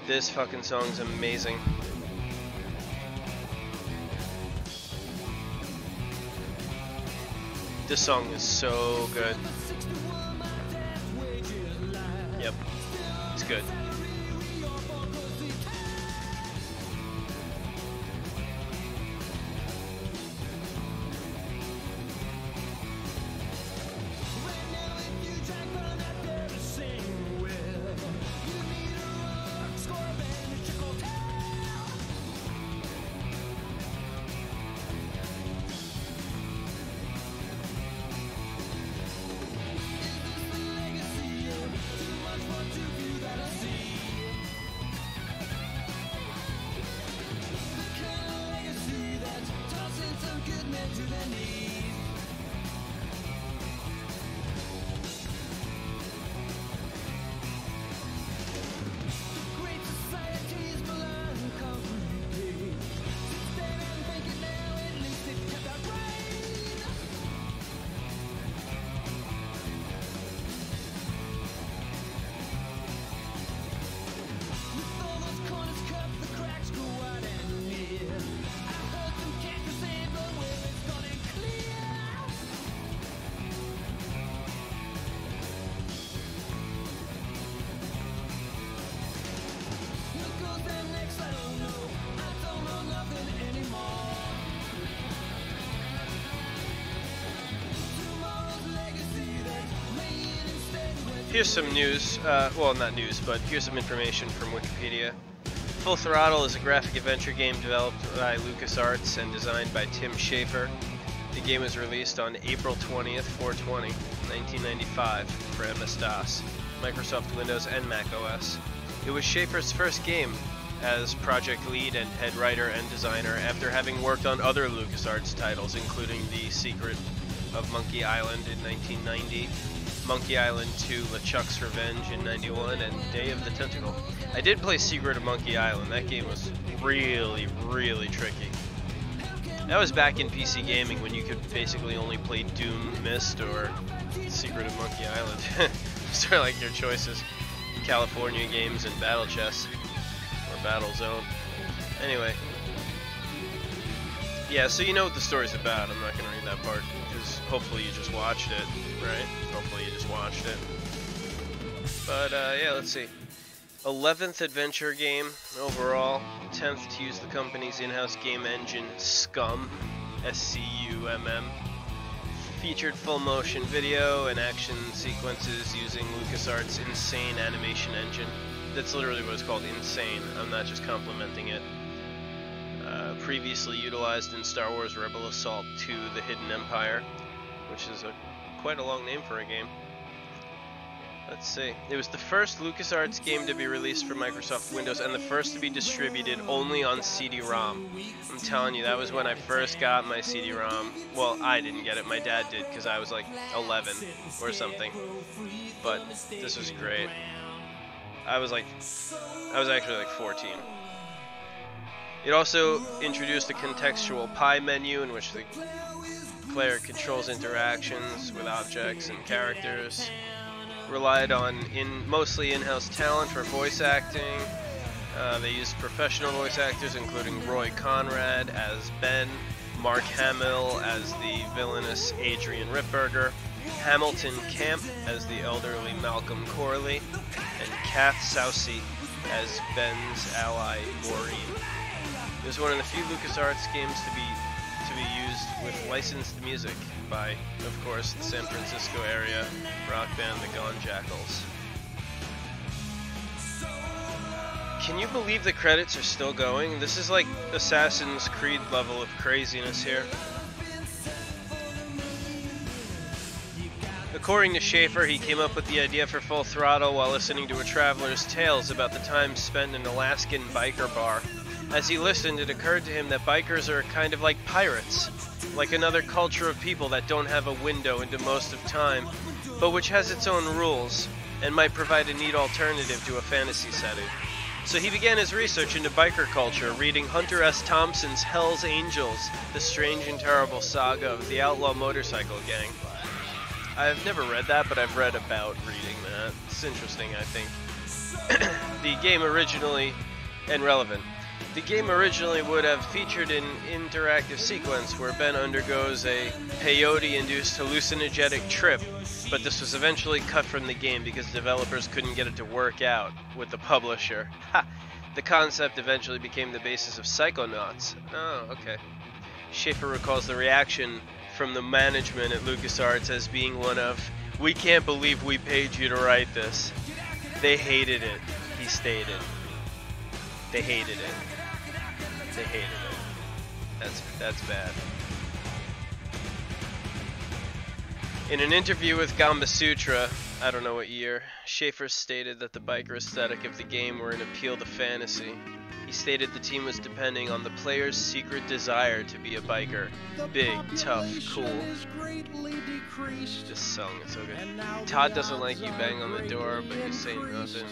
This fucking song's amazing. This song is so good. Yep, it's good. Here's some news, well not news, but here's some information from Wikipedia. Full Throttle is a graphic adventure game developed by LucasArts and designed by Tim Schafer. The game was released on April 20th, 4/20, 1995 for MS-DOS, Microsoft Windows and Mac OS. It was Schafer's first game as project lead and head writer and designer after having worked on other LucasArts titles, including The Secret of Monkey Island in 1990, Monkey Island 2 LeChuck's Revenge in 91, and Day of the Tentacle. I did play Secret of Monkey Island. That game was really, really tricky. That was back in PC gaming when you could basically only play Doom, Myst, or Secret of Monkey Island. Those are like your choices. California games and Battle Chess, or Battle Zone. Anyway. Yeah, so you know what the story's about. I'm not going to read that part, because hopefully you just watched it, right? Hopefully you just watched it. But, yeah, let's see. 11th adventure game overall. 10th to use the company's in-house game engine, SCUMM, S-C-U-M-M. Featured full motion video and action sequences using LucasArts' Insane animation engine. That's literally what it's called, Insane. I'm not just complimenting it. Previously utilized in Star Wars Rebel Assault 2: The Hidden Empire, which is quite a long name for a game. Let's see. It was the first LucasArts game to be released for Microsoft Windows and the first to be distributed only on CD-ROM. I'm telling you, that was when I first got my CD-ROM. Well, I didn't get it. My dad did because I was like 11 or something. But this was great. I was actually like 14. It also introduced a contextual pie menu in which the player controls interactions with objects and characters. Relied on mostly in-house talent for voice acting. They used professional voice actors including Roy Conrad as Ben, Mark Hamill as the villainous Adrian Ripburger, Hamilton Camp as the elderly Malcolm Corley, and Kath Soucy as Ben's ally Maureen. It was one of the few LucasArts games to be used with licensed music by, of course, the San Francisco area rock band the Gone Jackals. Can you believe the credits are still going? This is like Assassin's Creed level of craziness here. According to Schaefer, he came up with the idea for Full Throttle while listening to a traveler's tales about the time spent in an Alaskan biker bar. As he listened, it occurred to him that bikers are kind of like pirates, like another culture of people that don't have a window into most of time, but which has its own rules, and might provide a neat alternative to a fantasy setting. So he began his research into biker culture, reading Hunter S. Thompson's Hell's Angels, the strange and terrible saga of the outlaw motorcycle gang. I've never read that, but I've read about reading that. It's interesting, I think. The game originally, and relevant, the game originally would have featured an interactive sequence where Ben undergoes a peyote-induced hallucinogenic trip, but this was eventually cut from the game because developers couldn't get it to work out with the publisher. Ha! The concept eventually became the basis of Psychonauts. Oh, okay. Schaefer recalls the reaction from the management at LucasArts as being one of, "We can't believe we paid you to write this." They hated it, he stated. They hated it. They hated it. That's bad. In an interview with Gamba Sutra, I don't know what year, Schaefer stated that the biker aesthetic of the game were an appeal to fantasy. He stated the team was depending on the player's secret desire to be a biker. Big, tough, cool. This song is so good. Todd doesn't like you bang on the door, but you say nothing.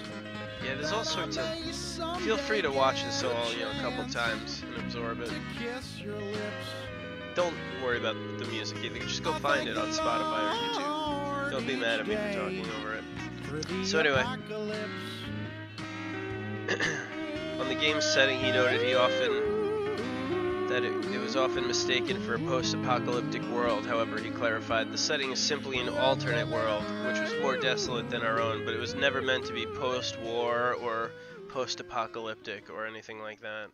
Yeah, there's all sorts of... Feel free to watch this all, a couple times and absorb it. Don't worry about the music either. Just go find it on Spotify or YouTube. Don't be mad at me for talking over it. So anyway, on the game's setting, he noted it was often mistaken for a post-apocalyptic world. However, he clarified the setting is simply an alternate world, which was more desolate than our own, but it was never meant to be post-war or post-apocalyptic or anything like that.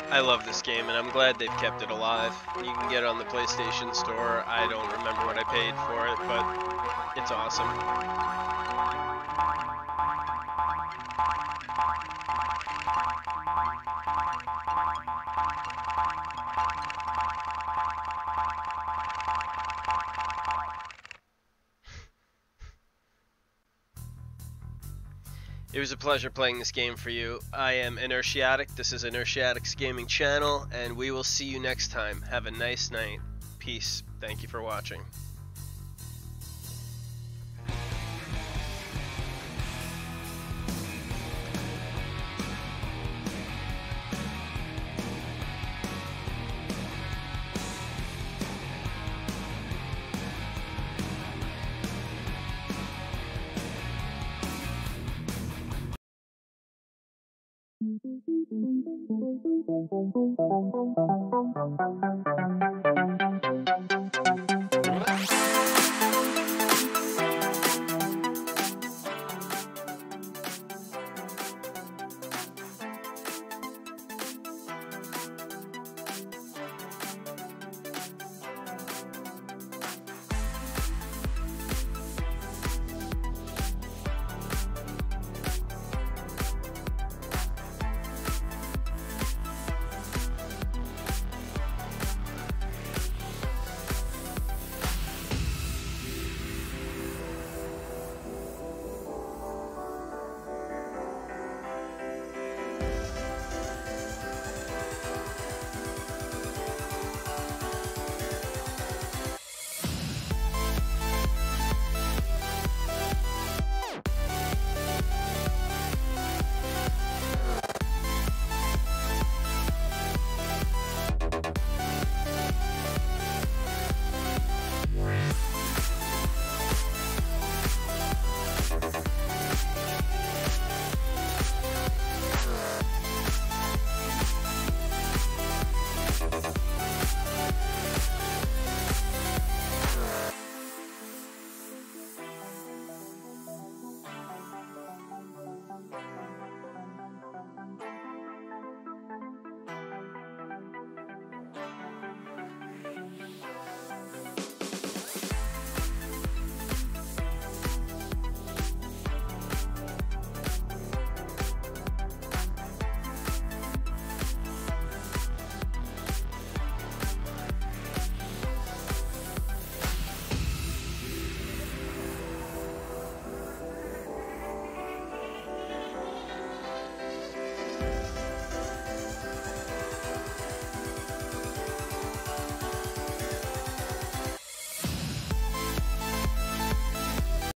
I love this game, and I'm glad they've kept it alive. You can get it on the PlayStation Store. I don't remember what I paid for it, but it's awesome. It was a pleasure playing this game for you. I am Inertiaddict. This is Inertiaddict's gaming channel, and we will see you next time. Have a nice night. Peace. Thank you for watching.